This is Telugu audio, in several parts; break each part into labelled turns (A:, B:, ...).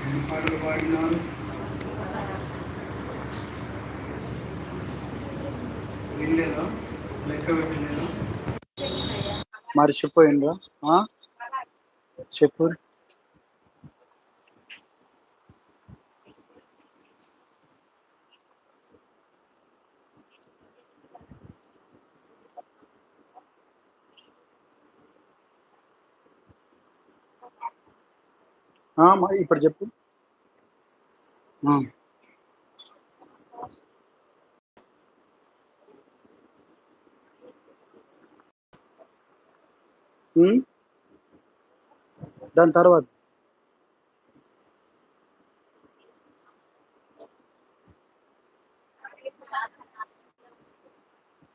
A: ఎన్ని పాటలు పాడినారు? వినలేదా? లెక్క పెట్టలేదా? మర్చిపోయిండ్రా? చెప్పు. ఇప్పుడు చెప్పు. దాని తర్వాత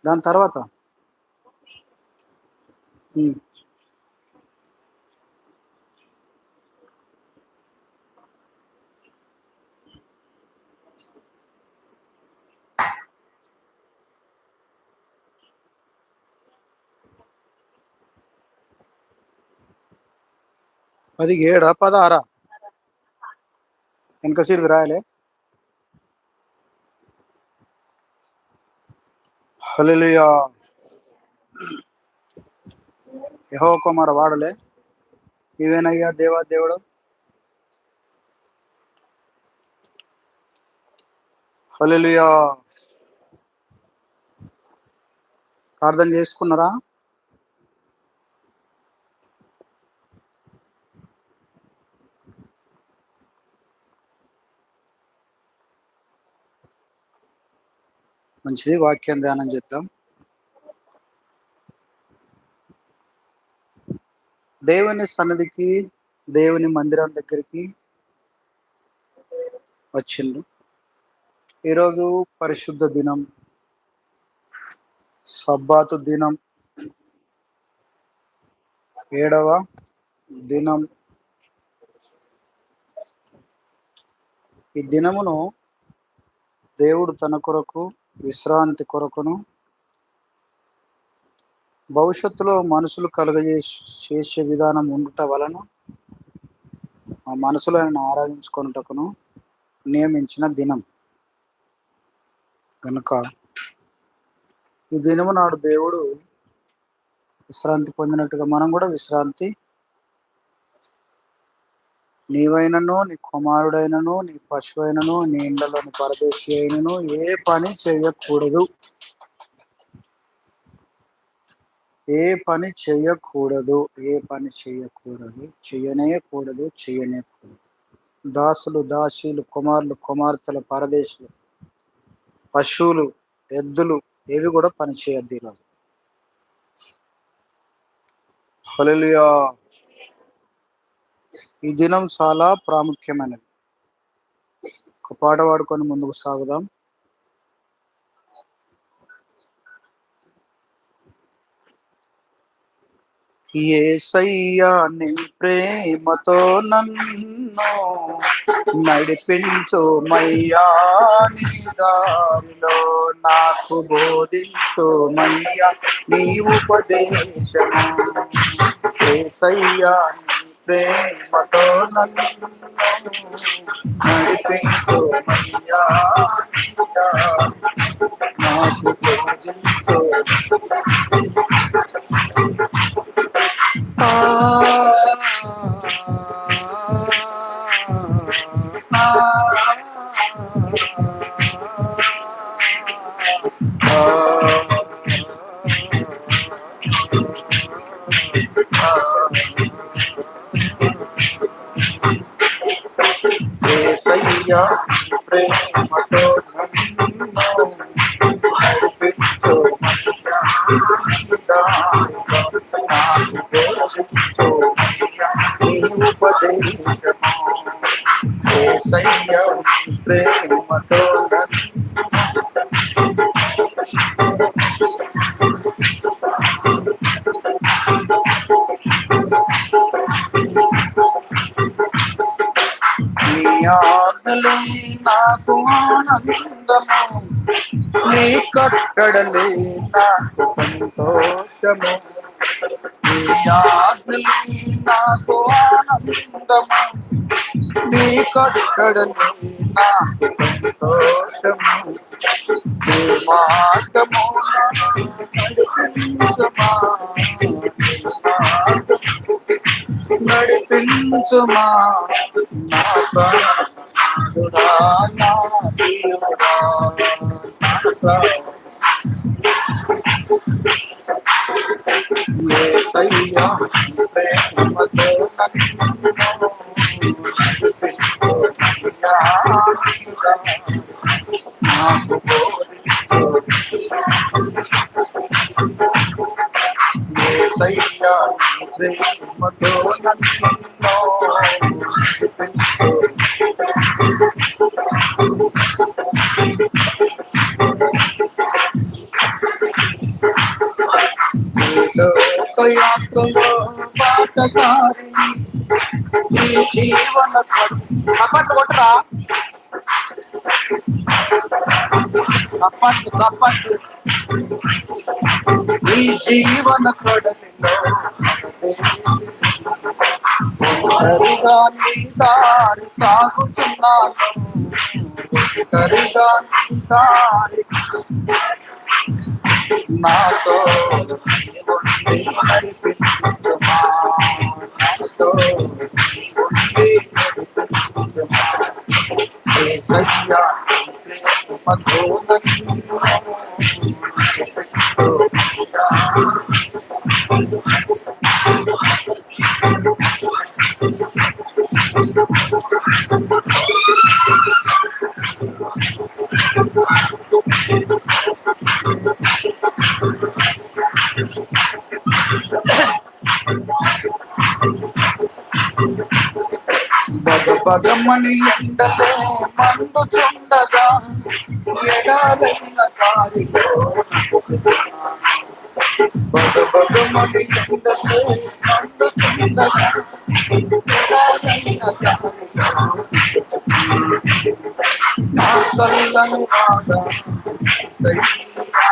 A: దాని తర్వాత అది 7 16 వెనక సీరికి రాయలే. హల్లెలూయా. యెహోవా కుమార వాడలే. ఇవేనయ్యా దేవుడు. హల్లెలూయా. ప్రార్థన చేసుకున్నారా? మంచిది. వాక్యం ధ్యానం చేద్దాం. దేవుని సన్నిధికి, దేవుని మందిరం దగ్గరికి వచ్చిండు. ఈరోజు పరిశుద్ధ దినం, సబ్బాతు దినం, 7వ దినం. ఈ దినమును దేవుడు తన కొరకు, విశ్రాంతి కొరకును, భవిష్యత్తులో మనుషులు చేసే విధానం ఉండుట వలన ఆ మనసులో ఆయన ఆరాధించుకొనుటకును నియమించిన దినం కనుక ఈ దినము నాడు దేవుడు విశ్రాంతి పొందినట్టుగా మనం కూడా విశ్రాంతి, నీవైనను, నీ కుమారుడైనను, నీ పశువైనను, నీ ఇండ్లలోని పరదేశి అయినను ఏ పని చేయకూడదు. ఏ పని చేయకూడదు. చేయనేకూడదు. దాసులు, దాసీలు, కుమారులు, కుమార్తెలు, పరదేశులు, పశువులు, ఎద్దులు ఏవి కూడా పని చేయొద్దు ఈరోజు. హల్లెలూయా. ఈ దినం చాలా ప్రాముఖ్యమైనది. ఒక పాట పాడుకొని ముందుకు సాగుదాం. యేసయ్యా నీ ప్రేమతో నన్ను నడిపించు మయ్యా, నీ దారిలో నాకు బోధించు మయ్యా నీ ఉపదేశము. యేసయ్యా నీ ప్రేమతో నన్ను నడిపించు మయ్యా, నాకు బోధించు. యేసయ్యా ప్రేమతో నడిపించు నీ ఉపదేశము. యేసయ్యా ప్రేమతో నీ ఆజ్ఞలే నాకు ఆనందము, నీ కట్టడలే నాకు సంతోషము. నీ ఆజ్ఞలే నాకు ఆనందము, నీ కట్టడలే నాకు సంతోషము, నీ మార్గము నడిపించుమా, నడిపించుమా నా ప్రాణుడా, నా దేవుడా, నా యేసయ్యా ప్రేమతో నాకు యేసయ్యా ప్రేమతో లోకయాత్రలో బాటసారి ఈ జీవన చప్పట్లు కొట్టరా, చప్పట్లు ఈ జీవన కొడలిలో సరిగా నీ దారి సాగుతున్నాను, సరిగా నీ దారి నాతో నడిపించుమా, నాతో యేసయ్యా ప్రేమతో బగబగమని ఎండలే మండుచుండగా ఎడారైన దారిలో బగబగమని ఎండలే మండుచుండగా ఎడారైన దారిలో నా చల్లని వాడా సయ్యా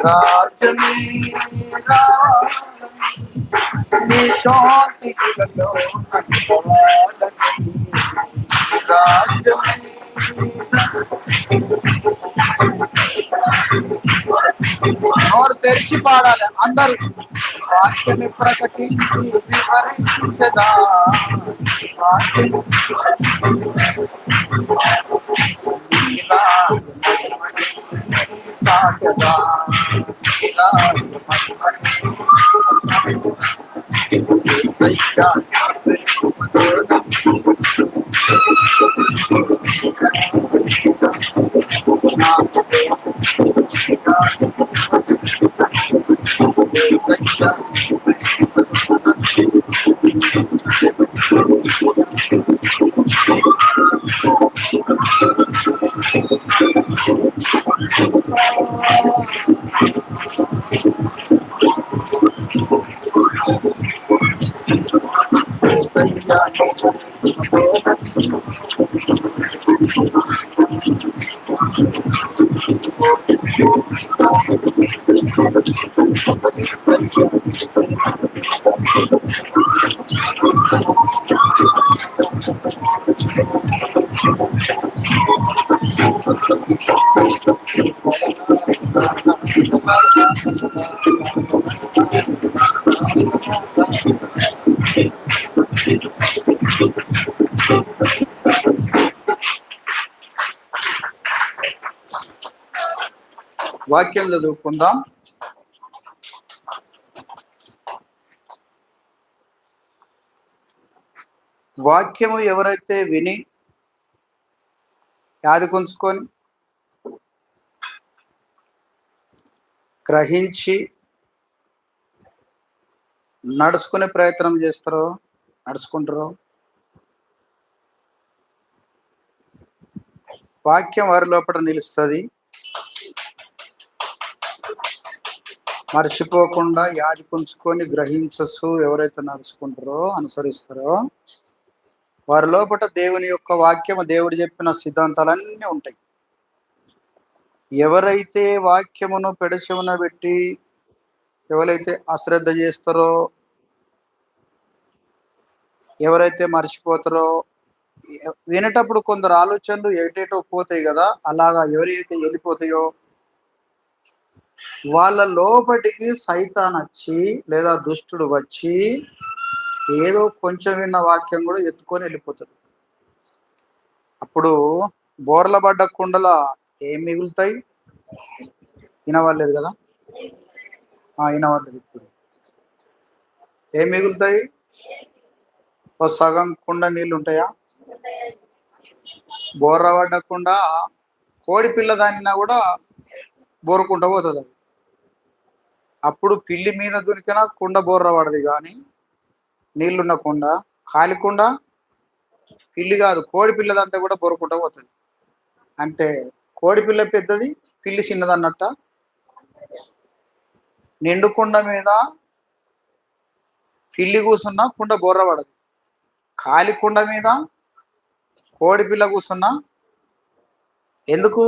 A: రాజనీ నీ శాంతిలో రాజ్యమే నోరు తెరిచి పాడాలి అందరూ, వాక్యని ప్రకటించి వివరించదా, సాగదా సయ్యా వాక్యం చదువుకుందాం. వాక్యము ఎవరైతే విని యాది కొంచుకొని గ్రహించి నడుచుకునే ప్రయత్నం చేస్తారో నడుచుకుంటారో, వాక్యం వారి లోపల నిలుస్తుంది. మర్చిపోకుండా యాదిపుంచుకొని గ్రహించచ్చు ఎవరైతే నడుచుకుంటారో అనుసరిస్తారో వారి లోపల దేవుని యొక్క వాక్యము, దేవుడు చెప్పిన సిద్ధాంతాలన్నీ ఉంటాయి. ఎవరైతే వాక్యమును పెడచెవున పెట్టి ఎవరైతే అశ్రద్ధ చేస్తారో, ఎవరైతే మర్చిపోతారో, వినేటప్పుడు కొందరు ఆలోచనలు ఎటేటో పోతాయి కదా, అలాగా ఎవరైతే వెళ్ళిపోతాయో వాళ్ళ లోపటికి సైతాన్ వచ్చి లేదా దుష్టుడు వచ్చి ఏదో కొంచెం విన్న వాక్యం కూడా ఎత్తుకొని వెళ్ళిపోతాడు. అప్పుడు బోర్ల పడ్డ కుండల ఏం మిగులుతాయి? వినవలేదు కదా, వినవలేదు. ఇప్పుడు ఏం మిగులుతాయి? ఓ సగం కుండ నీళ్ళు ఉంటాయా? బోర్ర పడ్డకుండా కోడి పిల్ల దానినా కూడా బోరుకుంటా పోతుంది. అప్పుడు పిల్లి మీద దునికినా కుండ బోర్ర పడది, కానీ నీళ్లున్న కుండ, ఖాళీ కుండ పిల్లి కాదు కోడి పిల్లదంతా కూడా బోరుకుంటా పోతుంది. అంటే కోడి పిల్ల పెద్దది, పిల్లి చిన్నది అన్నట్ట. నిండు కుండ మీద పిల్లి కూసున్నా కుండ బోర్ర పడదు, ఖాళీ కుండ మీద కోడి పిల్ల కూసున్నా. ఎందుకు?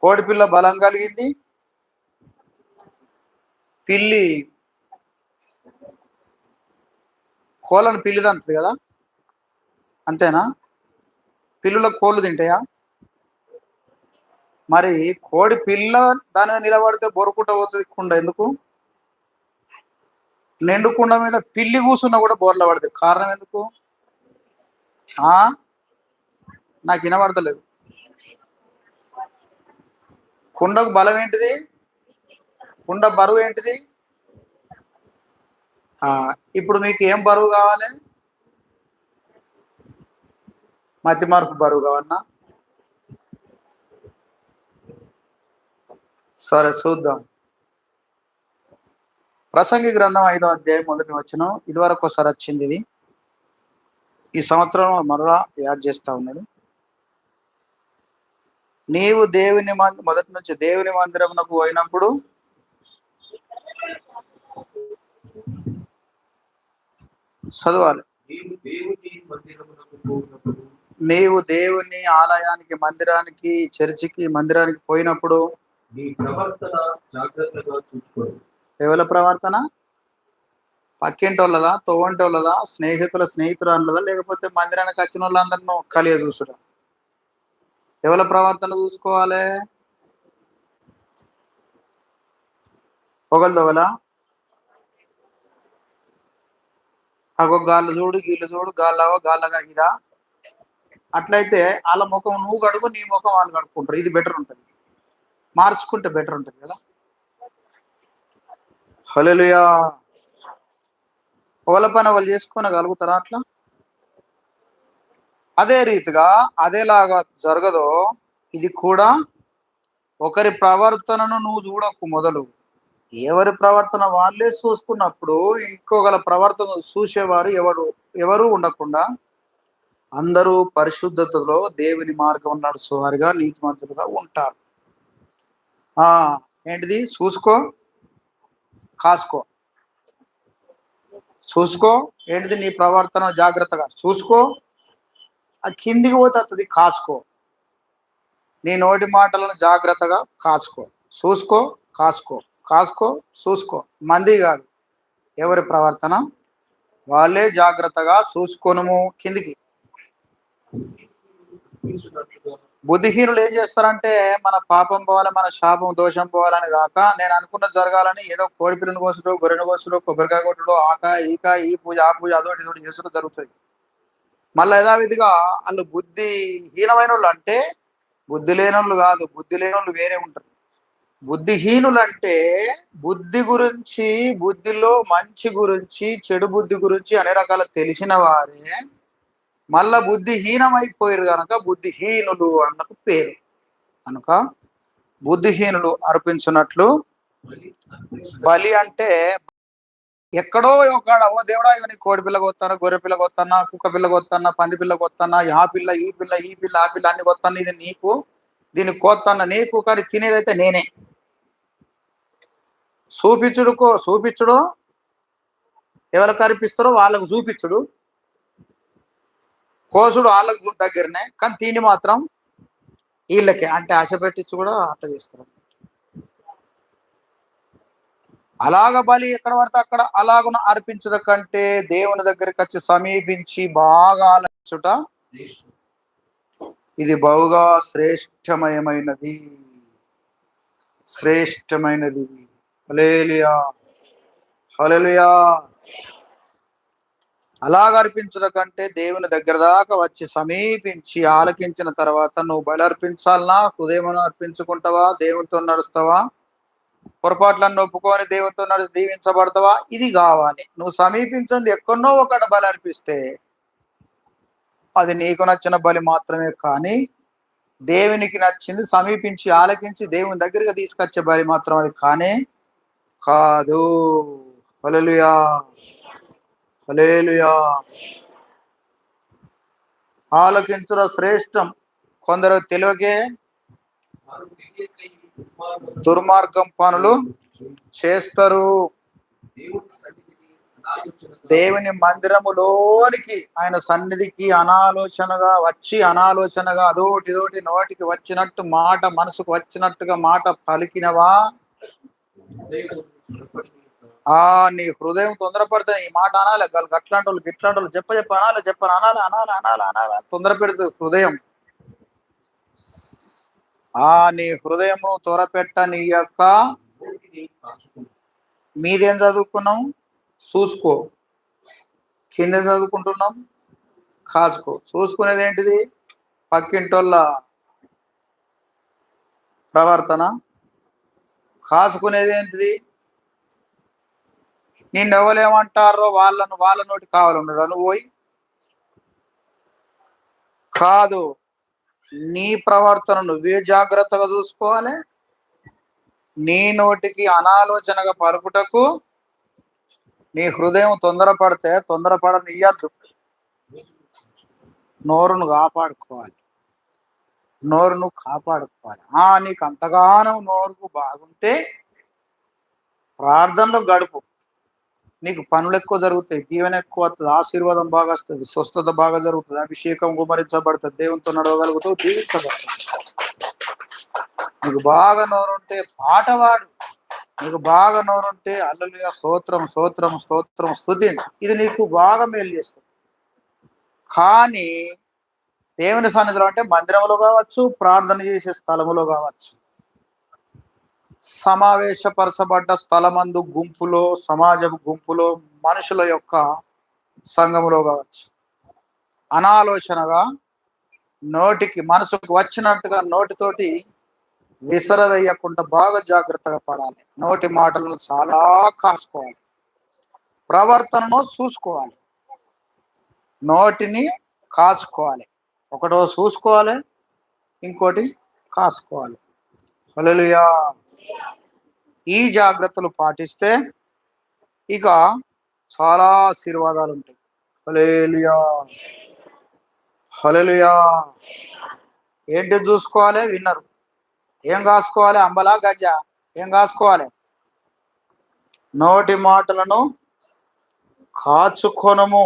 A: కోడి పిల్ల బలం కలిగింది, పిల్లి కోళ్ళను పిల్లి తంతుంది కదా, అంతేనా? పిల్లుల కోళ్ళు తింటాయా? మరి కోడి పిల్ల దాని మీద నిలబడితే బొరుకుంట పోతుంది కుండ. ఎందుకు? నిండు కుండ మీద పిల్లి కూసున్నా కూడా బోర్ల పడుతుంది. కారణం ఎందుకు? నాకు వినబడతలేదు. కుండకు బలం ఏంటిది? కుండ బరువు ఏంటిది? ఇప్పుడు మీకు ఏం బరువు కావాలి? మధ్య మార్పు బరువు కావన్నా? సరే చూద్దాం. ప్రసంగి గ్రంథం 5వ అధ్యాయం 1వ వచనం. ఇదివరకు ఒకసారి వచ్చింది, ఇది ఈ సంవత్సరం మరలా యాడ్ చేస్తా ఉన్నాడు. నీవు దేవుని మొదటి నుంచి దేవుని మందిరమునకు పోయినప్పుడు చదవాలి. నీవు దేవుని ఆలయానికి, మందిరానికి, చర్చికి, మందిరానికి పోయినప్పుడు ఎవరి ప్రవర్తన? పక్కింటోళ్ళదా, తోవంటోళ్ళదా, స్నేహితురాళ్ళదా, లేకపోతే మందిరానికి వచ్చిన వాళ్ళందరినూ కలియ చూసుట? ఎవరి ప్రవర్తన చూసుకోవాలి? పొగలదొగలా? అగో గాళ్ళు చూడు, గీళ్ళు చూడు, గాళ్ళగా ఇదా? అట్లయితే వాళ్ళ ముఖం నువ్వు కడుగు, నీ ముఖం వాళ్ళు కడుక్కుంటారు. ఇది బెటర్ ఉంటుంది, మార్చుకుంటే బెటర్ ఉంటుంది కదా. హల్లెలూయా. ఒకళ్ళ పని ఒకళ్ళు చేసుకోగలుగుతారా? అట్లా అదే రీతిగా అదేలాగా జరగదో ఇది కూడా. ఒకరి ప్రవర్తనను నువ్వు చూడకు, మొదలు ఎవరి ప్రవర్తన వాళ్ళే చూసుకున్నప్పుడు ఇంకొకరి ప్రవర్తన చూసేవారు ఎవరు ఉండకుండా అందరూ పరిశుద్ధతలో దేవుని మార్గం నడుచువారుగా, నీతిమంతులుగా ఉంటారు. ఏంటిది? చూసుకో, కాసుకో. చూసుకో ఏంటిది? నీ ప్రవర్తన జాగ్రత్తగా చూసుకో. ఆ కిందికి పోతుంది, కాసుకో. నీ నోటి మాటలను జాగ్రత్తగా కాసుకో. చూసుకో, కాసుకో, కాసుకో, చూసుకో. మంది కాదు, ఎవరి ప్రవర్తన వాళ్ళే జాగ్రత్తగా చూసుకోను. కిందికి బుద్ధిహీనులు ఏం చేస్తారంటే మన పాపం పోవాలి, మన శాపం దోషం పోవాలని కాక నేను అనుకున్న జరగాలని ఏదో కోడిపిల్లని కోసుడు, గొర్రెను కోసుడు, కొబ్బరికాయ కొట్టుడు, ఈ పూజ ఆ పూజ అదోటి ఇదోటి చేసుడు జరుగుతుంది. మళ్ళీ యథావిధిగా వాళ్ళు బుద్ధిహీనమైన వాళ్ళు అంటే బుద్ధి లేని వాళ్ళు కాదు, బుద్ధి లేని వాళ్ళు వేరే ఉంటారు. బుద్ధిహీనులు అంటే బుద్ధి గురించి, బుద్ధిలో మంచి గురించి, చెడు బుద్ధి గురించి అనే రకాల తెలిసిన వారే మళ్ళా బుద్ధిహీనమైపోయారు కనుక బుద్ధిహీనులు అన్నకు పేరు. కనుక బుద్ధిహీనులు అర్పించినట్లు బలి అంటే ఎక్కడో ఒక ఓ దేవుడా ఇక నీ కోడి పిల్ల కొత్తానా, గొర్రె పిల్ల కొత్తానా, కుక్క పిల్ల కొత్తానా, పంది పిల్ల కొత్తానా, ఆ పిల్ల ఈ పిల్ల ఈ పిల్ల ఆ పిల్ల అన్ని కొత్తాను, ఇది నీకు దీన్ని కోత్తానా నీకు, కానీ తినేదైతే నేనే. చూపించుడు ఎవరికి అర్పిస్తారో వాళ్ళకు చూపించుడు, కోసుడు వాళ్ళకు దగ్గరనే, కానీ తిండి మాత్రం వీళ్ళకే. అంటే ఆశ పెట్టించి కూడా అట్లా చేస్తారు. అలాగ బలి ఎక్కడ పడితే అక్కడ అలాగున అర్పించడం కంటే దేవుని దగ్గరికి వచ్చి సమీపించి బాగా ఆలోచించుట ఇది బహుగా శ్రేష్టమయమైనది. హల్లెలూయా, హల్లెలూయా. అలాగ అర్పించడం కంటే దేవుని దగ్గర దాకా వచ్చి సమీపించి ఆలకించిన తర్వాత నువ్వు బలి అర్పించాలన్నా, హృదయం అర్పించుకుంటావా, దేవునితో నడుస్తావా, పొరపాట్లను ఒప్పుకొని దేవునితో నడిచి దీవించబడతావా, ఇది కావాలి. నువ్వు సమీపించింది ఎక్కడో ఒకట బలి అర్పిస్తే అది నీకు నచ్చిన బలి మాత్రమే, కానీ దేవునికి నచ్చింది సమీపించి ఆలకించి దేవుని దగ్గరగా తీసుకొచ్చే బలి మాత్రం అది కానే కాదు. హల్లెలూయా, హల్లెలూయా. ఆలకించడం శ్రేష్టం. కొందరు తెలివకే దుర్మార్గం పనులు చేస్తారు. దేవుని మందిరములోనికి ఆయన సన్నిధికి అనాలోచనగా అదోటి నోటికి వచ్చినట్టు మాట, మనసుకు వచ్చినట్టుగా మాట పలికినవా, నీ హృదయం తొందరపడుతుంది. ఈ మాట అనాలి, గట్లాంటి వాళ్ళు గిట్లాంటి వాళ్ళు చెప్ప అనాలి తొందర పెడుతుంది హృదయం. నీ హృదయము త్వరపెట్ట నీ యొక్క మీదేం చదువుకున్నాం చూసుకో, కింద చదువుకుంటున్నాం కాచుకో. చూసుకునేది ఏంటిది? పక్కింటోళ్ళ ప్రవర్తన. కాచుకునేది ఏంటిది? నిన్నెవలేమంటారో వాళ్ళ నోటి కావాలన్నాడు నువ్వు పోయి కాదు. నీ ప్రవర్తన నువ్వే జాగ్రత్తగా చూసుకోవాలి. నీ నోటికి అనాలోచనగా పలుకుటకు నీ హృదయం తొందరపడనియ్యద్దు. నోరును కాపాడుకోవాలి. నీకు అంతగానం నోరుకు బాగుంటే ప్రార్థనలో గడుపు. నీకు పనులు ఎక్కువ జరుగుతాయి, దీవెన ఎక్కువ వస్తుంది, ఆశీర్వాదం బాగా వస్తుంది, స్వస్థత బాగా జరుగుతుంది, అభిషేకం గుమరించబడుతుంది, దేవునితో నడవగలుగుతావు, దీవించబడుతుంది. నీకు బాగా నోరుంటే పాటవాడు, నీకు బాగా నోరుంటే హల్లెలూయా స్తోత్రం స్తుతించు. ఇది నీకు బాగా మేలు చేస్తుంది. కానీ దేవుని సన్నిధిలో అంటే మందిరంలో కావచ్చు, ప్రార్థన చేసే స్థలములో కావచ్చు, సమావేశపరచబడ్డ స్థలమందు గుంపులో, సమాజపు గుంపులో, మనుషుల యొక్క సంఘములో కావచ్చు, అనాలోచనగా నోటికి మనసుకు వచ్చినట్టుగా నోటితోటి విసరవేయకుండా బాగా జాగ్రత్తగా పడాలి. నోటి మాటలను చాలా కాసుకోవాలి. ప్రవర్తనను చూసుకోవాలి. నోటిని కాచుకోవాలి. ఒకటో చూసుకోవాలి, ఇంకోటి కాసుకోవాలి. హల్లెలూయా. ఈ జాగ్రత్తలు పాటిస్తే ఇక చాలా ఆశీర్వాదాలు ఉంటాయి. హల్లెలూయా, హల్లెలూయా. ఏంటి చూసుకోవాలి? విన్నరు. ఏం కాసుకోవాలి? అంబలా గజ్జ ఏం కాసుకోవాలి? నోటి మాటలను కాచుకొనము.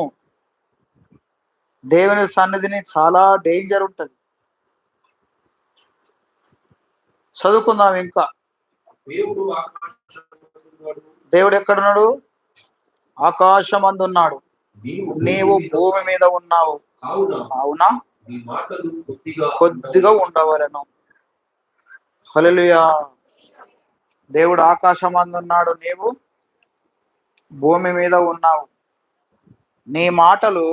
A: దేవుని సన్నిధిని చాలా డేంజర్ ఉంటుంది. చదువుకుందాం ఇంకా. దేవుడు ఎక్కడున్నాడు? ఆకాశమందున్నాడు, నీవు భూమి మీద ఉన్నావు, కావున కొద్దిగా ఉండవలను. హల్లెలూయా. దేవుడు ఆకాశమందున్నాడు, నీవు భూమి మీద ఉన్నావు, నీ మాటలు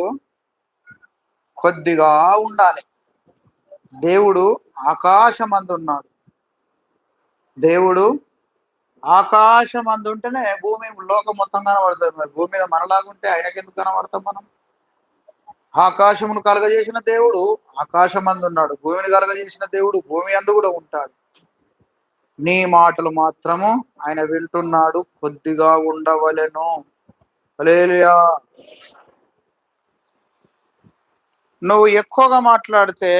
A: కొద్దిగా ఉండాలి. దేవుడు ఆకాశమందున్నాడు. దేవుడు ఆకాశమందుంటేనే భూమి లోకం మొత్తం కనబడుతుంది. మరి భూమి మీద మనలాగుంటే ఆయనకి ఎందుకు కనబడతాం మనం? ఆకాశమును కలగజేసిన దేవుడు ఆకాశమందున్నాడు, భూమిని కలగజేసిన దేవుడు భూమి అందు కూడా ఉంటాడు. నీ మాటలు మాత్రము ఆయన వింటున్నాడు, కొద్దిగా ఉండవలెను. హల్లెలూయా. నువ్వు ఎక్కువగా మాట్లాడితే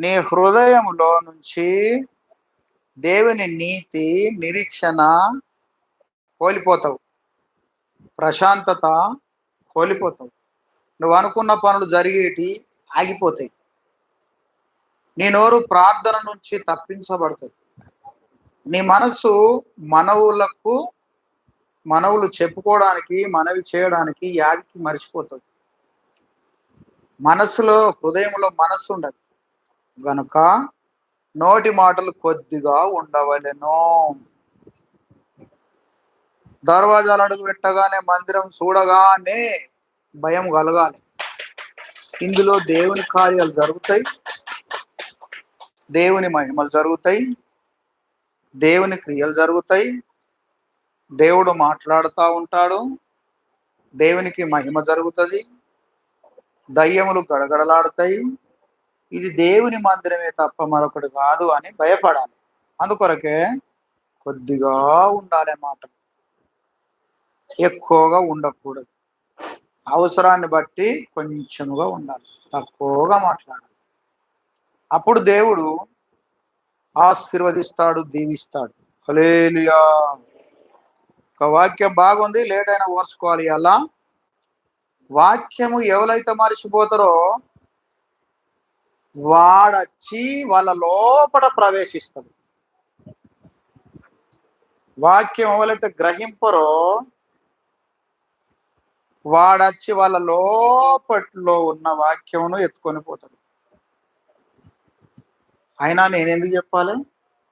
A: నీ హృదయంలో నుంచి దేవుని నీతి, నిరీక్షణ కోల్పోతావు, ప్రశాంతత కోల్పోతావు. నువ్వు అనుకున్న పనులు జరిగేటి ఆగిపోతాయి. నీ నోరు ప్రార్థన నుంచి తప్పించబడుతుంది. నీ మనసు మనవులు చెప్పుకోవడానికి, మనవి చేయడానికి యాడికి మర్చిపోతుంది. హృదయంలో మనస్సు ఉండదు గనుక నోటి మాటలు కొద్దిగా ఉండవలెను. దర్వాజాలు అడుగు పెట్టగానే, మందిరం చూడగానే భయం కలగాలి. ఇందులో దేవుని కార్యాలు జరుగుతాయి, దేవుని మహిమలు జరుగుతాయి, దేవుని క్రియలు జరుగుతాయి, దేవుడు మాట్లాడుతూ ఉంటాడు, దేవునికి మహిమ జరుగుతుంది, దయ్యములు గడగడలాడుతాయి. ఇది దేవుని మందిరమే తప్ప మరొకటి కాదు అని భయపడాలి. అందుకొరకే కొద్దిగా ఉండాలి మాట, ఎక్కువగా ఉండకూడదు. అవసరాన్ని బట్టి కొంచెముగా ఉండాలి, తక్కువగా మాట్లాడాలి. అప్పుడు దేవుడు ఆశీర్వదిస్తాడు, దీవిస్తాడు. హల్లెలూయా. ఒక వాక్యం బాగుంది, లేట్ అయినా ఓర్చుకోవాలి. అలా వాక్యము ఎవరైతే మర్చిపోతారో వాడొచ్చి వాళ్ళ లోపల ప్రవేశిస్తాడు. వాక్యం ఎవరైతే గ్రహింపరో వాడొచ్చి వాళ్ళ లోపట్లో ఉన్న వాక్యమును ఎత్తుకొని పోతాడు. అయినా నేను ఎందుకు చెప్పాలి?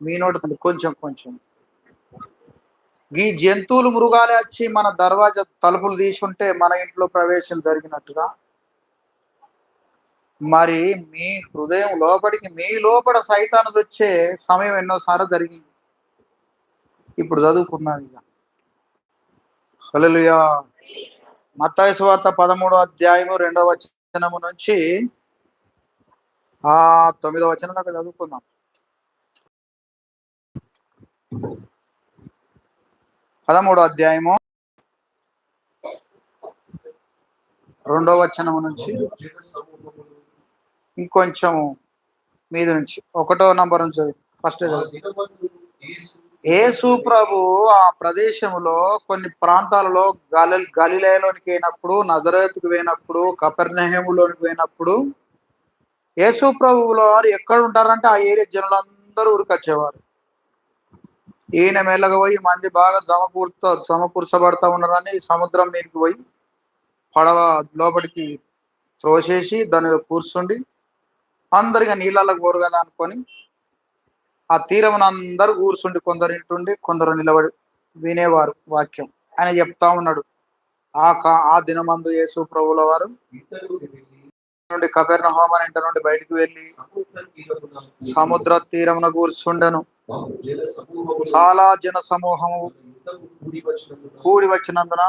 A: మీ నోటి కొంచెం కొంచెం. ఈ జంతువులు, మృగాలే వచ్చి మన దర్వాజా తలుపులు తీసుంటే మన ఇంట్లో ప్రవేశం జరిగినట్టుగా, మరి మీ హృదయం లోపలికి, మీ లోపల సైతాను వచ్చే సమయం ఎన్నోసార్లు జరిగింది. ఇప్పుడు చదువుకున్నాం ఇక. హల్లెలూయా. మత్తయి సువార్త 13వ అధ్యాయము 2వ వచనము నుంచి 9వ వచనం దాకా చదువుకుందాం. 13వ అధ్యాయము 2వ వచనము నుంచి ఇంకొంచెం మీద నుంచి 1వ నంబర్ నుంచి ఫస్ట్ చదువు. యేసు ప్రభు ఆ ప్రదేశంలో కొన్ని ప్రాంతాలలో గలిలయలోనికి పోయినప్పుడు, నజరేతుకు పోయినప్పుడు, కపెర్నహూములోనికి పోయినప్పుడు, యేసు ప్రభువుల వారు ఎక్కడ ఉంటారంటే ఆ ఏరియా జనులందరూ ఉరికొచ్చేవారు. ఈయన మెల్లగా పోయి మంది బాగా సమకూర్చబడతా ఉన్నారని సముద్రం మీదకి పోయి పడవ లోపలికి త్రోసేసి దాని మీద కూర్చుండి, అందరిగా నీళ్ళలోకి పోరు కదా అనుకొని ఆ తీరమున అందరూ కూర్చుండి, కొందరు ఇంటుండి కొందరు నిలబడి వినేవారు వాక్యం. ఆయన చెప్తా ఉన్నాడు. ఆ దినమందు యేసు ప్రభువుల వారు నుండి కపెర్నహూము అనే ఇంటి నుండి బయటికి వెళ్ళి సముద్ర తీరమున కూర్చుండెను. చాలా జన సమూహము కూడి వచ్చినందున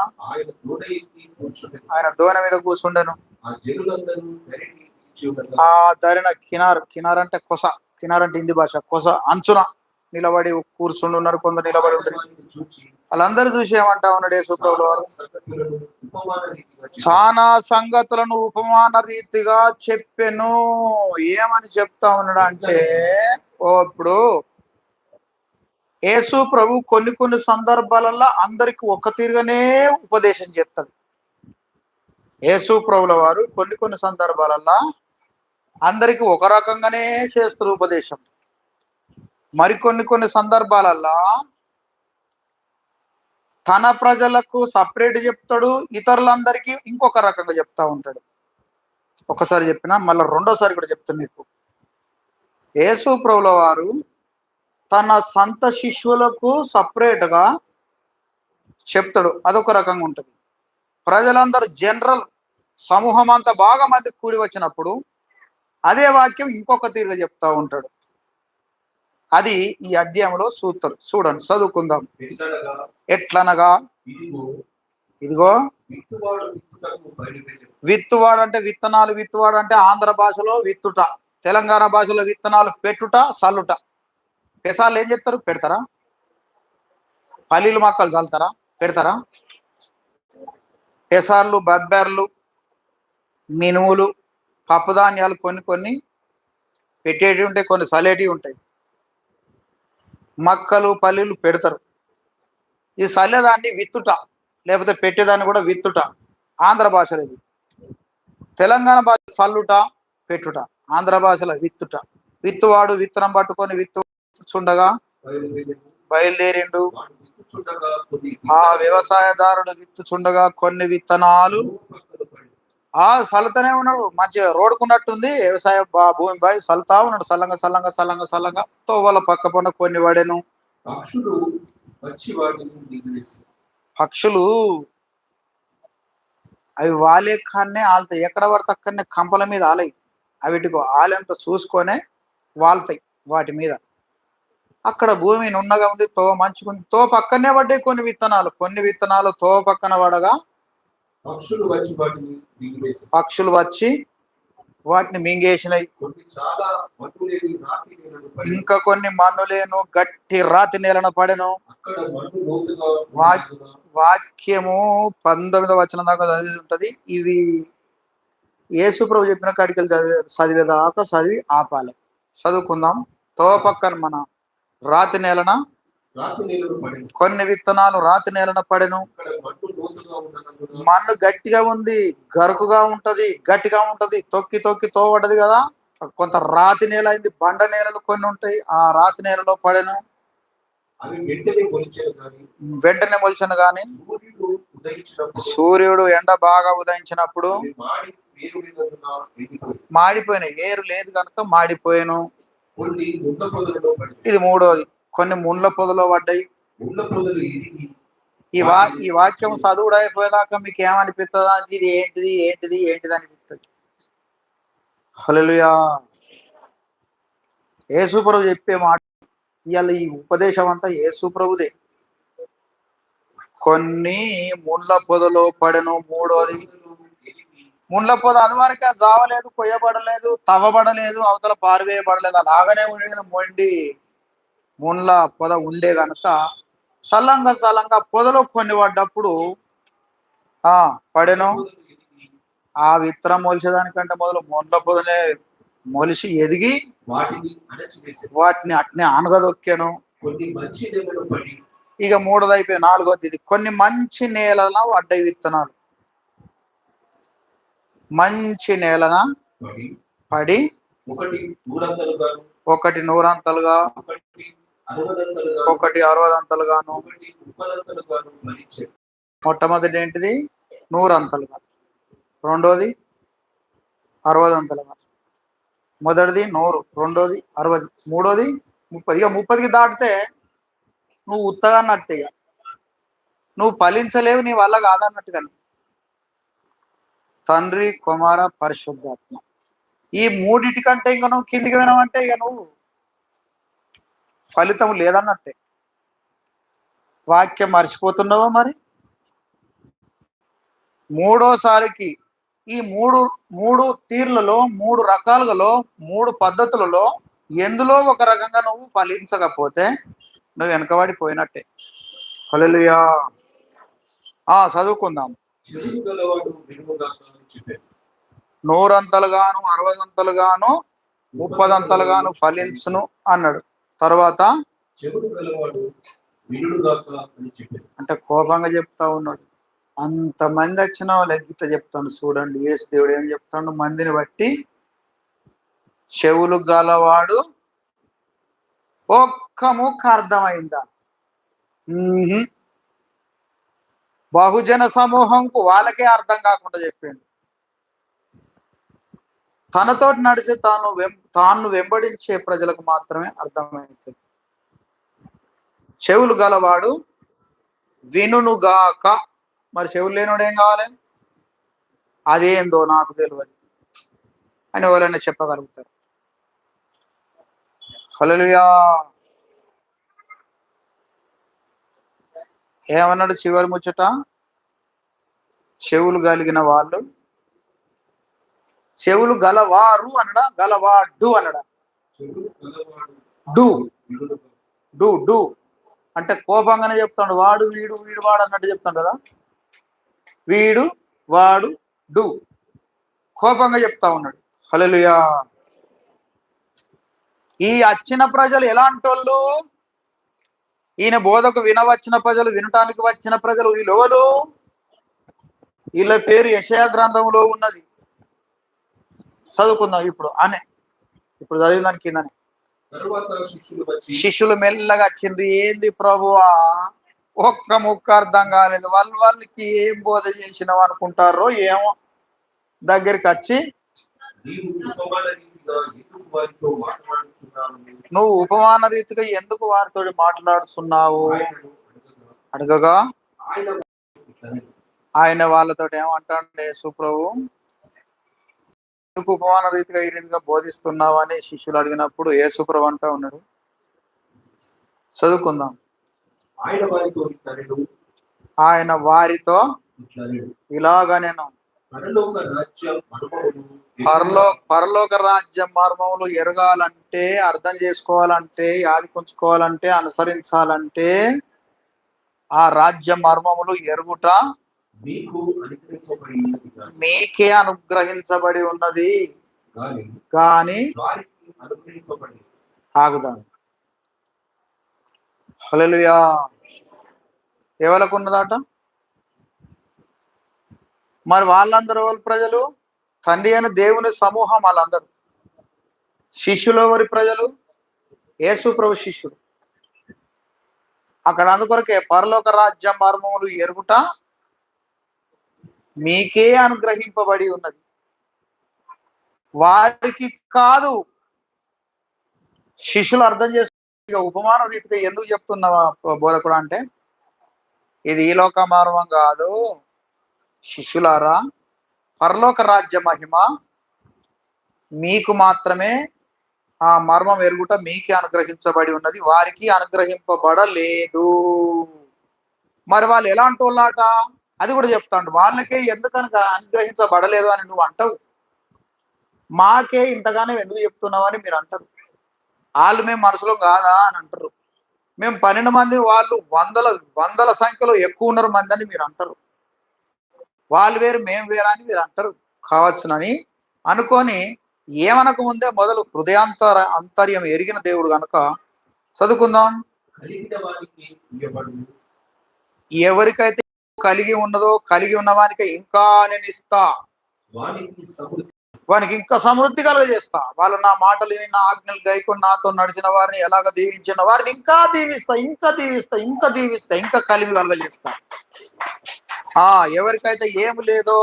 A: ఆయన దోణి మీద కూర్చుండెను. ఆ దరిన కినార్ అంటే కొస, కినార్ అంటే హిందీ భాష, కొస అంచున నిలబడి కూర్చుండి ఉన్నారు, కొందరు నిలబడి ఉంటారు. వాళ్ళందరూ చూసి ఏమంటా ఉన్నాడు యేసు ప్రభువుల వారు? చాలా సంగతులను ఉపమాన రీతిగా చెప్పెను. ఏమని చెప్తా ఉన్నాడు అంటే, ఇప్పుడు యేసు ప్రభు కొన్ని సందర్భాలలో అందరికి ఒక్క తీరుగానే ఉపదేశం చేస్తాడు. యేసు ప్రభుల వారు కొన్ని సందర్భాలలో అందరికి ఒక రకంగానే చేస్తారు ఉపదేశం. కొన్ని సందర్భాలలో తన ప్రజలకు సపరేట్ చెప్తాడు, ఇతరులందరికీ ఇంకొక రకంగా చెప్తా ఉంటాడు. ఒకసారి చెప్పినా మళ్ళీ రెండోసారి కూడా చెప్తాను మీకు. యేసు ప్రభుల వారు తన సంత శిష్యులకు సపరేట్గా చెప్తాడు, అదొక రకంగా ఉంటుంది. ప్రజలందరూ జనరల్ సమూహం అంతా బాగా మంది కూడి వచ్చినప్పుడు అదే వాక్యం ఇంకొక తీరుగా చెప్తా ఉంటాడు. అది ఈ అధ్యాయంలో సూత్రం. చూడండి, చదువుకుందాం. ఎట్లనగా, ఇదిగో విత్తువాడు అంటే విత్తనాలు విత్తువాడు అంటే ఆంధ్ర భాషలో విత్తుట, తెలంగాణ భాషలో విత్తనాలు పెట్టుట, సల్లుట. పెసాలు ఏం చేస్తారు? పెడతారా? పల్లీలు మొక్కలు చల్లుతారా? పెడతారా? పెసార్లు, బబ్బెర్లు, మినుములు, పప్పు ధాన్యాలు కొన్ని కొన్ని పెట్టేటివి ఉంటాయి, కొన్ని సలేటివి ఉంటాయి. మక్కలు, పల్లీలు పెడతారు. ఈ సల్లేదాన్ని విత్తుట, లేకపోతే పెట్టేదాన్ని కూడా విత్తుట ఆంధ్ర భాషలో. ఇది తెలంగాణ భాష సల్లుట, పెట్టుట. ఆంధ్ర భాషలో విత్తుట. విత్తువాడు విత్తనం పట్టుకొని విత్తుచుండగా బయలుదేరిండు. ఆ వ్యవసాయదారుడు విత్తుచుండగా కొన్ని విత్తనాలు సల్లుతూనే ఉన్నాడు. మంచిగా రోడ్డుకున్నట్టుంది వ్యవసాయ భూమి బాయ్, సల్లుతా ఉన్నాడు సల్లంగా సల్లంగా సల్లంగా సల్లంగా. తోవల పక్క పొన్న కొన్ని పడెను. పక్షులు అవి వాలే కాన్నే ఆలుతాయి. ఎక్కడ పడితే అక్కడనే కంపల మీద ఆలయి. అవిటికో ఆలంతా చూసుకొనే వాళ్తాయి వాటి మీద. అక్కడ భూమి నున్నగా ఉంది, తోవ మంచుకుంది. తో పక్కనే పడ్డాయి కొన్ని విత్తనాలు. కొన్ని విత్తనాలు తో పక్కన పడగా పక్షులు వచ్చి వాటిని మింగేసినాయి. ఇంకా కొన్ని మన్ను లేను గట్టి రాతి నేలన పడెను. వాక్యము 19వ వచనం దాకా చదివి ఉంటది. ఇవి యేసు ప్రభు చెప్పిన కాడికి చదివేదాకా చదివి ఆపాలి. చదువుకుందాం. తో పక్కన మన రాతి నేలన కొన్ని విత్తనాలు రాతి నేలన పడెను. మన్ను గట్టిగా ఉంది, గరుకుగా ఉంటది, గట్టిగా ఉంటది. తొక్కి తొక్కి తోవడది కదా. కొంత రాతి నేల అయింది. బండ నేలలు కొన్ని ఉంటాయి. ఆ రాతి నేలలో పడెను. వెంటనే మొలిచెను గాని సూర్యుడు ఎండ బాగా ఉదయించినప్పుడు మాడిపోయినాయి. ఏరు లేదు కనుక మాడిపోయాను. ఇది మూడోది. కొన్ని ముండ్ల పొదలో పడ్డాయి. ఈ వాక్యం చదువుడు అయిపోయేదాకా మీకు ఏమనిపిస్తుందా? ఇది ఏంటిది ఏంటిది ఏంటిది అనిపిస్తుంది. హల్లెలూయా. యేసు ప్రభు చెప్పే మాట ఇవాళ ఈ ఉపదేశం అంతా యేసు ప్రభుదే. కొన్ని ముండ్ల పొదలో పడెను. మూడోది ముండ్ల పొద అదివరకే జావలేదు, కొయ్యబడలేదు, తవ్వబడలేదు, అవతల పారివేయబడలేదు. అలాగనే ఉండిన మొండి ముండ్ల పొద ఉండే గనక సల్లంగా పొదలో కొన్ని పడ్డప్పుడు పడెను. ఆ విత్తనం మొలిచేదానికంటే మొదలు ముండ్ల పొదనే మొలిసి ఎదిగి వాటిని అట్నే ఆనగదొక్కాను. ఇక మూడోది అయిపోయి నాలుగోది ఇది. కొన్ని మంచి నేలన పడ్డాయి విత్తనాలు. మంచి నేలన పడి ఒకటి 100 ఒకటి 60 మొట్టమొదటి ఏంటిది? 100 రెండోది 60 మొదటిది 100, రెండోది 60, మూడోది 30. ఇక 30కి దాటితే నువ్వు ఉత్తగా అన్నట్టు. ఇక నువ్వు ఫలించలేవు, నీ వల్ల కాదన్నట్టుగా. తండ్రి, కుమార, పరిశుద్ధాత్మ ఈ మూడిటి కంటే ఇంకా నువ్వు కిందికి వినవంటే ఇక నువ్వు ఫలితం లేదన్నట్టే. వాక్యం మర్చిపోతున్నావా మరి? మూడోసారికి ఈ మూడు తీర్లలో, 3 రకాలుగాలో, 3 పద్ధతులలో ఎందులో ఒక రకంగా నువ్వు ఫలించకపోతే నువ్వు వెనకబడిపోయినట్టే. హల్లెలూయా. చదువుకుందాం. 100 60 30 ఫలించును అన్నాడు. తర్వాత అంటే కోపంగా చెప్తా ఉన్నాడు. అంతమంది వచ్చిన వాళ్ళకి ఇట్లా చెప్తాను చూడండి. యేసు దేవుడు ఏం చెప్తాడు? మందిని బట్టి చెవులు గలవాడు ఒక్క ముక్క అర్థమైందా? బహుజన సమూహంకు వాళ్ళకే అర్థం కాకుండా చెప్పిండు. తనతోటి నడిచి తాను వెంబడించే ప్రజలకు మాత్రమే అర్థమవుతుంది. చెవులు గలవాడు వినుగాక. మరి చెవులు లేనివాడు ఏం కావాలి? అదేందో నాకు తెలియదు అని ఎవరైనా చెప్పగలుగుతారు. హల్లెలూయా. ఏమన్నాడు చివరి ముచ్చట? చెవులు కలిగిన వాళ్ళు, చెవులు గలవారు అనడా, గలవాడు అనడా? డూ డూ అంటే కోపంగానే చెప్తాడు. వాడు వీడు వీడు వాడు అన్నట్టు చెప్తాడు కదా. వీడు వాడు డూ కోపంగా చెప్తా ఉన్నాడు. హల్లెలూయా. ఈ వచ్చిన ప్రజలు ఎలాంటి వాళ్ళు? ఈయన బోధకు వినవచ్చిన ప్రజలు, వినటానికి వచ్చిన ప్రజలు. వీళ్ళెవరు? వీళ్ళ పేరు యెషయా గ్రంథంలో ఉన్నది. చదువుకుందాం ఇప్పుడు చదివిన దాని కిందనే. శిష్యులు మెల్లగా వచ్చిండ్రు. ఏంది ప్రభువా, ఒక్క ముక్క అర్థం కాలేదు. వాళ్ళకి ఏం బోధ చేసినావు అనుకుంటారో ఏమో. దగ్గరికి వచ్చి నువ్వు ఉపమాన రీతిగా ఎందుకు వారితో మాట్లాడుతున్నావు అడగగా ఆయన వాళ్ళతో ఏమంటాడు? యేసు ప్రభు, ఎందుకు ఉపమాన రీతిగా ఈ రీతిగా బోధిస్తున్నావు అని శిష్యులు అడిగినప్పుడు యేసు ప్రభు అంటా ఉన్నాడు. చదువుకుందాం. ఆయన వారితో ఇలాగా నేను పరలోక రాజ్యం మర్మములు ఎరగాలంటే, అర్థం చేసుకోవాలంటే, యాదికుంచుకోవాలంటే, అనుసరించాలంటే ఆ రాజ్య మర్మములు ఎరుగుట మీకే అనుగ్రహించబడి ఉన్నది కానీ ఆగుదాం. హల్లెలూయా. ఎవరికి ఉన్నదట? మరి వాళ్ళందరూ వాళ్ళ ప్రజలు తండ్రి అయిన దేవుని సమూహం. వాళ్ళందరూ శిష్యులు. ఎవరి ప్రజలు? యేసు ప్రభు శిష్యుడు. అక్కడ అందుకొరకే పరలోక రాజ్యం మర్మములు ఎరుగుట మీకే అనుగ్రహింపబడి ఉన్నది, వారికి కాదు. శిష్యులు అర్థం చేసుకుని ఉపమాన రీతిగా ఎందుకు చెప్తున్నావా బోధకుడు అంటే, ఇది ఈ లోక మర్మం కాదు శిష్యులారా, పరలోక రాజ్య మహిమ మీకు మాత్రమే ఆ మర్మం ఎరుగుట మీకే అనుగ్రహించబడి ఉన్నది, వారికి అనుగ్రహింపబడలేదు. మరి వాళ్ళు ఎలాంటి వాళ్ళాట అది కూడా చెప్తాడు. వాళ్ళకే ఎందుకనక అనుగ్రహించబడలేదు అని నువ్వు అంటావు, మాకే ఇంతగానే ఎందుకు చెప్తున్నావు అని మీరు అంటారు. వాళ్ళు మేము మనుషులు కాదా అని అంటారు. మేము 12 మంది, వాళ్ళు వందల సంఖ్యలో ఎక్కువ ఉన్నారు మంది అని మీరు అంటారు. వాళ్ళు వేరు మేము వేరా అని మీరు అంటారు కావచ్చునని అనుకొని ఏమనక ముందే మొదలు అంతర్యం ఎరిగిన దేవుడు కనుక చదువుకుందాం. ఎవరికైతే కలిగి ఉన్నదో కలిగి ఉన్న వానికి ఇంకా నేను ఇస్తా, వానికి ఇంకా సమృద్ధి కలుగజేస్తా. వాళ్ళు నా మాటలు నా ఆజ్ఞలు గైకొని నాతో నడిచిన వారిని ఎలాగ దీవించిన వారిని ఇంకా దీవిస్తా, ఇంకా దీవిస్తా, ఇంకా దీవిస్తా, ఇంకా కలిగి కలుగజేస్తా. ఎవరికైతే ఏమి లేదో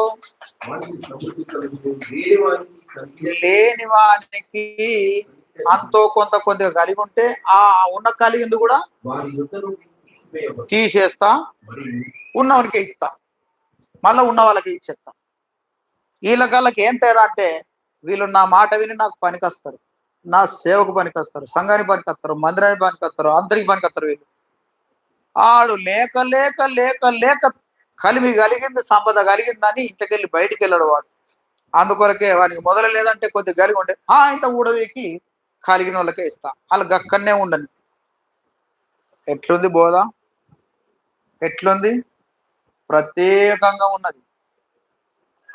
A: లేని వానికి అంతో కొంత కొద్దిగా కలిగి ఉంటే ఆ ఉన్న కలిగింది కూడా తీసేస్తా, ఉన్నవానికి ఇస్తా, మళ్ళీ ఉన్న వాళ్ళకి ఇచ్చేస్తా. వీళ్ళకి ఏం తేడా అంటే, వీళ్ళు నా మాట విని నాకు పనికొస్తారు, నా సేవకు పనికొస్తారు, సంఘానికి పనికొస్తారు, మందిరానికి పనికొస్తారు, అందరికి పనికొస్తారు. వీళ్ళు ఆడు లేక లేక లేక లేక కలిగింది, సంపద కలిగిందని ఇంటికెళ్ళి బయటికి వెళ్ళాడు వాడు. అందుకొరకే వానికి మొదలు లేదంటే కొద్దిగా కలిగి ఉంటే ఇంత ఊడవికి కలిగిన వాళ్ళకే ఇస్తా, వాళ్ళకి అక్కడనే ఉండని. ఎట్లుంది బోధ? ఎట్లుంది? ప్రత్యేకంగా ఉన్నది.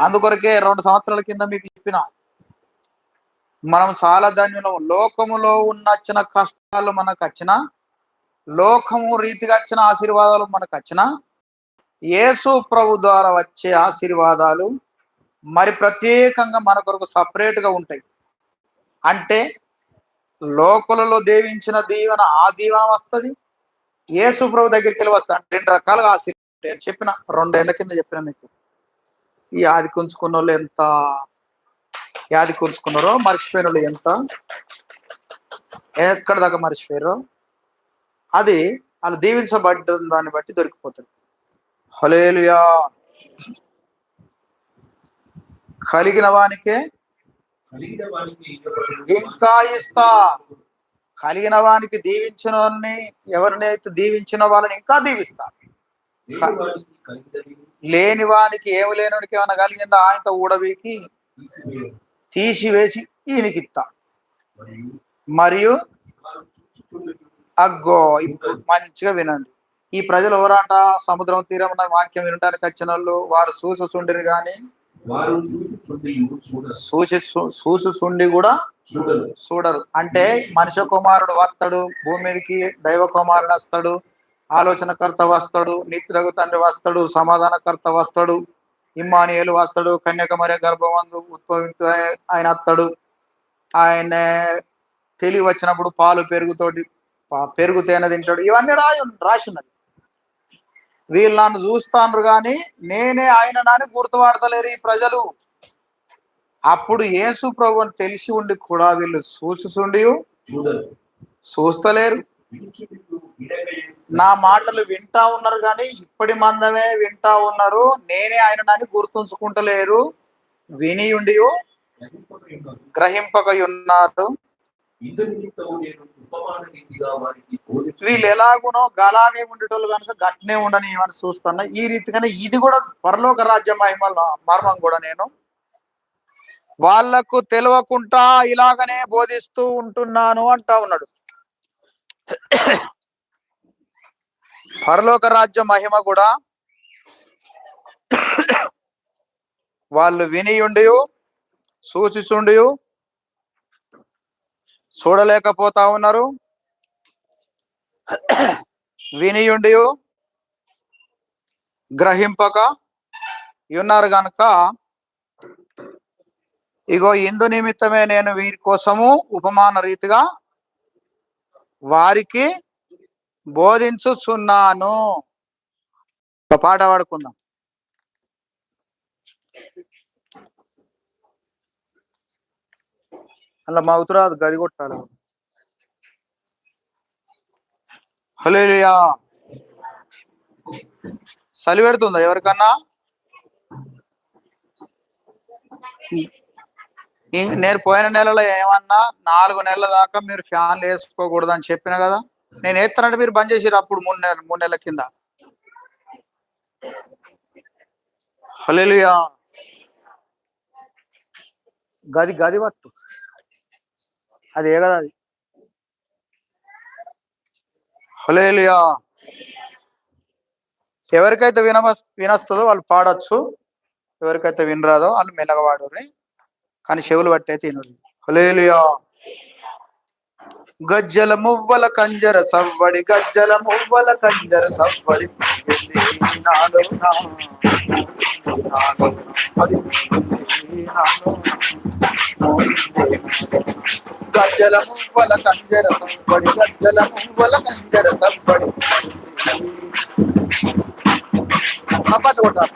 A: అందుకొరకే 2 సంవత్సరాల కింద మీకు చెప్పిన, మనం చాలా ధన్యులం. లోకములో వచ్చిన కష్టాలు మనకు వచ్చిన, లోకము రీతిగా వచ్చిన ఆశీర్వాదాలు మనకు వచ్చిన, యేసు ప్రభు ద్వారా వచ్చే ఆశీర్వాదాలు మరి ప్రత్యేకంగా మన కొరకు సపరేట్గా ఉంటాయి. అంటే లోకులలో దీవించిన దీవెన ఆ దీవెన వస్తుంది, యేసు ప్రభు దగ్గరికి వెళ్ళి వస్తుంది. 2 రకాలుగా ఆశీర్వాదం చెప్పిన, 2 ఏళ్ల కింద చెప్పిన మీకు. ఈ ఆది కుంచుకున్న వాళ్ళు ఎంత యాది కూర్చుకున్నారో, మర్చిపోయిన వాళ్ళు ఎంత ఎక్కడ దాకా మర్చిపోయారో అది వాళ్ళు దీవించబడ్డ దాన్ని బట్టి దొరికిపోతుంది. హల్లెలూయా. కలిగిన వానికే ఇంకా ఇస్తా. కలిగిన వానికి దీవించిన వారిని, ఎవరినైతే దీవించిన వాళ్ళని ఇంకా దీవిస్తా. లేని వానికి ఏమి లేనివానికి ఏమైనా కలిగిందా ఆయనతో ఊడబీకి తీసివేసి ఈయనకి ఇస్తా. మరియు అగ్గో ఇప్పుడు మంచిగా వినండి. ఈ ప్రజలు ఎవరాట? సముద్రం తీరం వాక్యం వినడానికి వచ్చిన వాళ్ళు. వారు చూసుచుండిరి గాని చూసుచుండి కూడా చూడరు. అంటే మనిషి కుమారుడు వస్తాడు భూమి మీదకి, దైవ కుమారుడు వస్తాడు, ఆలోచనకర్త వస్తాడు, నిత్యులకు తండ్రి వస్తాడు, సమాధానకర్త వస్తాడు, ఇమ్మానుయేలు వస్తాడు, కన్యకమర్య గర్భమందు ఉద్భవించ ఆయన వస్తాడు. ఆయన తెలివి వచ్చినప్పుడు పాలు పెరుగు తేనె తింటాడు. ఇవన్నీ రాసిన్నది. వీళ్ళు నన్ను చూస్తాను కానీ నేనే ఆయన నాని గుర్తుపడతలేరు ఈ ప్రజలు. అప్పుడు యేసు ప్రభుని తెలిసి ఉండి కూడా వీళ్ళు చూస్తలేరు. నా మాటలు వింటా ఉన్నారు కానీ ఇప్పటి మందమే వింటా ఉన్నారు, నేనే ఆయన నాని గుర్తుంచుకుంటలేరు. విని ఉండి గ్రహింపక ఉన్నారు. వీళ్ళు ఎలాగునో గలాగే ఉండేటోళ్ళు కనుక గట్నే ఉండని అని చూస్తున్నా. ఈ రీతిగానే ఇది కూడా పరలోక రాజ్య మర్మం కూడా నేను వాళ్లకు తెలియకుండా ఇలాగనే బోధిస్తూ ఉంటున్నాను అంటా ఉన్నాడు. పరలోక రాజ్య మహిమ కూడా వాళ్ళు వినియుండి సూచిచుండి చూడలేకపోతా ఉన్నారు, వినియుండి గ్రహింపక ఉన్నారు గనుక ఇగో ఇందు నిమిత్తమే నేను వీరి కోసము ఉపమాన రీతిగా వారికి బోధించుచున్నాను. ఒక పాట పాడుకుందాం. అలా మా ఉత్తరాదు గది కొట్టాలి. హల్లెలూయా. చలి పెడుతుందా ఎవరికన్నా? నేను పోయిన నెలలో ఏమన్నా 4 నెలల దాకా మీరు ఫ్యాన్లు వేసుకోకూడదు అని చెప్పిన కదా. నేను వేస్తానంటే మీరు బంద్ చేసిరు అప్పుడు 3 నెలల కింద. హల్లెలూయా. గది పట్టు, అదే కదా అది. హల్లెలూయా. ఎవరికైతే వినొస్తుందో వాళ్ళు పాడొచ్చు, ఎవరికైతే వినరాదో వాళ్ళు మెల్లగా వాడుర్రి, కానీ చెవులు పట్టయితే వినుర్రి. హల్లెలూయా. గజ్జల మువ్వల కంజర సవ్వడి, గజ్జల మువ్వల కంజర సవ్వడి, గజ్జల మువ్వల కంజర సవ్వడి, గజ్జల మువ్వల కంజర సవ్వడి. చప్పట్లు కొట్టాలి.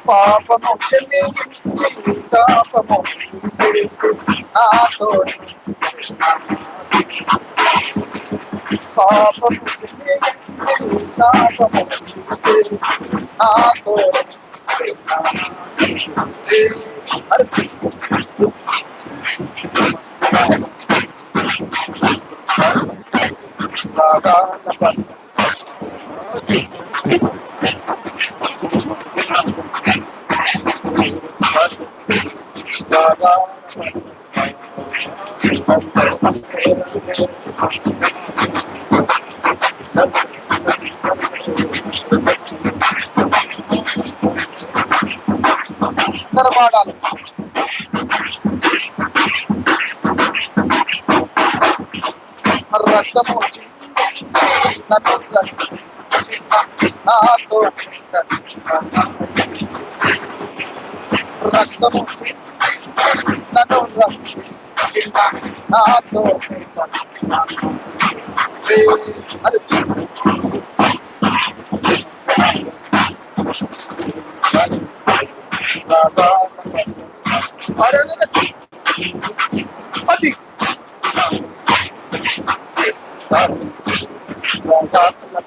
A: పాపము క్షమించి పాపము నాతో, పాపము క్షమించి పాపము నాతో. పాడాలి. రక్తము నాతో, రక్తము నాతో గజ్జల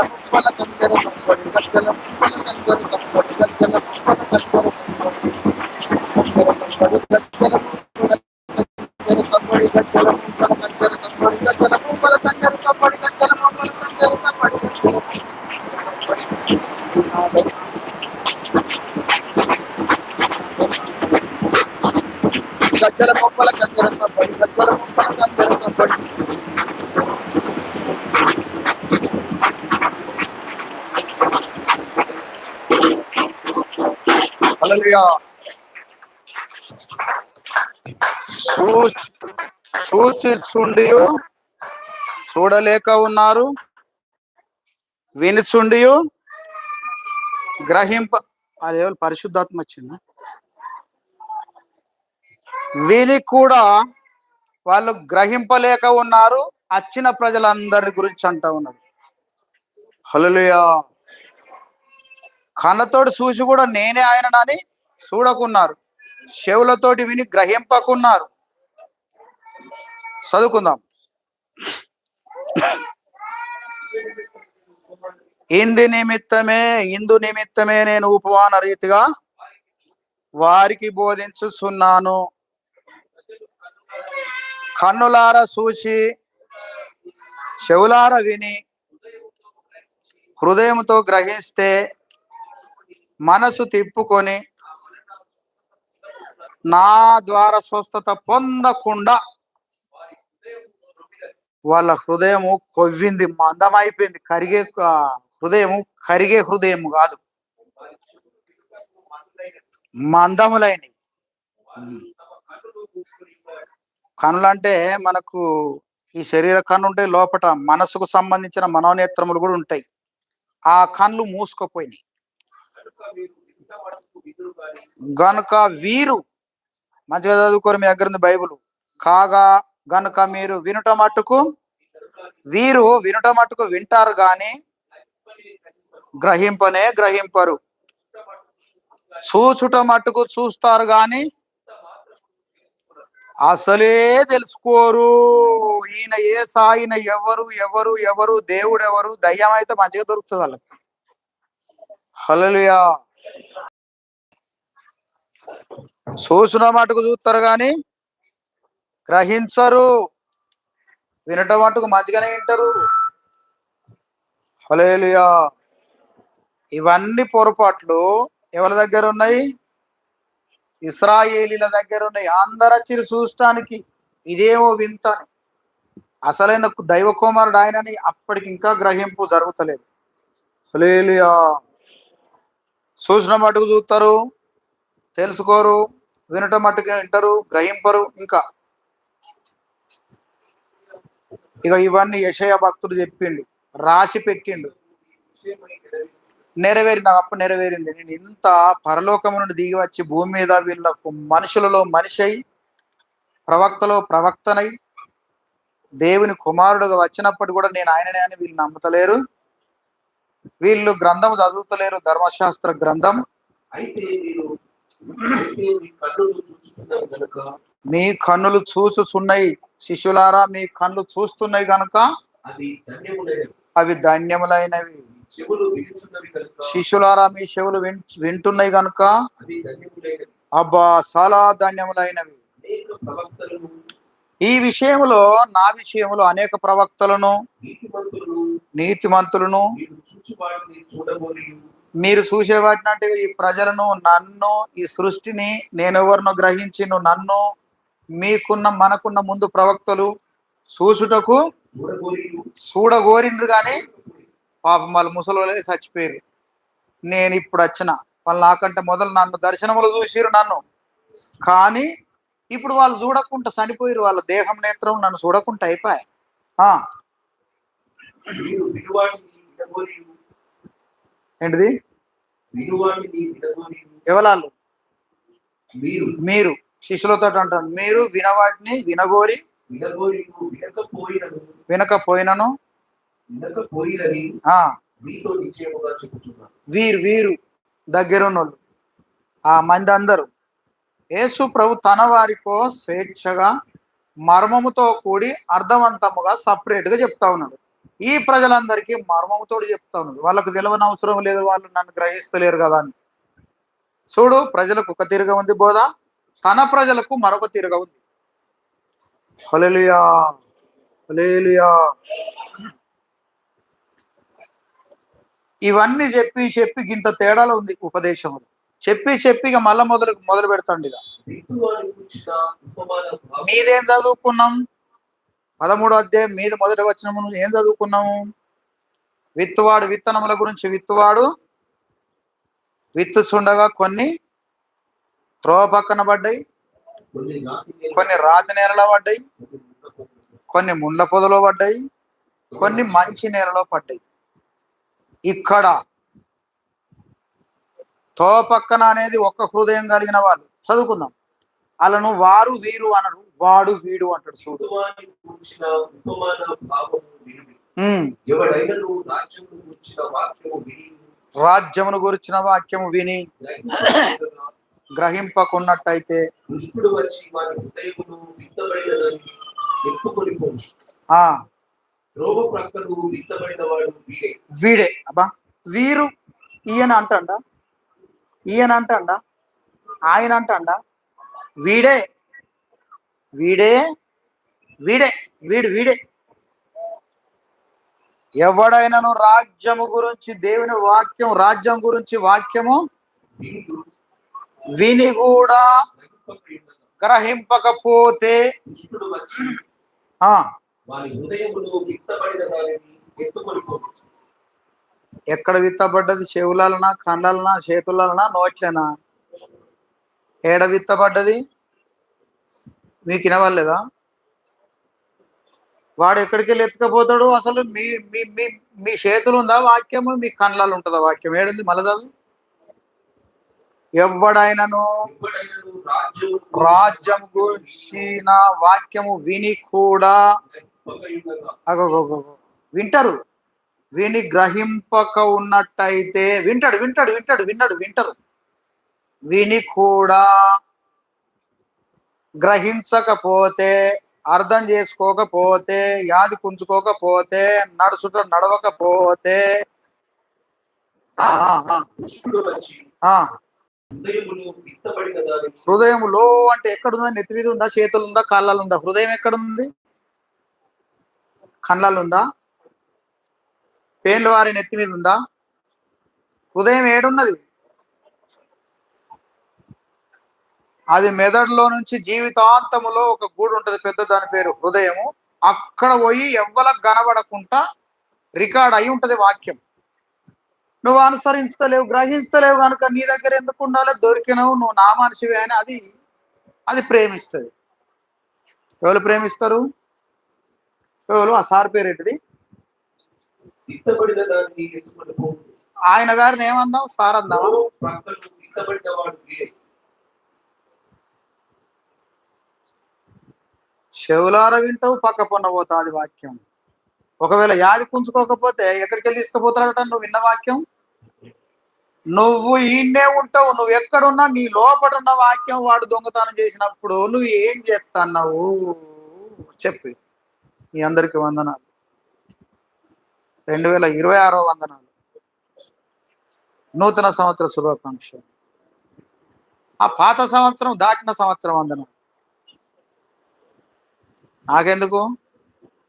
A: ముప్పల గజ్జల సంపడి గజ్జల ముప్పల గజ్జల సంపడి గజ్జల ముప్పల గజ్జల సంపడి గజ్జల ముప్పల గజ్జల సంపడి గజ్జల ముప్పల గజ్జల సంపడి గజ్జల ముప్పల గజ్జల సంపడి గజ్జల ముప్పల గజ్జల సంపడి గజ్జల ముప్పల గజ్జల సంపడి గజ్జల ముప్పల గజ్జల సంపడి హల్లెలూయా. చూచుచుండి చూడలేక ఉన్నారు, వినుచుండి గ్రహింప అదే పరిశుద్ధాత్మ వచ్చింది. విని కూడా వాళ్ళు గ్రహింపలేక ఉన్నారు. వచ్చిన ప్రజలందరి గురించి అంటా ఉన్నారు. హల్లెలూయా. కళ్ళతోటి చూసి కూడా నేనే ఆయనని చూడకున్నారు, చెవులతోటి విని గ్రహింపకున్నారు. చదువుకుందాం. ఇందు నిమిత్తమే నేను ఉపవాన రీతిగా వారికి బోధించుచున్నాను. కన్నులార చూసి, చెవులార విని, హృదయంతో గ్రహిస్తే, మనసు తిప్పుకొని నా ద్వారా స్వస్థత పొందకుండా వాళ్ళ హృదయము కొవ్వింది, మందమైపోయింది. కరిగే హృదయం కాదు, మందములైన కనులంటే మనకు ఈ శరీర కన్ను ఉంటే లోపట మనసుకు సంబంధించిన మనోనేత్రములు కూడా ఉంటాయి. ఆ కళ్ళు మూసుకుపోయినాయి గనుక వీరు, మంచిగా చదువుకోరు మీ దగ్గర ఉంది బైబుల్, కాగా గనుక మీరు వినుట మట్టుకు వింటారు గాని గ్రహింపరు, చూచుట మట్టుకు చూస్తారు గాని అసలే తెలుసుకోరు. ఈయన ఈయన ఎవరు దేవుడెవరు, దయ్యం అయితే మంచిగా దొరుకుతుంది వాళ్ళకి. హల్లెలూయా. చూసిన మటుకు చూస్తారు గాని గ్రహించరు, వినట మటుకు మంచిగానే వింటారు. హల్లెలూయా. ఇవన్నీ పొరపాట్లు ఎవరి దగ్గర ఉన్నాయి? ఇశ్రాయేలీల దగ్గర ఉన్నాయి. అందరు వచ్చి చూడటానికి ఇదేమో వింత, అసలైన దైవ కుమారుడు ఆయనని అప్పటికి ఇంకా గ్రహింపు జరుగుతలేదు. హల్లెలూయా. చూసిన మటుకు చూస్తారు, తెలుసుకోరు, వినట మట్టుకు వింటారు, గ్రహింపరు. ఇంకా ఇవన్నీ యెషయా భక్తుడు చెప్పిండు, రాసి పెట్టిండు. నెరవేరింది, అప్పుడు నెరవేరింది. నేను ఇంత పరలోకము నుండి దిగి వచ్చి భూమి మీద వీళ్ళకు మనుషులలో మనిషి అయి, ప్రవక్తలో ప్రవక్తనై, దేవుని కుమారుడుగా వచ్చినప్పుడు కూడా నేను ఆయననే అని వీళ్ళు నమ్ముతలేరు. వీళ్ళు గ్రంథం చదువుతలేరు, ధర్మశాస్త్ర గ్రంథం. మీ కన్నులు చూస్తున్నాయి శిష్యులారా, మీ కన్నులు చూస్తున్నాయి కనుక అవి ధన్యములైనవి. శిష్యులారా, మీ చెవులు వింటున్నాయి కనుక అబ్బా చాలా ధన్యములైనవి. ఈ విషయంలో, నా విషయంలో అనేక ప్రవక్తలను, నీతిమంతులను మీరు చూసేవాటిని, అంటే ఈ ప్రజలను, నన్ను, ఈ సృష్టిని నేనెవరినో గ్రహించిను, నన్ను మనకున్న ముందు ప్రవక్తలు చూసుటకు చూడగోరిండ్రు కానీ పాపం వాళ్ళు ముసలోళ్ళే చచ్చిపోయారు. నేను ఇప్పుడు వచ్చిన వాళ్ళు నాకంటే మొదలు నన్ను దర్శనములు చూసిరు నన్ను, కానీ ఇప్పుడు వాళ్ళు చూడకుండా చనిపోయారు. వాళ్ళ దేహం నేత్రం నన్ను చూడకుండా అయిపోయాయి. ఏంటిది? ఎవరాళ్ళు? మీరు శిష్యులతో అంటారు, మీరు వినవాటిని వినగోరి
B: వినకపోయినను
A: వినకపోయినను
B: వినకపోయినని
A: ఆ
B: మీతో నిశ్చయముగా చెప్పుచున్నాను.
A: వీరు దగ్గరున్నోళ్ళు ఆ మంది అందరూ యేసు ప్రభు తన వారికో స్వేచ్ఛగా మర్మముతో కూడి అర్థవంతముగా సపరేట్గా చెప్తా ఉన్నాడు. ఈ ప్రజలందరికీ మర్మముతో చెప్తా ఉన్నాడు. వాళ్ళకు తెలియని అవసరం లేదు, వాళ్ళు నన్ను గ్రహిస్తలేరు కదా అని. చూడు, ప్రజలకు ఒక తీరుగా ఉంది బోధ, తన ప్రజలకు మరొక తీరుగా ఉంది. హల్లెలూయా, హల్లెలూయా. ఇవన్నీ చెప్పి చెప్పి ఇంత తేడాలో ఉంది ఉపదేశములు. చెప్పి ఇక మళ్ళా మొదలు పెడతాండి. ఇక మీదేం చదువుకున్నాం? 13వ అధ్యాయం మీద మొదటి వచనము ఏం చదువుకున్నాము? విత్తువాడు విత్తనముల గురించి, విత్తువాడు విత్తుచుండగా కొన్ని త్రోవ పక్కన పడ్డాయి, కొన్ని రాతి నేలలో పడ్డాయి, కొన్ని ముండ్ల పొదలో పడ్డాయి, కొన్ని మంచి నేలలో పడ్డాయి. ఇక్కడ తో పక్కన అనేది ఒక్క హృదయం కలిగిన వాళ్ళు చదువుకుందాం. వాళ్ళను వారు వీరు అనరు, వాడు వీడు అంటాడు. చూడు, రాజ్యమును గురించిన వాక్యము విని గ్రహింపకున్నట్టయితే
B: దుష్టుడు వచ్చి వారి హృదయమును విత్తబడినదని ఎత్తుకొనిపోను. త్రోవ ప్రక్కను విత్తబడిన వాడు
A: వీడే. అబ్బా, వీరు ఈయన అంటండా, ఈయన అంటండా, ఆయన అంటండా? వీడే వీడే వీడే వీడు వీడే. ఎవడైనాను రాజ్యము గురించి, దేవుని వాక్యం, రాజ్యం గురించి వాక్యము విని కూడా గ్రహింపకపోతే ఎక్కడ విత్తబడ్డది? చెవులనా, కండలనా, చేతులనా, నోట్లేనా? ఏడ విత్తబడ్డది? మీకు వినవలేదా? వాడు ఎక్కడికి వెళ్ళి ఎత్తుకపోతాడు? అసలు మీ మీ మీ మీ చేతులు ఉందా వాక్యము? మీ కళ్ళలో ఉంటుందా వాక్యం? ఏడుంది? మలదాలు ఎవడైనను రాజ్యం గురించిన వాక్యము విని కూడా వింటారు, విని గ్రహింపక ఉన్నట్టయితే వింటారు, విని కూడా గ్రహించకపోతే, అర్థం చేసుకోకపోతే, యాది కుంచుకోకపోతే, నడవకపోతే హృదయములో అంటే ఎక్కడుందా? నెత్తి మీద ఉందా? చేతులు ఉందా? కాళ్ళలో ఉందా? హృదయం ఎక్కడుంది? కళ్ళలో ఉందా? పేర్లు వారి నెత్తి మీద ఉందా? హృదయం ఏడున్నది? అది మెదడులో నుంచి జీవితాంతములో ఒక గూడు ఉంటుంది పెద్ద, దాని పేరు హృదయము. అక్కడ పోయి ఎవ్వలకు కనబడకుండా రికార్డ్ అయి ఉంటది వాక్యం. నువ్వు అనుసరించలేవు, గ్రహిస్తలేవు కనుక నీ దగ్గర ఎందుకు ఉండాలి? దొరికినవు, నువ్వు నా మనిషివే అని అది ప్రేమిస్తుంది. ఎవరు ప్రేమిస్తారు? ఎవరు? ఆ సార్ పేరేంటిది? ఆయన గారిని ఏమందాం? సార్ అందామా? చెవులార వింటావు, పక్క పొన్న పోతుంది వాక్యం. ఒకవేళ యాది కుంచుకోకపోతే ఎక్కడికి వెళ్ళి తీసుకుపోతాడట నువ్వు విన్న వాక్యం? నువ్వు ఈయనే ఉంటావు, నువ్వు ఎక్కడున్నా నీ లోపల ఉన్న వాక్యం వాడు దొంగతనం చేసినప్పుడు నువ్వు ఏం చేస్తున్నావు చెప్పి. మీ అందరికి వందనాలు. 2026 వందనాలు. నూతన సంవత్సర శుభాకాంక్షలు. ఆ పాత సంవత్సరం దాటిన సంవత్సరం వందనాలు. నాకెందుకు?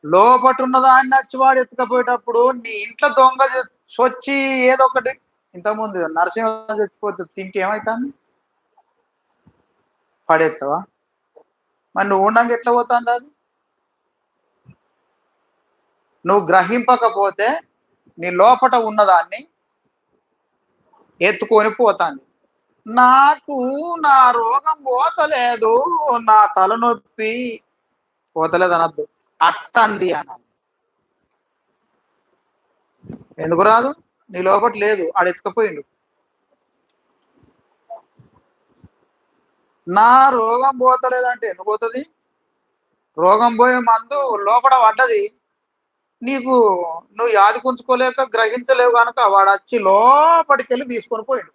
A: లోపటున్న దాన్ని నచ్చివాడు ఎత్తుకపోయేటప్పుడు నీ ఇంట్లో దొంగ చొచ్చి ఏదో ఒకటి, ఇంతకుముందు నరసింహ చచ్చిపోతే తింటే ఏమవుతాను? పడేస్తావా? మరి నువ్వు ఉండంగా ఎట్లా పోతుంది అది? నువ్వు గ్రహింపకపోతే నీ లోపట ఉన్నదాన్ని ఎత్తుకొని పోతాంది. నాకు నా రోగం పోతలేదు, నా తలనొప్పి పోతలేదు అనద్దు, అత్తంది అనాలి. ఎందుకు రాదు? నీ లోపట లేదు, ఆడు ఎత్తుకపోయిండు. నా రోగం పోతలేదంటే ఎందుకు పోతుంది? రోగం పోయే మందు లోపల పడ్డది, నీకు నువ్వు యాదికుంచుకోలేక గ్రహించలేవు కనుక వాడు వచ్చి లోపలికి వెళ్ళి తీసుకొని పోయాడు.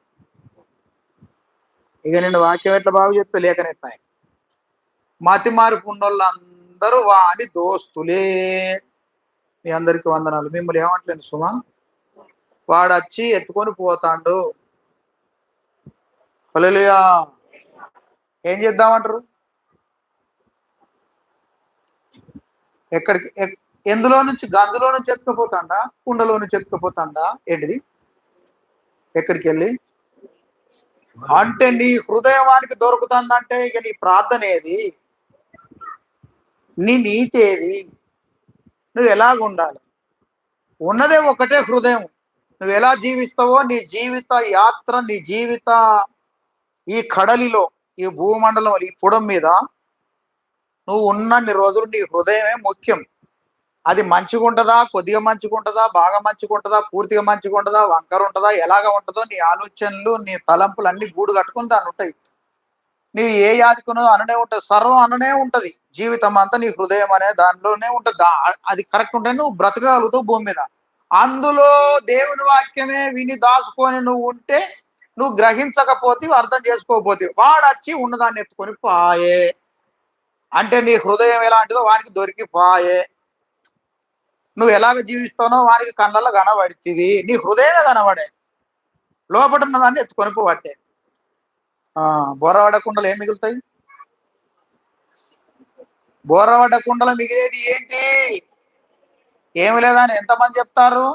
A: ఇక నేను వాక్యం ఎట్లా బాగు చెప్తే లేకనెత్తాయి. మతి మార్పు ఉన్నోళ్ళందరూ వాని దోస్తులే. మీ అందరికి వందనాలు. మిమ్మల్ని ఏమంటలేను సుమా. వాడు వచ్చి ఎత్తుకొని పోతాడు. హల్లెలూయా. ఏం చేద్దామంటారు? ఎక్కడికి ఎందులో నుంచి? గందులో నుంచి ఎత్తుకుపోతాడా, కుండలో నుంచి ఎత్తుకుపోతాడా, ఏంటిది? ఎక్కడికి వెళ్ళి అంటే నీ హృదయానికి దొరుకుతుందంటే ఇక నీ ప్రార్థన ఏది, నీ నీతి ఏది, నువ్వు ఎలాగుండాలి? ఉన్నదే ఒకటే హృదయం. నువ్వు ఎలా జీవిస్తావో నీ జీవిత యాత్ర, నీ జీవిత ఈ కడలిలో, ఈ భూమండలం, ఈ పుడం మీద నువ్వు ఉన్నన్ని రోజులు నీ హృదయమే ముఖ్యం. అది మంచిగా ఉంటుందా, కొద్దిగా మంచిగా ఉంటుందా, బాగా మంచిగా ఉంటుందా, పూర్తిగా మంచిగా ఉంటుందా, వంకర ఉంటుందా, ఎలాగ ఉంటుందో నీ ఆలోచనలు, నీ తలంపులు అన్ని గూడు కట్టుకుని దాన్ని ఉంటాయి. నీ ఏ యాదికునో అననే ఉంటుంది, సర్వం అననే ఉంటుంది. జీవితం అంతా నీ హృదయం అనే దానిలోనే ఉంటుంది. అది కరెక్ట్ ఉంటే నువ్వు బ్రతకగలుగుతావు భూమి మీద. అందులో దేవుని వాక్యమే విని దాచుకొని నువ్వు ఉంటే, నువ్వు గ్రహించకపోతే, అర్థం చేసుకోకపోతే, వాడు వచ్చి ఉన్నదాన్ని ఎత్తుకొని పాయే. అంటే నీ హృదయం ఎలాంటిదో వానికి దొరికిపాయే. నువ్వు ఎలాగ జీవిస్తానో వానికి కళ్ళల్లో కనబడితివి. నీ హృదయమే కనబడే, లోపల ఉన్నదాన్ని ఎత్తుకొని పోవట్టే. బోరవాడ కుండలు ఏం మిగులుతాయి? బోరవాడ కుండలు మిగిలేటి ఏంటి? ఏమి లేదని ఎంతమంది చెప్తారు?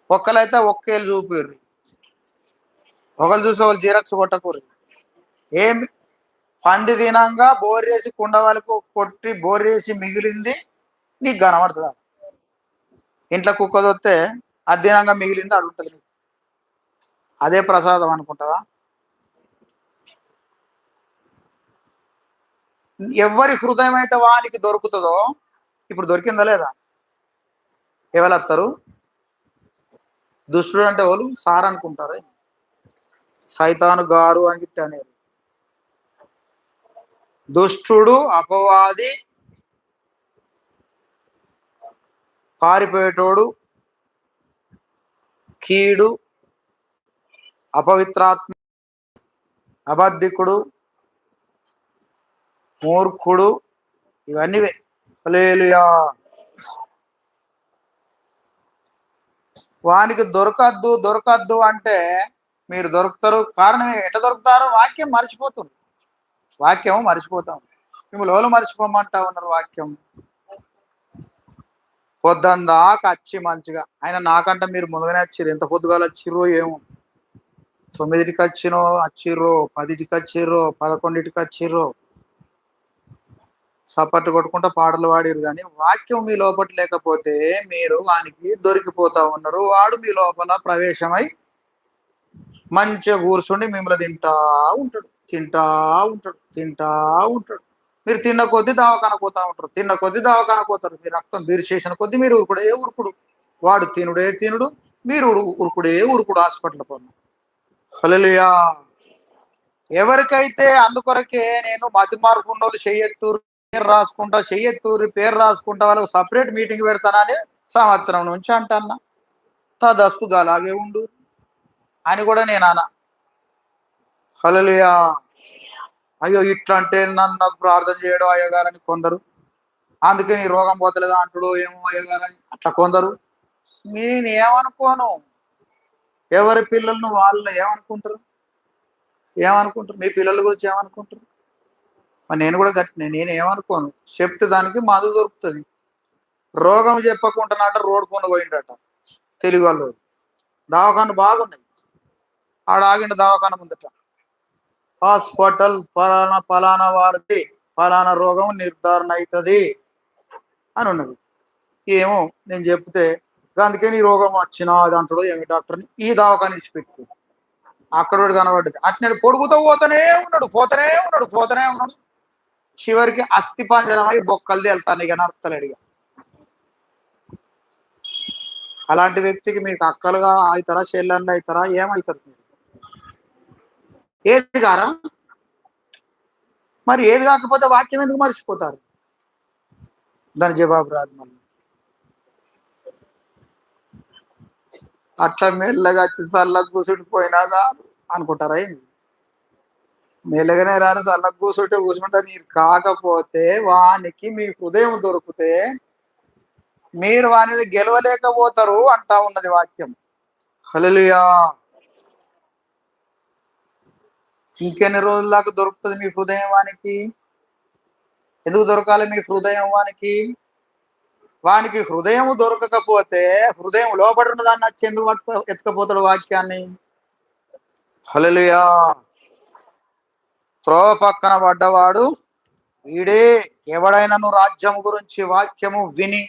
A: ఒక్కలైతే ఒక్కేళ్ళు చూపిర్రు, ఒకళ్ళు చూసి వాళ్ళు జీరక్స్ కొట్టకూరు. ఏమి పంది దినంగా బోరేసి కుండ వరకు కొట్టి బోరేసి మిగిలింది నీకు కనబడుతుంది. ఇంట్లో కుక్క దొత్తే అధ్యయనంగా మిగిలింది అడుగుతుంది. అదే ప్రసాదం అనుకుంటావా? ఎవరి హృదయం అయితే వానికి దొరుకుతుందో, ఇప్పుడు దొరికిందా లేదా? ఎవరు దుష్టుడు అంటే వాళ్ళు సార్ అనుకుంటారు, సైతాను గారు అని చెప్పి అనేది. దుష్టుడు, అపవాది, పారిపోయేటోడు, కీడు, అపవిత్రాత్మ, అబద్ధికుడు, మూర్ఖుడు, ఇవన్నీ. హల్లెలూయా. వానికి దొరకద్దు అంటే మీరు దొరుకుతారు. కారణం ఎట్లా దొరుకుతారు? వాక్యం మర్చిపోతుంది. వాక్యం మర్చిపోతాం. మిమ్మల్ని మర్చిపోమంటా ఉన్నారు. వాక్యం పొద్దందాకా వచ్చి మంచిగా, ఆయన నాకంటే మీరు ముందుగానే వచ్చిర్రు. ఎంత పొద్దుగాలు వచ్చిర్రో ఏమో. 9కి వచ్చిర్రో, 10కి వచ్చిర్రో, 11కి వచ్చిర్రో, సపట్టు కొట్టుకుంటా పాటలు పాడిరు. కానీ వాక్యం మీ లోపల లేకపోతే మీరు వానికి దొరికిపోతా ఉన్నారు. వాడు మీ లోపల ప్రవేశమై మంచిగా కూర్చుండి మిమ్మల్ని తింటా ఉంటాడు. మీరు తిన్న కొద్దీ దవాఖాన పోతా ఉంటారు. మీ రక్తం బీరు చేసిన కొద్దీ మీరు ఉరుకుడు. వాడు తినుడు, మీరు ఉరుకుడే హాస్పిటల్ పోను. హల్లెలూయా. ఎవరికైతే అందుకొరకే నేను మతి మార్పు ఉన్నోళ్ళు చెయ్యెత్తూరు పేరు రాసుకుంటా వాళ్ళకు సపరేట్ మీటింగ్ పెడతానని సంవత్సరం నుంచి అంటన్నా. తదస్తుగా అలాగే ఉండు అని కూడా నేను అన్నా. హల్లెలూయా. అయ్యో ఇట్లా అంటే నన్ను నాకు ప్రార్థన చేయడం అయ్యగారని కొందరు, అందుకే నీ రోగం పోతలేదా అంటుడు ఏమో అయ్యగారని అట్లా కొందరు. నేనేమనుకోను. ఎవరి పిల్లలను వాళ్ళు ఏమనుకుంటారు? మీ పిల్లల గురించి ఏమనుకుంటారు? నేను కూడా గట్టినే, నేను ఏమనుకోను. చెప్తే దానికి మందు దొరుకుతుంది. రోగం చెప్పకుండానట రోడ్డు పొంద పోయిండట తెలుగు వాళ్ళు. దవాఖాన బాగున్నాయి. ఆడ ఆగిండు దవాఖాన ముందట. హాస్పిటల్ ఫలానా వారిది ఫలానా రోగం నిర్ధారణ అవుతుంది అని ఉన్నది. ఏమో నేను చెప్తే అందుకే నీ రోగం వచ్చినా అది అంటాడు. ఏమి డాక్టర్ని ఈ దవాఖాన ఇచ్చిపెట్టు. అక్కడ కనబడ్డది. అట్నే పొడుగుతూ పోతూనే ఉన్నాడు. చివరికి అస్థి పంజరమై బొక్కలు తేలుతాను. ఇక నడతలేడు. ఇక అలాంటి వ్యక్తికి మీకు అక్కలుగా అవుతారా, చెల్లెండి అవుతారా, ఏమవుతారు మీరు? ఏది కారా? మరి ఏది కాకపోతే వాక్యం ఎందుకు మర్చిపోతారు? దాని జవాబు రాదు. మళ్ళీ అట్లా మెల్లగా వచ్చి చల్లగా కూర్చుండిపోయినాదా అనుకుంటారా ఏంది? మెల్లగానే రారు, చల్లగా కూర్చుంటే నీరు కాకపోతే వానికి మీ హృదయం దొరికితే మీరు వానిది గెలవలేకపోతారు అంటా ఉన్నది వాక్యం. హల్లెలూయా. ఇంకెన్ని రోజుల దాకా దొరుకుతుంది మీ హృదయం వానికి? ఎందుకు దొరకాలి మీ హృదయం వానికి? వానికి హృదయం దొరకకపోతే హృదయం లోపడున్న దాన్ని వచ్చి ఎందుకు ఎత్తుకపోతాడు వాక్యాన్ని? హల్లెలూయా. త్రోవ పక్కన పడ్డవాడు వీడే. ఎవడైనాను రాజ్యము గురించి వాక్యము విని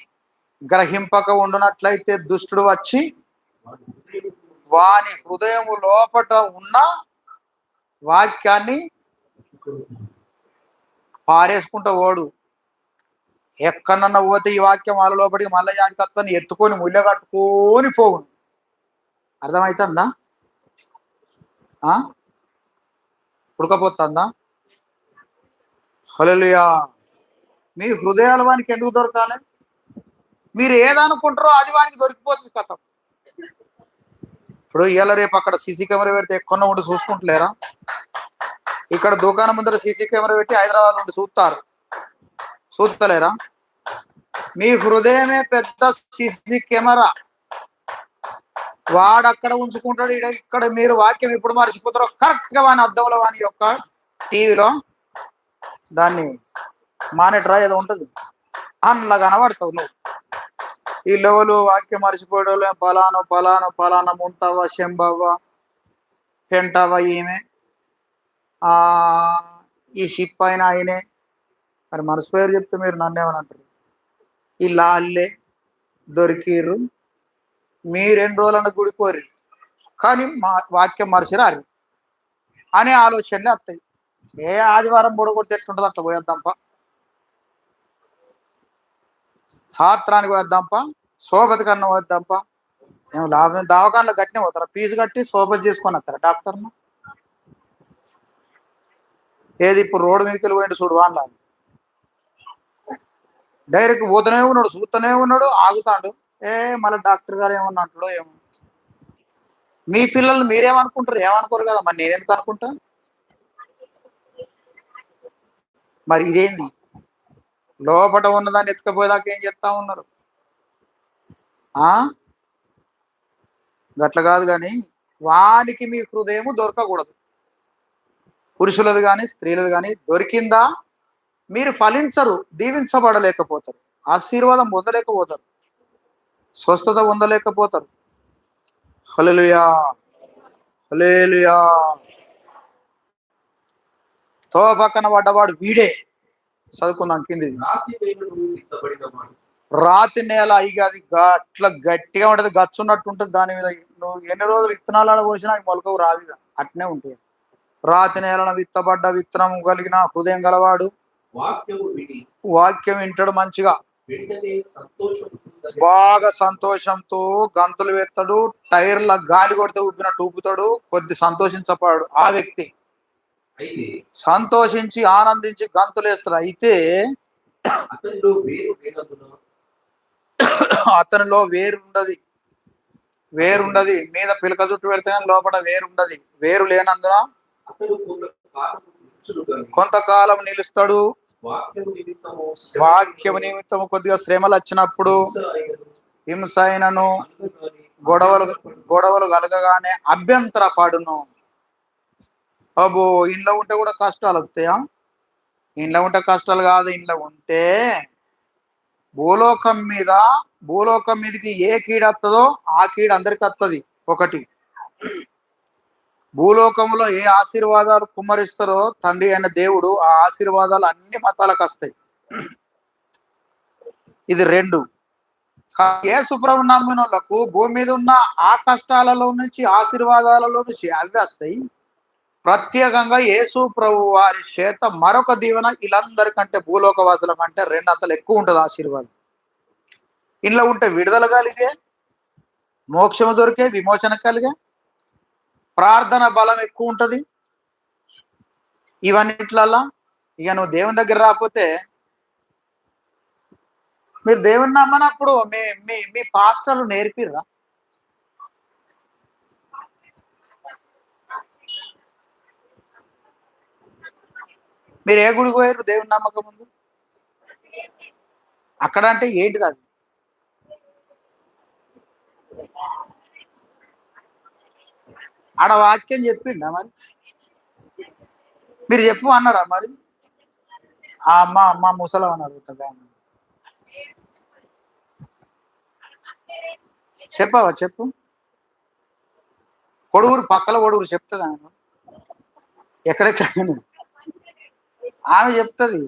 A: గ్రహింపక ఉండునట్లయితే దుష్టుడు వచ్చి వాని హృదయము లోపట ఉన్న వాక్యాన్ని పారేసుకుంటా ఓడు. ఎక్కడన్నా పోతే ఈ వాక్యం వాళ్ళ లోపలికి మళ్ళీ యాజకత్వాన్ని ఎత్తుకొని ముళ్ళ కట్టుకొని పోవును. అర్థమవుతుందా? ఉడకపోతుందా? హల్లెలూయా. మీ హృదయాల వానికి ఎందుకు దొరకాలి? మీరు ఏదనుకుంటారో అది వానికి దొరికిపోతుంది కథం. ఇప్పుడు ఇవాళ రేపు అక్కడ సీసీ కెమెరా పెడితే ఎక్కడో ఉండి చూసుకుంటలేరా? ఇక్కడ దుకాణం ముందర సీసీ కెమెరా పెట్టి హైదరాబాద్ నుండి చూస్తలేరా? మీ హృదయమే పెద్ద సీసీ కెమెరా. వాడు అక్కడ ఉంచుకుంటాడు, ఇక్కడ మీరు వాక్యం ఎప్పుడు మర్చిపోతారో కరెక్ట్గా వాని అద్దంలో వాని యొక్క టీవీలో దాన్ని మానిటరా ఏదో ఉంటుంది అందులో కనబడతావు నువ్వు. ఈ లెవెలు వాక్యం మర్చిపోయేటోళ్ళు పలానా పలానా పలానా ముంతవ్వ శంభవ్వ పెంటవ్వ ఈమె ఈ షిప్ అయిన ఆయనే. మరి మనసు పేరు చెప్తే మీరు నన్ను ఏమని అంటారు? ఈ లాల్లే దొరికిర్రు, మీరు 2 రోజులన్న గుడి కోరి కానీ మా వాక్యం మరిచిరారు అనే ఆలోచనలే వస్తాయి. ఏ ఆదివారం పొడగొడితే ఎట్లుంటుంది అట్లా పోయేద్దాంప, సాత్రానికి పోయేద్దాంప, సోపతి కన్నా పోయేద్దాంప. ఏం లాభం? దవాఖానలో గట్టినే పోతారా? ఫీజు కట్టి సోపతి చేసుకొని వస్తారా డాక్టర్ను? ఏది ఇప్పుడు రోడ్డు మీదకి వెళ్ళి పోయిండు చూడు వాళ్ళ డైరెక్ట్ పోతూనే ఉన్నాడు, చూస్తూనే ఉన్నాడు, ఆగుతాడు. మళ్ళీ డాక్టర్ గారు ఏమన్నట్లు ఏమో. మీ పిల్లలు మీరేమనుకుంటారు? ఏమనుకోరు కదా. మరి నేనెందుకు అనుకుంటా? మరి ఇదేంది? లోపట ఉన్నదాన్ని ఎత్తుకపోయేదాకా ఏం చెప్తా ఉన్నారు? గట్ల కాదు. కానీ వానికి మీ హృదయము దొరకకూడదు. పురుషులది కానీ స్త్రీలది కానీ దొరికిందా మీరు ఫలించరు, దీవించబడలేకపోతారు, ఆశీర్వాదం పొందలేకపోతారు, స్వస్థత పొందలేకపోతారు. హల్లెలూయా. హల్లెలూయా. తో పక్కన పడ్డవాడు వీడే. చదువుకుందాం కింది. రాతి నేల ఇక అది అట్లా గట్టిగా ఉంటుంది, గచ్చున్నట్టు ఉంటుంది. దాని మీద నువ్వు ఎన్ని రోజులు విత్తనాలు పోసినా మొలకవు రావిగా అట్నే ఉంటాయి. రాతి నేలను విత్తబడ్డ విత్తనం కలిగిన హృదయం గలవాడు వాక్యం వింటాడు, మంచిగా బాగా సంతోషంతో గంతులు వేస్తాడు, టైర్ల గాలి కొడితే ఊపినట్టు ఊపుతాడు, కొద్ది సంతోషించపాడు ఆ వ్యక్తి. సంతోషించి ఆనందించి గంతులు వేస్తాడు. అయితే అతనిలో వేరుండది. మీద పిలక చుట్టూ పెడితేనే లోపల వేరుండది. వేరు లేనందున కొంతకాలం నిలుస్తాడు. వాక్యము నిమిత్తము కొద్దిగా శ్రమలు వచ్చినప్పుడు, హింస అయినను గొడవలు కలగగానే అభ్యంతర పడును. అబ్బో, ఇంట్లో ఉంటే కూడా కష్టాలు వస్తాయా? ఇంట్లో ఉంటే కష్టాలు కాదు. ఇంట్లో ఉంటే భూలోకం మీదకి ఏ కీడ వస్తుందో ఆ కీడ అందరికి వస్తుంది. ఒకటి, భూలోకంలో ఏ ఆశీర్వాదాలు కుమ్మరిస్తారో తండ్రి అయిన దేవుడు ఆ ఆశీర్వాదాలు అన్ని మతాలకు వస్తాయి. ఇది 2. యేసు ప్రభువు నమ్మిన వాళ్ళకు భూమి మీద ఉన్న ఆ కష్టాలలో నుంచి ఆశీర్వాదాలలో నుంచి అవి వస్తాయి. ప్రత్యేకంగా యేసు ప్రభు వారి చేత మరొక దీవెన వీళ్ళందరికంటే భూలోక వాసుల కంటే 2 అంతలు ఎక్కువ ఉంటుంది ఆశీర్వాదం. ఇంట్లో ఉంటే విడుదల కలిగే, మోక్షము దొరికే, విమోచన కలిగే, ప్రార్థన బలం ఎక్కువ ఉంటుంది. ఇవన్నిట్లల్లా ఇక నువ్వు దేవుని దగ్గర రాకపోతే మీరు దేవుని నమ్మనప్పుడు మీ మీ మీ పాస్టర్లు నేర్పిర్రా? మీరు ఏ గుడికి పోయారు దేవుని నమ్మకం ముందు? అక్కడ అంటే ఏంటిది అది? ఆడ వాక్యం చెప్పిండా మరి? మీరు చెప్పు అన్నారా మరి? అమ్మ ముసలం అని అడుగుతా. చెప్పవా? చెప్పు. కొడుగురు పక్కల కొడుగురు చెప్తుంది ఆయన. ఎక్కడెక్కడ ఆమె చెప్తుంది.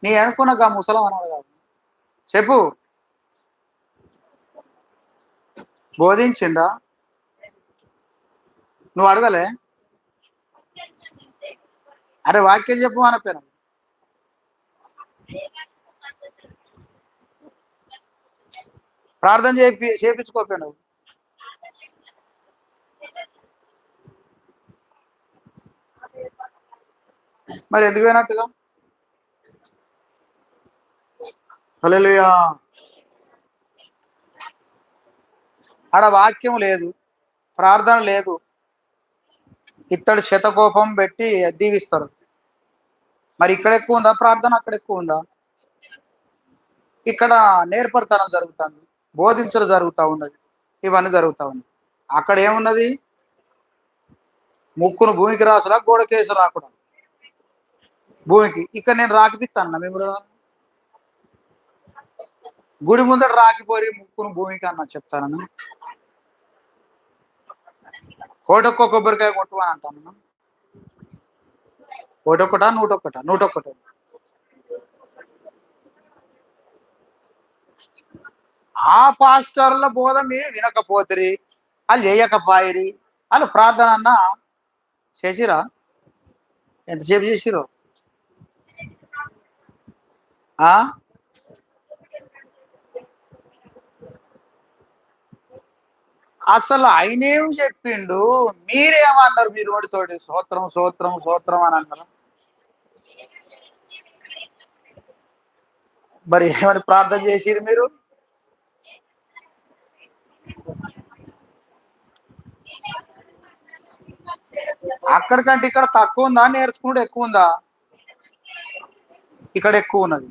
A: నీ అనుకున్నాక ముసలం అన్నాడు కాదు. చెప్పు. బోధించిండా? నువ్వు అడగలే? అరే వాక్యం చెప్పు అనపోయినా. ప్రార్థన చేయించుకోపోయినావు. మరి ఎందుకు పోయినట్టుగా? హల్లెలూయా. ఆడ వాక్యం లేదు, ప్రార్థన లేదు, ఇత్తడి శతకోపం పెట్టి దీవిస్తారు. మరి ఇక్కడ ఎక్కువ ఉందా ప్రార్థన? అక్కడ ఎక్కువ ఉందా? ఇక్కడ నేర్పరితనం జరుగుతుంది, బోధించడం జరుగుతూ ఉన్నది, ఇవన్నీ జరుగుతూ ఉన్నాయి. అక్కడ ఏమున్నది? ముక్కును భూమికి రాసురా, గోడకేసు రాకుండా భూమికి. ఇక్కడ నేను రాకిపిస్తాను మేము గుడి ముందర రాకిపోయి ముక్కును భూమికి అన్న చెప్తానన్నా. కోటొక్క కొబ్బరికాయ కొట్టు అని అంటాను. కోటొక్కట 101 ఆ పాస్టర్ల బోధ మీరు వినకపోతురి, వాళ్ళు చేయకపోయిరి. వాళ్ళు ప్రార్థన అన్నా చేసిరా? ఎంతసేపు చేసిరు? అసలు ఆయనేం చెప్పిండు, మీరేమన్నారు? మీరు వాడితోటి స్తోత్రం స్తోత్రం స్తోత్రం అని అన్నారు. మరి ఏమని ప్రార్థన చేసిరు మీరు? అక్కడికంటే ఇక్కడ తక్కువ ఉందా? నేర్చుకుంటే ఎక్కువ ఉందా? ఇక్కడ ఎక్కువ ఉన్నది.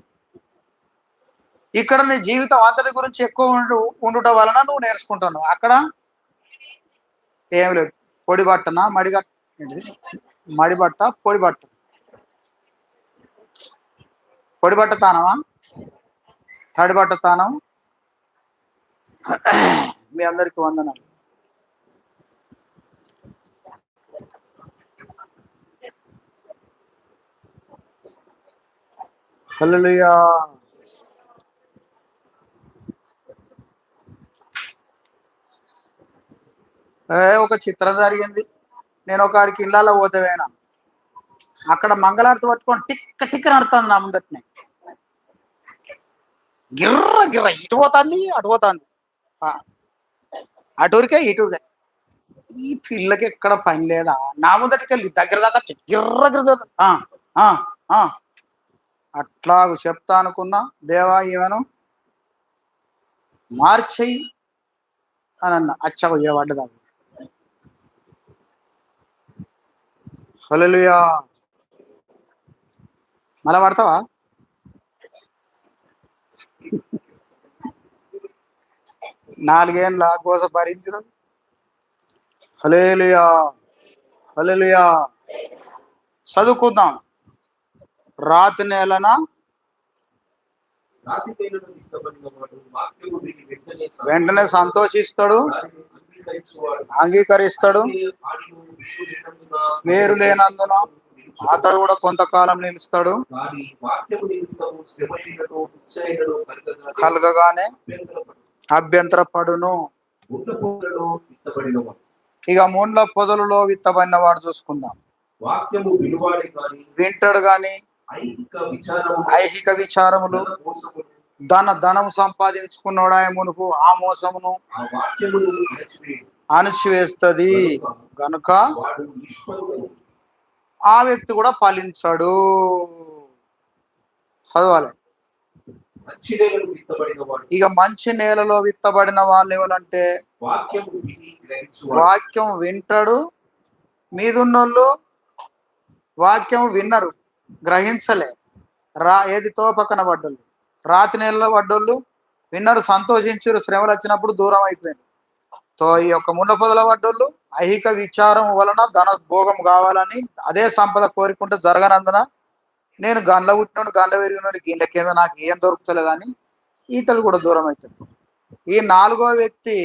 A: ఇక్కడ నీ జీవితం అంతటి గురించి ఎక్కువ ఉండుట వలన నువ్వు నేర్చుకుంటున్నావు. అక్కడ ఏం లేదు. పొడి బట్టనా మడిబట్ట పొడిబట్ట పొడిబట్ట తానమా తడిబట్ట తానం. మీ అందరికి వందనాలు. హల్లెలూయా. ఒక చిత్రం జరిగింది. నేను ఒక ఆడికి ఇళ్ళలో పోతేవేనా, అక్కడ మంగళారతి పట్టుకొని టిక్క టిక్క నడుతుంది నా ముందటినే. గిర్ర గిర్ర ఇటు పోతుంది అటు పోతుంది, అటూరికే ఇటూరికే. ఈ పిల్లకి ఎక్కడ పని లేదా? నా ముందటికి వెళ్ళి దగ్గర దాకా గిర్ర గిర్ర అట్లా చెప్తా అనుకున్నా. దేవా ఈమెను మార్చేయి అని అన్న. అచ్చా పడ్డదాకా. హల్లెలూయా. మళ్ళా పడతావా? నాలుగేళ్ళ కోస భరించిన. హల్లెలూయా హల్లెలూయా. చదువుకుందాం. రాతి నేలన వెంటనే సంతోషిస్తాడు, అంగీకరిస్తాడు. వేరు లేనందున అతడు కూడా కొంతకాలం నిలుస్తాడు. కలగగానే అభ్యంతరపడును. ఇక ముండ్ల పొదలలో విత్తబడిన వాడు చూసుకుందాం.
B: వాక్యము
A: వింటాడు గాని ఐహిక విచారములు ధనము సంపాదించుకున్నాడు ఆయన మునుపు ఆ మోసమును అణిచివేస్తుంది గనుక ఆ వ్యక్తి కూడా ఫలించాడు. చదవాలి.
B: మంచి నేలలో విత్తబడిన వాడు.
A: ఇక మంచి నేలలో విత్తబడిన వాళ్ళు ఎవరంటే
B: వాక్యము విని గ్రహించువాడు.
A: వాక్యం వింటాడు. మీదున్నోళ్ళు వాక్యం విన్నరు, గ్రహించలే. ఏది పక్కన పడ్డోళ్ళు, రాతి నేలలో పడ్డోళ్ళు విన్నరు, సంతోషించారు. శ్రమలు వచ్చినప్పుడు దూరం అయిపోయింది. ఈ యొక్క ముండ పొదల పడ్డోళ్ళు ఐహిక విచారం వలన ధన భోగం కావాలని అదే సంపద కోరుకుంటే జరగనందున నేను గండ్ల పుట్టినోడు, గండ్ల పెరిగినోడు, గిండ్ల కింద నాకు ఏం దొరుకుతలేదని ఈతలు కూడా దూరం అవుతుంది. ఈ నాలుగో వ్యక్తి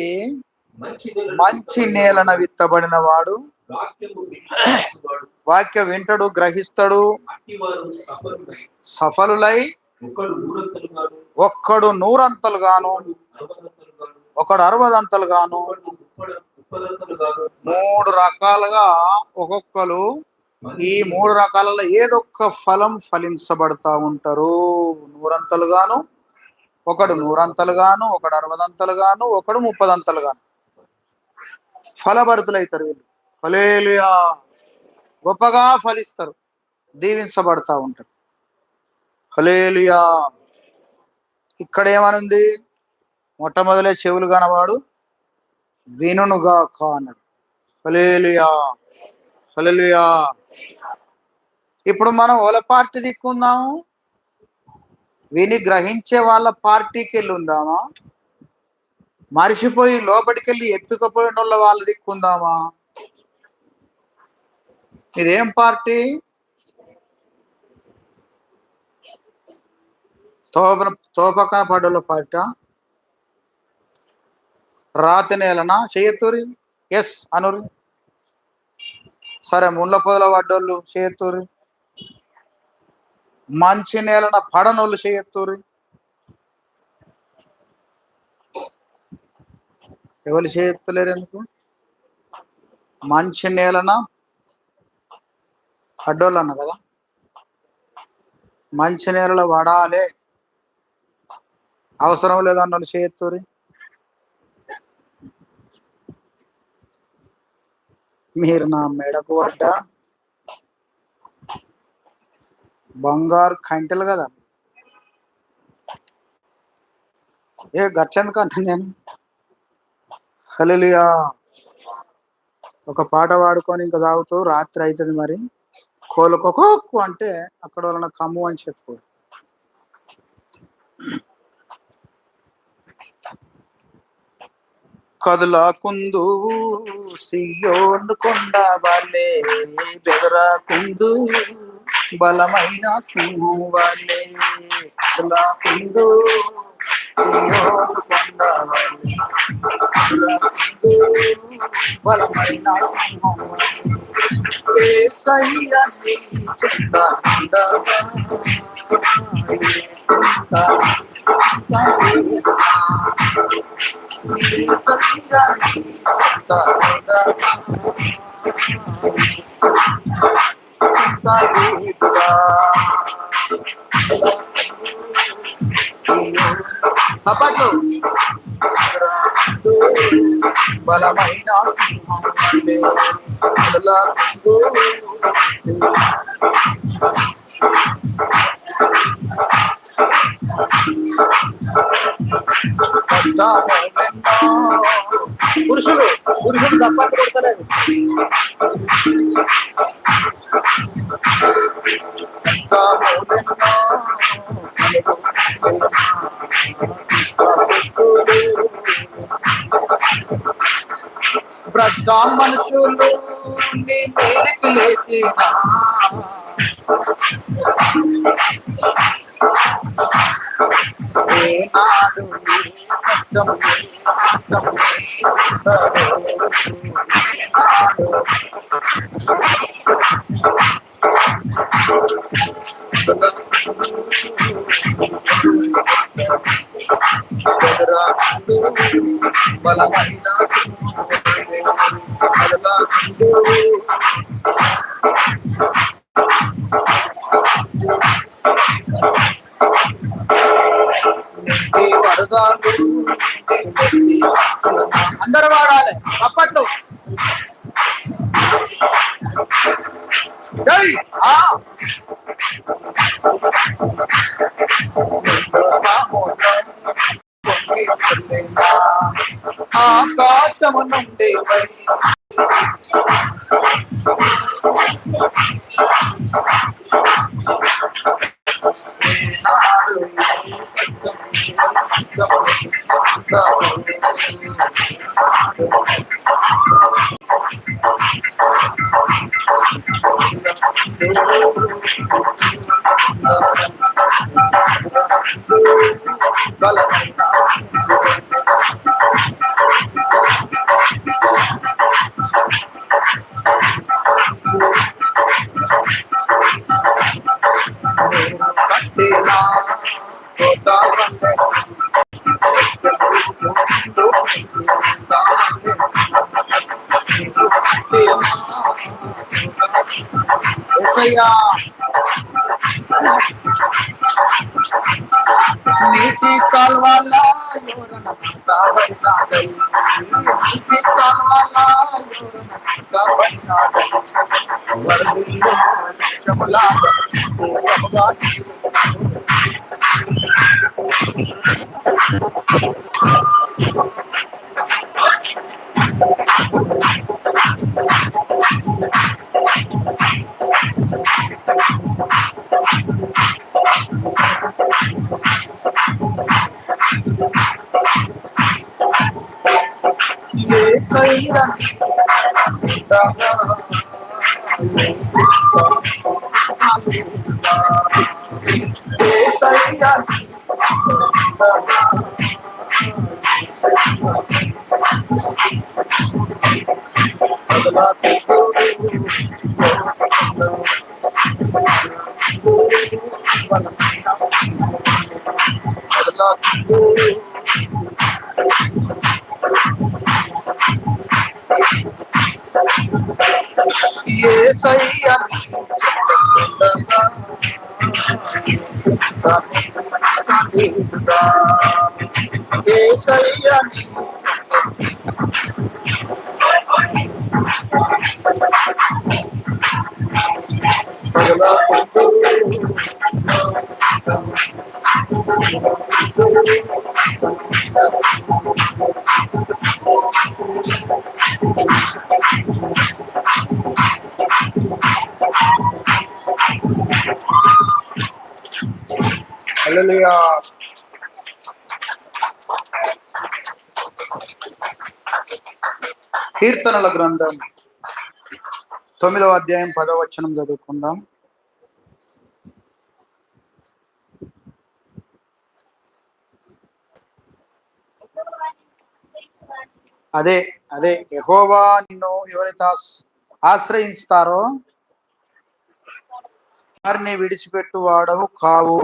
A: మంచి నేలన విత్తబడిన వాడు. వాక్యం వింటాడు, గ్రహిస్తాడు, సఫలులై ఒక్కడు 100 అంతలుగాను, ఒకడు 60 అంతలుగాను, 3 రకాలుగా ఒక్కొక్కరు ఈ 3 రకాలలో ఏదొక్క ఫలం ఫలించబడతా ఉంటారు. 100 అంతలుగాను, ఒకడు 100 అంతలుగాను, ఒకడు 60 అంతలుగాను, ఒకడు 30 అంతలుగాను ఫలభరితులైతారు. వీళ్ళు హల్లెలూయా, గొప్పగా ఫలిస్తారు, దీవించబడతా ఉంటారు. హల్లెలూయా. ఇక్కడ ఏమనుంది? మొట్టమొదలే చెవులు కనవాడు వినుగాక అన్నాడు. హల్లెలూయా, హల్లెలూయా. ఇప్పుడు మనం ఓల పార్టీ దిక్కుందాము, విని గ్రహించే వాళ్ళ పార్టీకి వెళ్ళి ఉందామా? మరిచిపోయి లోపలికి వెళ్ళి ఎత్తుకపోయిన వాళ్ళ దిక్కుందామా? ఇదేం పార్టీ? తోపక్కన పడ్డోళ్ళ పార్టీ. రాతి నేలన చేయత్తూరి ఎస్ అనురి. సరే, ముండ్ల పొదల పడ్డోళ్ళు చేయత్తూరి. మంచి నేలన పడనోళ్ళు చేయత్తూరి. ఎవరు చేయత్తలేరు ఎందుకు? మంచి నేలన పడ్డోళ్ళు అన్న కదా, మంచి నేలలో పడాలి, అవసరం లేదన్న వాళ్ళు చేయత్తూరి. మీరు నా మెడకు పడ్డ బంగారు కంటెలు కదా. గట్లెందుకంటే నేను హల్లెలూయా ఒక పాట పాడుకొని ఇంకా తాగుతూ రాత్రి అవుతుంది. మరి కోలుకోకు అంటే అక్కడ వాళ్ళ కమ్ము అని చెప్పు. కదులాకుందు సియోను కొండ వాళ్ళే, బెదరాకుందు బలమైన సింహం వాళ్ళే. కదులాకుందు సియోను కొండ వాళ్ళే, బలమైన సింహం వాళ్ళే. యేసయ్యని చెప్తాండగా అప్పట్లో బలమైన పురుషులు తప్పట్టు కొడతలేదు. మనుషులు నీ మీదకి లేచిన ఏనాడు బలమైన అందరూ వాడాలి అప్పట్లో జై ఆకాశము నుండి నీటి కాల్వాల నీటి కాల్వాల హల్లెలూయా. కీర్తనల గ్రంథం 9వ అధ్యాయం 10వ వచనం చదువుకుందాం. అదే అదే యెహోవా నిన్ను ఎవరైతే ఆశ్రయిస్తారో వారిని విడిచిపెట్టు వాడవు కావు.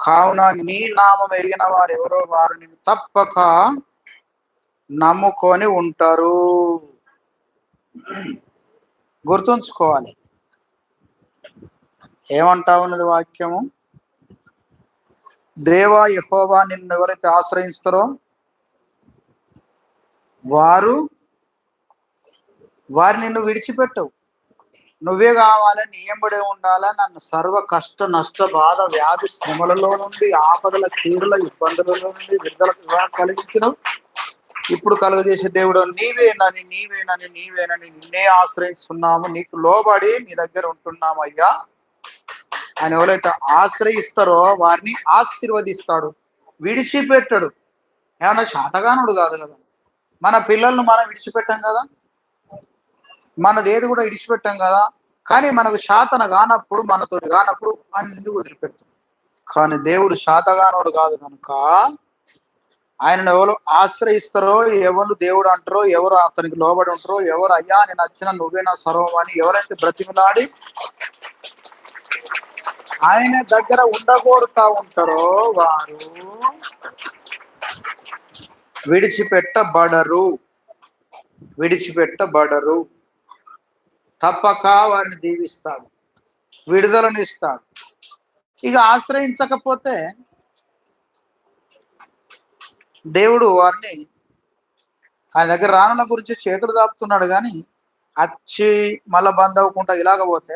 A: కావున నీ నామం ఎరిగిన వారు ఎవరో వారిని తప్పక నమ్ముకొని ఉంటారు. గుర్తుంచుకోవాలి. ఏమంటా ఉన్నది వాక్యము? దేవా యెహోవా నిన్ను ఎవరైతే ఆశ్రయిస్తారో వారిని నువ్వు విడిచిపెట్టవు. నువ్వే కావాలని నియమబడి ఉండాలా. నన్ను సర్వ కష్ట నష్ట బాధ వ్యాధి శ్రమలలో నుండి ఆపదల కీడుల ఇబ్బందులలో నుండి విడుదల కలిగించడం ఇప్పుడు కలుగజేసే దేవుడు నీవేనని నిన్నే ఆశ్రయిస్తున్నాము. నీకు లోబడి నీ దగ్గర ఉంటున్నాము అయ్యా. ఆయన ఎవరైతే ఆశ్రయిస్తారో వారిని ఆశీర్వదిస్తాడు, విడిచిపెట్టడు. ఏమన్నా శాతగానుడు కాదు కదా. మన పిల్లలను మనం విడిచిపెట్టాం కదా, మనది ఏది కూడా విడిచిపెట్టాం కదా. కానీ మనకు శాతన కానప్పుడు, మనతో కానప్పుడు అన్ని వదిలిపెడతాం. కానీ దేవుడు శాతగానుడు కాదు కనుక ఆయనను ఎవరు ఆశ్రయిస్తారో, ఎవరు దేవుడు అంటారో, ఎవరు అతనికి లోబడి ఉంటారో, ఎవరు అయ్యా నేను నచ్చిన నువ్వే నా సర్వం అని ఎవరైతే బ్రతిమలాడి ఆయన దగ్గర ఉండగోరుతా ఉంటారో వారు విడిచిపెట్టబడరు. తప్పక వారిని దీవిస్తాడు, విడుదలనిస్తాడు. ఇక ఆశ్రయించకపోతే దేవుడు వారిని ఆయన దగ్గర రానున్న గురించి చేతులు చాపుతున్నాడు, కానీ అచ్చి మళ్ళా బంద్ అవ్వకుండా ఇలాగ పోతే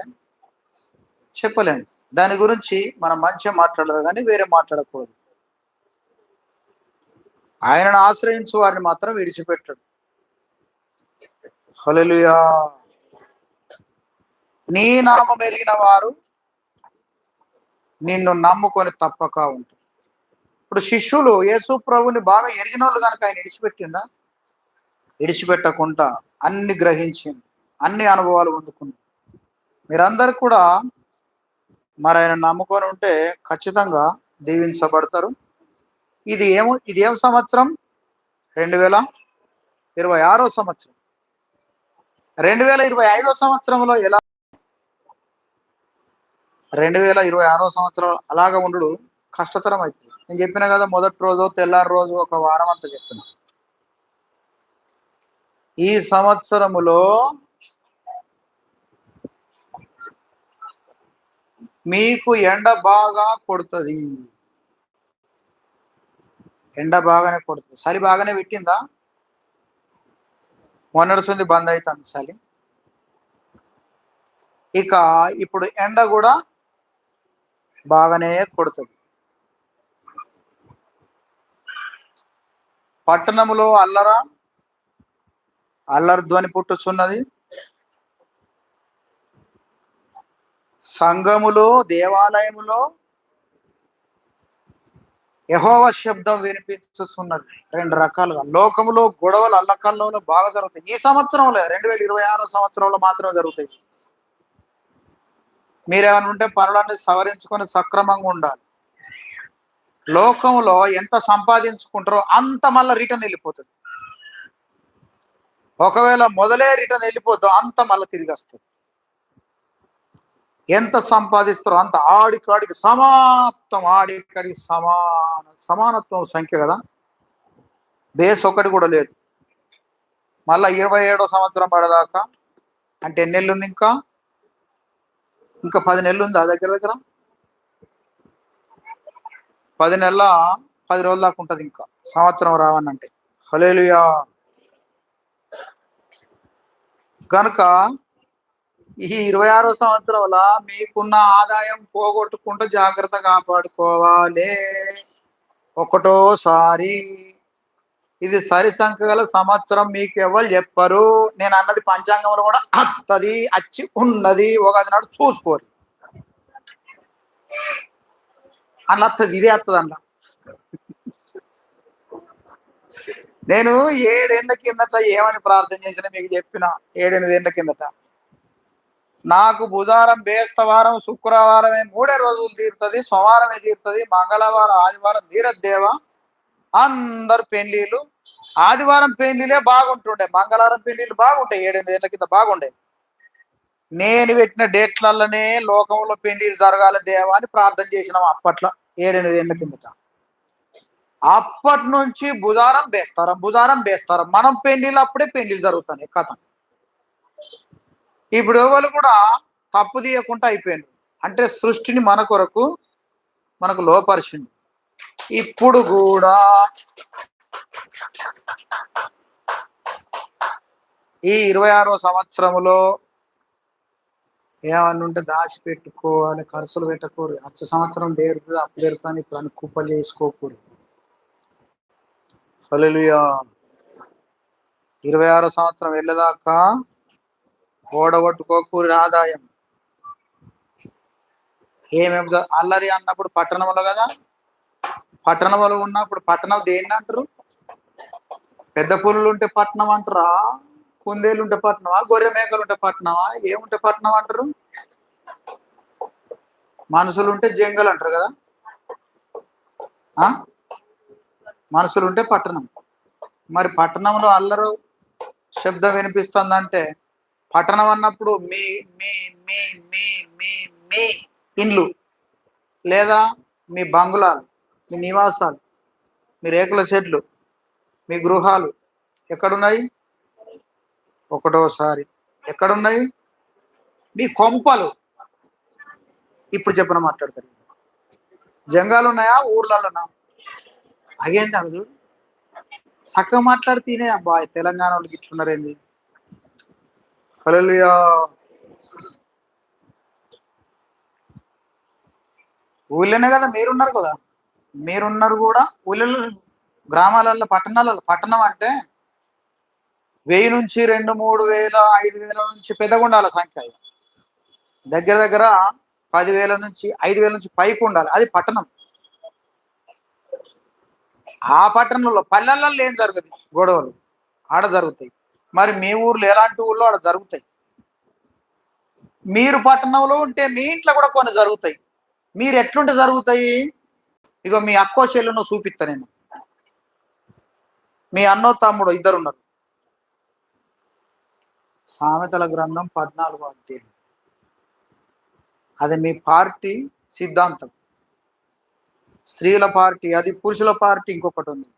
A: చెప్పలేము. దాని గురించి మనం మంచిగా మాట్లాడదు, కానీ వేరే మాట్లాడకూడదు. ఆయనను ఆశ్రయించు వారిని మాత్రం విడిచిపెట్టడు. హల్లెలూయా. నీ నామం ఎరిగిన వారు నిన్ను నమ్ముకొని తప్పక ఉంటారు. ఇప్పుడు శిష్యులు యేసు ప్రభుని బాగా ఎరిగిన వాళ్ళు కనుక ఆయన విడిచిపెట్టిందా? విడిచిపెట్టకుండా అన్ని గ్రహించింది, అన్ని అనుభవాలు పొందుకుంది. మీరందరూ కూడా మరి ఆయన నమ్ముకొని ఉంటే ఖచ్చితంగా దీవించబడతారు. ఇది ఏం సంవత్సరం? 2026 సంవత్సరం. 2025 సంవత్సరంలో ఎలా 2026 సంవత్సరం అలాగ ఉండు కష్టతరం అవుతుంది. నేను చెప్పిన కదా, మొదటి రోజు తెల్లారి రోజు ఒక వారం అంతా చెప్పిన. ఈ సంవత్సరములో మీకు ఎండ బాగా కొడుతుంది. ఎండ బాగానే కొడుతుంది. చలి బాగానే పెట్టిందా? మొన్నడుసుంది బంద్ అవుతుంది చలి. ఇక ఇప్పుడు ఎండ కూడా బాగానే కొడుతుంది. పట్టణములో అల్లరి ధ్వని పుట్టుచున్నది. సంఘములో, దేవాలయములో యెహోవా శబ్దం వినిపించుతున్నది. 2 రకాలుగా లోకములో గొడవలు అల్లకల్లోలు బాగా జరుగుతాయి. ఈ సంవత్సరంలో 2026 సంవత్సరంలో మాత్రమే జరుగుతాయి. మీరేమైనా ఉంటే పనులన్నీ సవరించుకొని సక్రమంగా ఉండాలి. లోకంలో ఎంత సంపాదించుకుంటారో అంత మళ్ళీ రిటర్న్ వెళ్ళిపోతుంది. ఒకవేళ మొదలే రిటర్న్ వెళ్ళిపోద్దో అంత మళ్ళీ తిరిగి వస్తుంది. ఎంత సంపాదిస్తారో అంత ఆడికాడికి సమాప్తం. ఆడికాడికి సమానత్వం సంఖ్య కదా, బేస్ ఒకటి కూడా లేదు. మళ్ళా 27వ సంవత్సరం పడదాకా అంటే ఎన్ని నెలలు ఉంది? ఇంకా 10 నెలలు ఉంది. ఆ దగ్గర 10 నెలల 10 రోజుల దాకా ఉంటుంది ఇంకా సంవత్సరం రావనంటే. హల్లెలూయా. కనుక ఈ 26వ సంవత్సరంలో మీకున్న ఆదాయం పోగొట్టుకుంటూ జాగ్రత్త కాపాడుకోవాలి. ఒకటోసారి ఇది సరి సంఖ్య గల సంవత్సరం మీకు ఎవరు చెప్పరు. నేను అన్నది పంచాంగంలో కూడా అత్తది, అచ్చి ఉన్నది. ఒకది నాడు చూసుకోరు అన్న అత్తది, ఇదే అత్తది అన్న. నేను 7 ఏళ్ల కిందట ఏమని ప్రార్థన చేసిన మీకు చెప్పిన. 7-8 ఏళ్ల కిందట నాకు బుధవారం, బేస్తవారం, శుక్రవారమే 3 రోజులు తీరుతుంది, సోమవారమే తీరుతుంది, మంగళవారం, ఆదివారం తీరద్దేవా. అందరు పెళ్లిళ్ళు ఆదివారం పెళ్లిలే బాగుంటుండే, మంగళవారం పెళ్లిళ్ళు బాగుంటాయి. 7-8 ఏళ్ల కింద బాగుండే. నేను పెట్టిన డేట్లలోనే లోకంలో పెళ్లిళ్ళు జరగాలి దేవా అని ప్రార్థన చేసినాం అప్పట్లో 7-8 ఏళ్ల కిందట. అప్పటి నుంచి బుధవారం బేస్తారం మనం పెళ్లిళ్ళు అప్పుడే పెళ్లిళ్ళు జరుగుతాయి కథ. ఇప్పుడు ఎవరు కూడా తప్పు తీయకుండా అయిపోయింది. అంటే సృష్టిని మన కొరకు మనకు లోపరిచింది. ఇప్పుడు కూడా ఈ 26వ సంవత్సరంలో ఏమన్నా ఉంటే దాచిపెట్టుకోవాలి, ఖర్చులు పెట్టకూరు. వచ్చే సంవత్సరం తీరుతుంది, అప్పు తీరుతుంది. ఇప్పుడు అని కుప్పలు చేసుకోకూరు. హల్లెలూయా. 26వ సంవత్సరం వెళ్ళేదాకా ఓడగొట్టుకోకూరి ఆదాయం. ఏమేమి అల్లరి అన్నప్పుడు పట్టణంలో కదా, పట్టణంలో ఉన్నప్పుడు పట్టణం దేన్ని అంటారు? పెద్ద పులులు ఉంటే పట్టణం అంటారా? కుందేలు ఉంటే పట్టణమా? గొర్రె మేకలు ఉంటే పట్టణమా? ఏముంటే పట్టణం అంటారు? మనుషులు ఉంటే జంగల్ అంటారు కదా. మనుషులు ఉంటే పట్టణం. మరి పట్టణంలో అల్లరు శబ్దం వినిపిస్తుందంటే పట్టణం అన్నప్పుడు మీ మీ మీ మీ మీ మీ ఇండ్లు, లేదా మీ బంగుళాలు, మీ నివాసాలు, మీ రేకుల షెడ్లు, మీ గృహాలు ఎక్కడున్నాయి? ఒకటోసారి ఎక్కడున్నాయి? మీ కొంపలు. ఇప్పుడు చెప్పిన మాట్లాడతారు. జంగాలు ఉన్నాయా ఊర్లలోనా? అగేంది అవి చూడు, చక్కగా మాట్లాడితేనే అబ్బా తెలంగాణ వాళ్ళకి ఇట్లున్నారు ఏంది. హల్లెలూయా. ఊళ్ళోనే కదా మీరున్నారు కదా, మీరున్నారు కూడా ఊళ్ళలో, గ్రామాలలో, పట్టణాలలో. పట్టణం అంటే 1000 నుంచి 2 3 వేల 5 వేల నుంచి పెద్దగా ఉండాలి సంఖ్య. దగ్గర దగ్గర 10,000 నుంచి 5,000 నుంచి పైకి ఉండాలి, అది పట్టణం. ఆ పట్టణంలో పల్లెలలో ఏం జరుగుతుంది గొడవలు ఆడ జరుగుతాయి. మరి మీ ఊర్లో ఎలాంటి ఊర్లో ఆడ జరుగుతాయి. మీరు పట్టణంలో ఉంటే మీ ఇంట్లో కూడా కొన్ని జరుగుతాయి. మీరు ఎట్లుంటే జరుగుతాయి. ఇగో మీ అక్కో చెల్లెనో చూపిస్తా నేను. మీ అన్నో తమ్ముడు ఇద్దరు ఉన్నారు. సామెతల గ్రంథం 14వ అధ్యాయం. అది మీ పార్టీ సిద్ధాంతం. స్త్రీల పార్టీ అది, పురుషుల పార్టీ ఇంకొకటి ఉంది.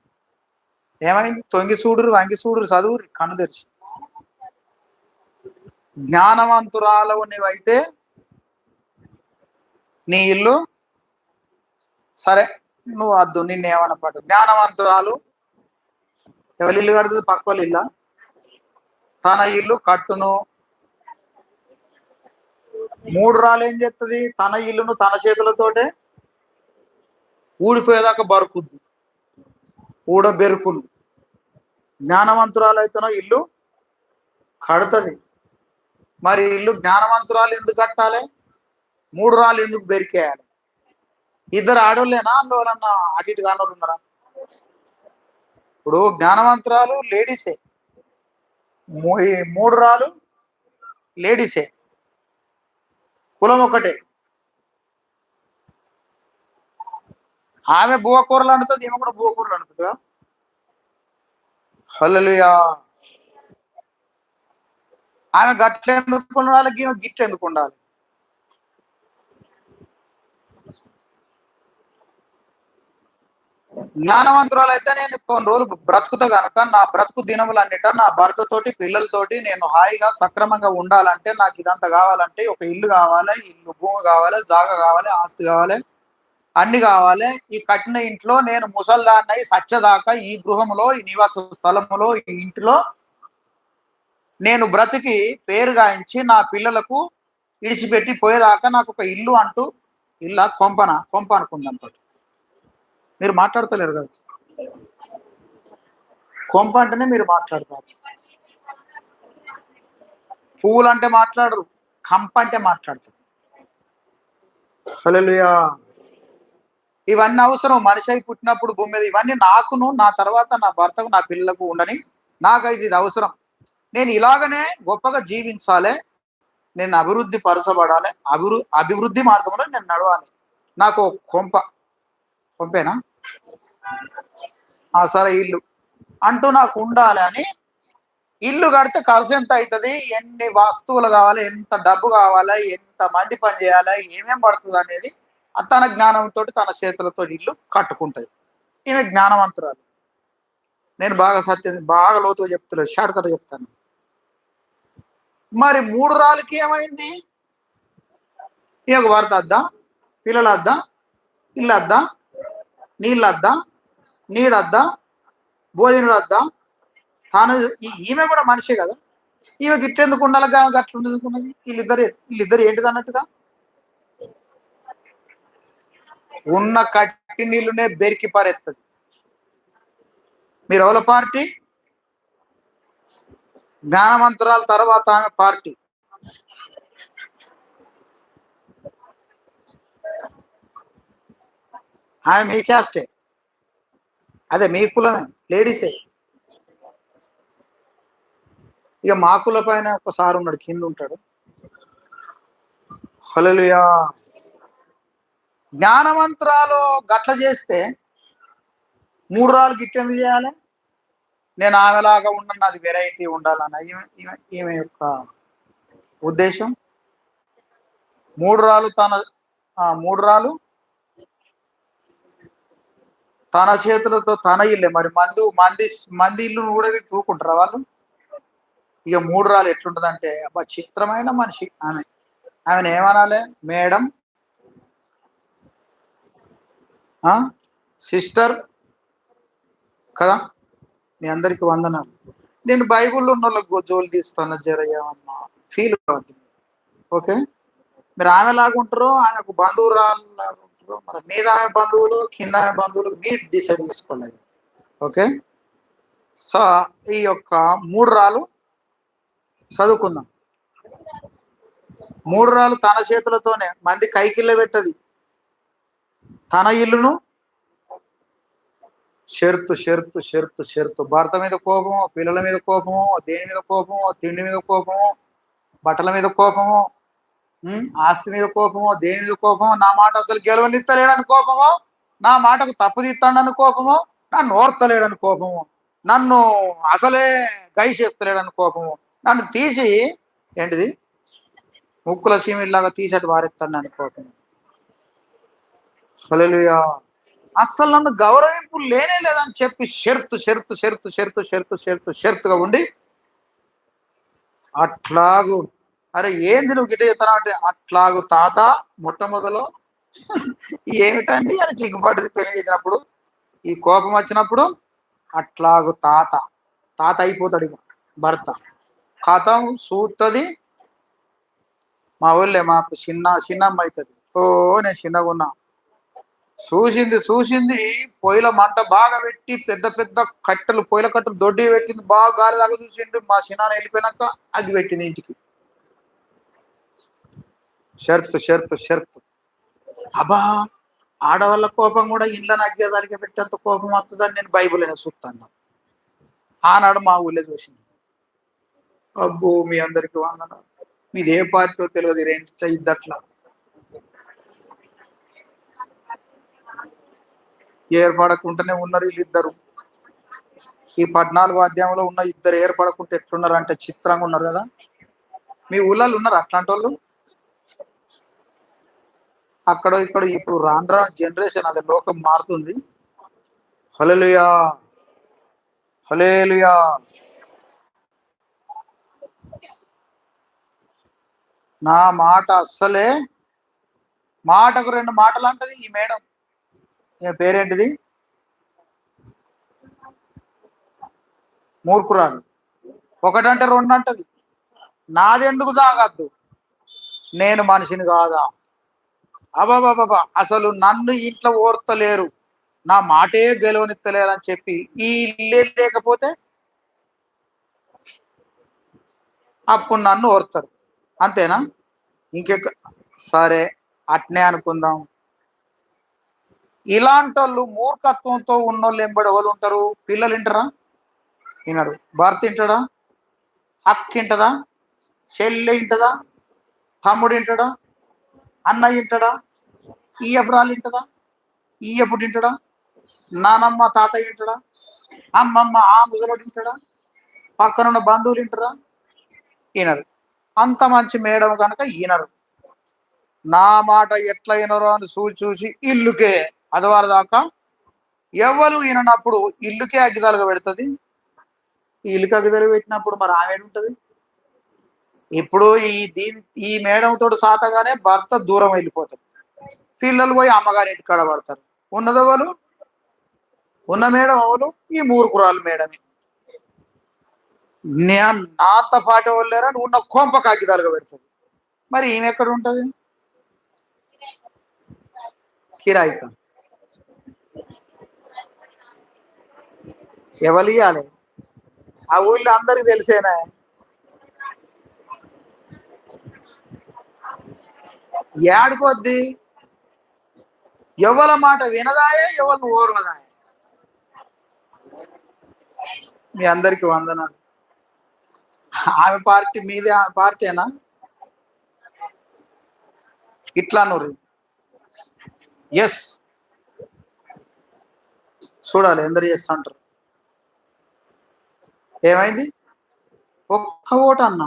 A: ఏమైంది? తొంగి చూడురు వంగి చూడురు చదువు కన్ను తెరిచి. జ్ఞానవంతురాలవు నీవైతే నీ ఇల్లు సరే, నువ్వు వద్దు, నిన్నేమన్నా పట్టు. జ్ఞానవంతురాలు ఎవరి ఇల్లు కడుతుంది? పక్క వాళ్ళ ఇల్లా? తన ఇల్లు కట్టును. మూఢురాలు ఏం చేస్తుంది? తన ఇల్లును తన చేతులతోటే ఊడిపోయేదాకా బరుకుద్ది, ఊడబెరుకులు. జ్ఞానవంతురాలు అయితేనో ఇల్లు కడుతుంది. మరి ఇల్లు జ్ఞానవంతురాలు ఎందుకు కట్టాలి? మూఢురాలు ఎందుకు బెరికేయాలి? ఇద్దరు ఆడోళ్ళేనా? అందువలన అటు ఇటు కానోళ్ళు ఉన్నారా? ఇప్పుడు జ్ఞానవంతురాలు లేడీసే, మూఢురాలు లేడీసే, కులం ఒకటే. ఆమె బువ్వకూరలు అంటుంది, ఈమె కూడా బువ్వకూరలు అంటుందిగా. హల్లెలూయా. ఆమె గట్ల ఎందుకు ఉండాలి, ఈమె గిట్ల ఎందుకు ఉండాలి? జ్ఞానవంతురాలు అయితే నేను కొన్ని రోజులు బ్రతుకుతా కనుక నా బ్రతుకు దినములన్నిట నా భర్తతోటి పిల్లలతోటి నేను హాయిగా సక్రమంగా ఉండాలంటే నాకు ఇదంతా కావాలంటే ఒక ఇల్లు కావాలి, ఇల్లు భూమి కావాలి, జాగా కావాలి, ఆస్తి కావాలి, అన్ని కావాలి. ఈ కట్టిన ఇంట్లో నేను ముసల్దాన్నై సత్యదాకా ఈ గృహంలో, ఈ నివాస స్థలములో, ఈ ఇంటిలో నేను బ్రతికి పేరు గాయించి నా పిల్లలకు ఇడిచిపెట్టి పోయేదాకా నాకు ఒక ఇల్లు అంటూ, ఇల్లా కొంప అనుకుందాం. మీరు మాట్లాడతలేరు కదా. కొంప అంటేనే మీరు మాట్లాడతారు. పువ్వులు అంటే మాట్లాడరు, కంప అంటే మాట్లాడతారు. హల్లెలూయా. ఇవన్నీ అవసరం మనిషి అయి పుట్టినప్పుడు భూమి మీద. ఇవన్నీ నాకును, నా తర్వాత నా భర్తకు, నా పిల్లలకు ఉండని. నాకైతే ఇది అవసరం. నేను ఇలాగనే గొప్పగా జీవించాలి, నేను అభివృద్ధి పరచబడాలి, అభివృద్ధి మార్గంలో నేను నడవాలి. నాకు కొంపేనా సరే ఇల్లు అంటూ నాకు ఉండాలి అని. ఇల్లు కడితే ఖర్చు ఎంత అవుతుంది, ఎన్ని వస్తువులు కావాలి, ఎంత డబ్బు కావాలి, ఎంత మంది పని చేయాలి, ఏమేం పడుతుంది అనేది తన జ్ఞానంతో తన చేతులతో ఇల్లు కట్టుకుంటుంది. ఈమె జ్ఞానవంతురాలు. నేను బాగా లోతుగా చెప్తలేదు, షార్ట్ కట్ చెప్తాను. మరి మూఢురాలికి ఏమైంది? ఈమెకు భర్త వద్దా, పిల్లలు వద్దా, ఇల్లు వద్దా, నీళ్ళు వద్దా, నీడద్దా, భోజనం వద్దా? ఈమె కూడా మనిషే కదా. ఈమె గిట్లెందుకు ఉండాలి, గట్ల ఎందుకున్నది? వీళ్ళిద్దరు ఏంటిది అన్నట్టుగా ఉన్న కట్టి నీళ్ళునే బెరికి పారెత్తది. మీరు ఎవరి పార్టీ? జ్ఞానవంతురాల తర్వాత ఆమె పార్టీ. ఆమె మీ క్యాస్టే, అదే మీ కులమే, లేడీసే. ఇక మా కుల పైన ఒకసారి ఉన్నాడు, కింద ఉంటాడు. హల్లెలూయా. జ్ఞానవంతురాలు గట్ల చేస్తే మూఢురాలు గిట్లెందుకు చేయాలి? నేను ఆమెలాగా ఉండను, నాది వెరైటీ ఉండాలన్న ఈమె యొక్క ఉద్దేశం. మూఢురాలు తన చేతులతో తన ఇల్లే. మరి మంది ఇల్లును కూడా తూకుంటారా వాళ్ళు? ఇక మూఢురాలు ఎట్లుంటదంటే అబ్బా చిత్రమైన మనిషి. ఆమెను ఏమనాలి? మేడం, సిస్టర్ కదా, మీ అందరికి వందనాలు. నేను బైబిల్లో ఉన్న వాళ్ళకి జోలు తీస్తాను జరయ్యమన్నా ఫీల్ కావద్దు. ఓకే, మీరు ఆమెలాగా ఉంటారో ఆమెకు బంధువురాలాగా ఉంటారో, మరి మీద ఆమె బంధువులు కింద ఆమె బంధువులు మీరు డిసైడ్ చేసుకోలేదు. ఓకే, సో ఈ యొక్క 3 రాళ్ళు చదువుకుందాం. 3 రాళ్ళు తన చేతులతోనే మంది కైకిల్ల పెట్టది, తన ఇల్లును షరతు షరతు షరతు షరతు. భర్త మీద కోపము, పిల్లల మీద కోపము, దేని మీద కోపము, తిండి మీద కోపము, బట్టల మీద కోపము, ఆస్తి మీద కోపము, దేని మీద కోపము, నా మాట అసలు గెలవనిత్తలేడని కోపము, నా మాటకు తప్పు తీస్తాడని కోపము, నన్ను ఓర్తలేడని కోపము, నన్ను అసలే గైసేస్తలేడని కోపము, నన్ను తీసి ఏంటిది ముక్కుల సీమిలాగా తీసేటి వారెత్తాడని కోపము. హల్లెలూయా. అస్సలు నన్ను గౌరవింపు లేనే లేదని చెప్పి షరతు షరతు షరతు షరతు షరతు షరతు షరతుగా ఉండి అట్లాగు, అరే ఏంది నువ్వు గిట్ట చెప్తానా అంటే, అట్లాగు తాత మొట్టమొదలో ఏమిటండి అని చిగ్గుపడింది పెళ్లి చేసినప్పుడు, ఈ కోపం వచ్చినప్పుడు అట్లాగు తాత తాత అయిపోతాడు ఇక భర్త. కథం సూత్తది మా ఊళ్ళే మాకు చిన్నమ్మ అవుతుంది. ఓ నేను చిన్నగా ఉన్నా, చూసింది పొయ్యిల మంట బాగా పెట్టి పెద్ద పెద్ద కట్టెలు పొయ్యిల కట్టెలు దొడ్డి పెట్టింది, బాగా గాలి దాకా చూసిండు. మా చిన్న వెళ్ళిపోయినాక అది పెట్టింది ఇంటికి. షరతు షరతు షరతు. అబ్బా, ఆడవాళ్ళ కోపం కూడా ఇంట్లో నగ్గేదానికి పెట్టేంత కోపం వస్తుందని నేను బైబుల్ అయినా చూస్తాను. ఆనాడు మా ఊళ్ళో చూసింది. అబ్బో, మీ అందరికి వందన. మీది ఏ పార్టీలో తెలియదు, రెండిట్లా ఇద్దట్లా ఏర్పడకుండానే ఉన్నారు వీళ్ళిద్దరు. ఈ 14వ అధ్యాయంలో ఉన్న ఇద్దరు ఏర్పడకుంటే ఎట్లున్నారు అంటే చిత్రంగా ఉన్నారు కదా. మీ ఊళ్ళో ఉన్నారు అట్లాంటి వాళ్ళు. అక్కడ ఇక్కడ ఇప్పుడు రాను జనరేషన్ అదే లోకం మారుతుంది. హల్లెలూయా హల్లెలూయా. నా మాట అస్సలే, మాటకు 2 మాటలు అంటది ఈ మేడం. పేరేంటిది, మూర్ఖురాలు. 1 అంటే 2 అంటది. నాదెందుకు సాగద్దు, నేను మనిషిని కాదా? అబాబాబా, అసలు నన్ను ఇంట్లో ఓర్తలేరు, నా మాటే గెలవనిత్తలేరు అని చెప్పి ఈ ఇల్లే లేకపోతే అప్పుడు నన్ను ఓర్తారు. అంతేనా? ఇంకెక్క సరే అట్నే అనుకుందాం. ఇలాంటి వాళ్ళు మూర్ఖత్వంతో ఉన్నోళ్ళు ఎంబడి ఎవరు ఉంటారు? పిల్లలు వింటారా? వినరు. భర్త వింటాడా? అక్క వింటదా? చెల్లె వింటదా? తమ్ముడు వింటాడా? అన్న వింటాడా? ఈ ఎప్పుడాలు వింటదా? ఈ ఎప్పుడు వింటాడా? నానమ్మ తాతయ్య వింటాడా? అమ్మమ్మ ఆ ముసలోడు వింటాడా? పక్కనున్న బంధువులు వింటారా? వినరు. అంత మంచి మేడం కనుక వినరు. నా మాట ఎట్లా వినరో అని చూసి ఇల్లుకే అదవారి దాకా ఎవరు విననప్పుడు ఇల్లుకే అగ్గిదాలుగా పెడుతుంది. ఈ ఇల్లుకి అగ్గిదాలు పెట్టినప్పుడు మరి ఆమె ఉంటుంది. ఇప్పుడు ఈ మేడం తోడు సాతగానే భర్త దూరం వెళ్ళిపోతాడు, పిల్లలు పోయి అమ్మగారి ఇంటి కాడ పడతారు. ఉన్నదెవరు? ఉన్న మేడం ఎవరు? ఈ మూర్ఖురాలు మేడమే. నాతో పాటు వాళ్ళారా ఉన్న కొంప కాగిదాలుగా పెడుతుంది. మరి ఈమె ఎక్కడ ఉంటుంది? కిరాయిక. ఎవరు ఇవ్వాలి? ఆ ఊళ్ళో అందరికి తెలిసేనా. ఏడుకోద్ది, ఎవరి మాట వినదాయే, ఎవరిని ఓర్వదాయే. మీ అందరికి వందనాలు. ఆమె పార్టీ మీదే, ఆమె పార్టీనా? ఇట్లా నూరి ఎస్ చూడాలి ఎందరు ఎస్ అంటారు. ఏమైంది? ఒక్క ఓటు అన్న.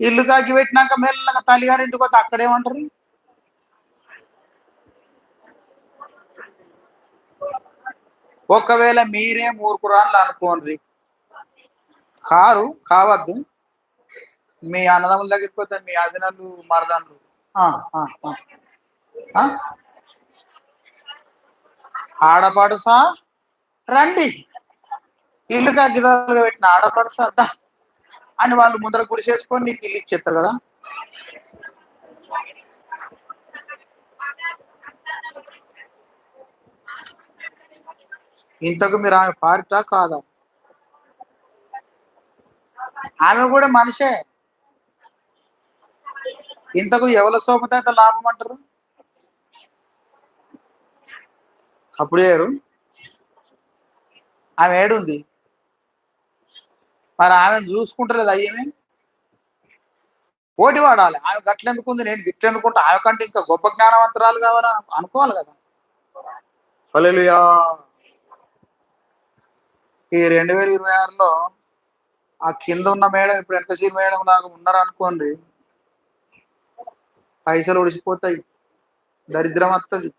A: ఇల్లు కాకి పెట్టినాక మెల్లగా తల్లిగారింటికి పోతే అక్కడేమంటారు? ఒకవేళ మీరే మూర్ఖురాళ్ళు అనుకోండి, కారు కావద్దు, మీ అన్నదమ్ముల దగ్గరికి పోతే మీ అదినలు మరదన్లు ఆ? ఆడపడుసా రండి, ఇల్లుగా గిదాలుగా పెట్టిన ఆడపడుసా అద్దా అని వాళ్ళు ముందర గుడిసేసుకొని నీకు ఇల్లు ఇచ్చేస్తారు కదా. ఇంతకు మీరు ఆమె పారిటా కాదా? ఆమె కూడా మనిషే. ఇంతకు ఎవరి సోమత అయితే లాభం అంటారు? సప్పుడేరు. ఆమె ఏడుంది మరి? ఆమెను చూసుకుంటలేదు అయ్యేమి పోటీ వాడాలి. ఆమె గట్లెందుకుంది, నేను గిట్లెందుకుంటా, ఆమె కంటే ఇంకా గొప్ప జ్ఞానవంతురాలు కావాలని అనుకోవాలి కదా. హల్లెలూయా. ఈ 2026లో ఆ కింద ఉన్న మేడం ఇప్పుడు వెనకసీ మేడం లాగా ఉన్నారు అనుకోండి, పైసలు ఒడిసిపోతాయి, దరిద్రం వస్తుంది,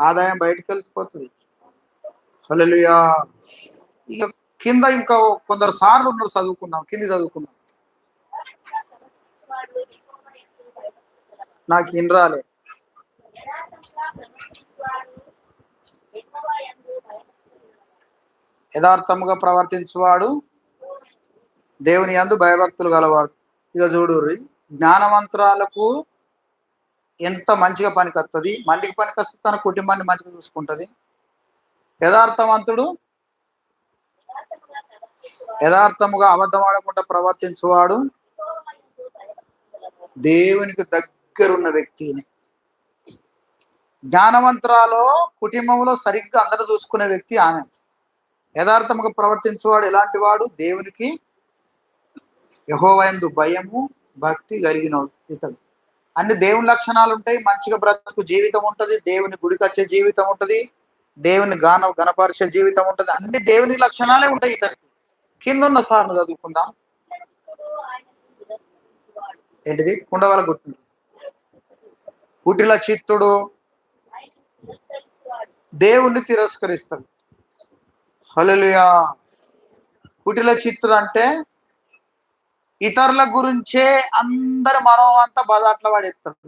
A: ఆదాయం బయటకు వెళ్ళిపోతుంది. హల్లెలూయా. ఇక కింద ఇంకా కొందరు సార్లు ఉన్నారు, చదువుకున్నాం, కింది చదువుకున్నాం, నాకు ఇన్ రాలే. యథార్థముగా ప్రవర్తించువాడు దేవుని యందు భయభక్తులు గలవాడు. ఇక చూడుర్రి, జ్ఞానవంతురాలకు ఎంత మంచిగా పనికి వస్తుంది, మందికి పనికి వస్తుంది, తన కుటుంబాన్ని మంచిగా చూసుకుంటుంది. యథార్థవంతుడు యథార్థముగా అబద్ధం ఆడకుండా ప్రవర్తించువాడు దేవునికి దగ్గరున్న వ్యక్తిని. జ్ఞానవంతురాలో కుటుంబంలో సరిగ్గా అందరూ చూసుకునే వ్యక్తి ఆమె. యథార్థముగా ప్రవర్తించేవాడు ఎలాంటి వాడు? దేవునికి యెహోవాయందు భయము భక్తి కలిగినవాడు ఇతడు. అన్ని దేవుని లక్షణాలు ఉంటాయి. మంచిగా బ్రతుకు జీవితం ఉంటుంది, దేవుని గుడికి వచ్చే జీవితం ఉంటుంది, దేవుని గణపరిచే జీవితం ఉంటుంది, అన్ని దేవుని లక్షణాలే ఉంటాయి ఇతనికి. కింద ఉన్న సార్ను చదువుకుందాం. ఏంటిది? కుండవల గుర్తు. కుటిల చిత్తుడు దేవుణ్ణి తిరస్కరిస్తాడు. హల్లెలూయా. కుటిల చిత్తుడు అంటే ఇతరుల గురించే అందరు మనం అంతా బజాట్ల పడేస్తాడు.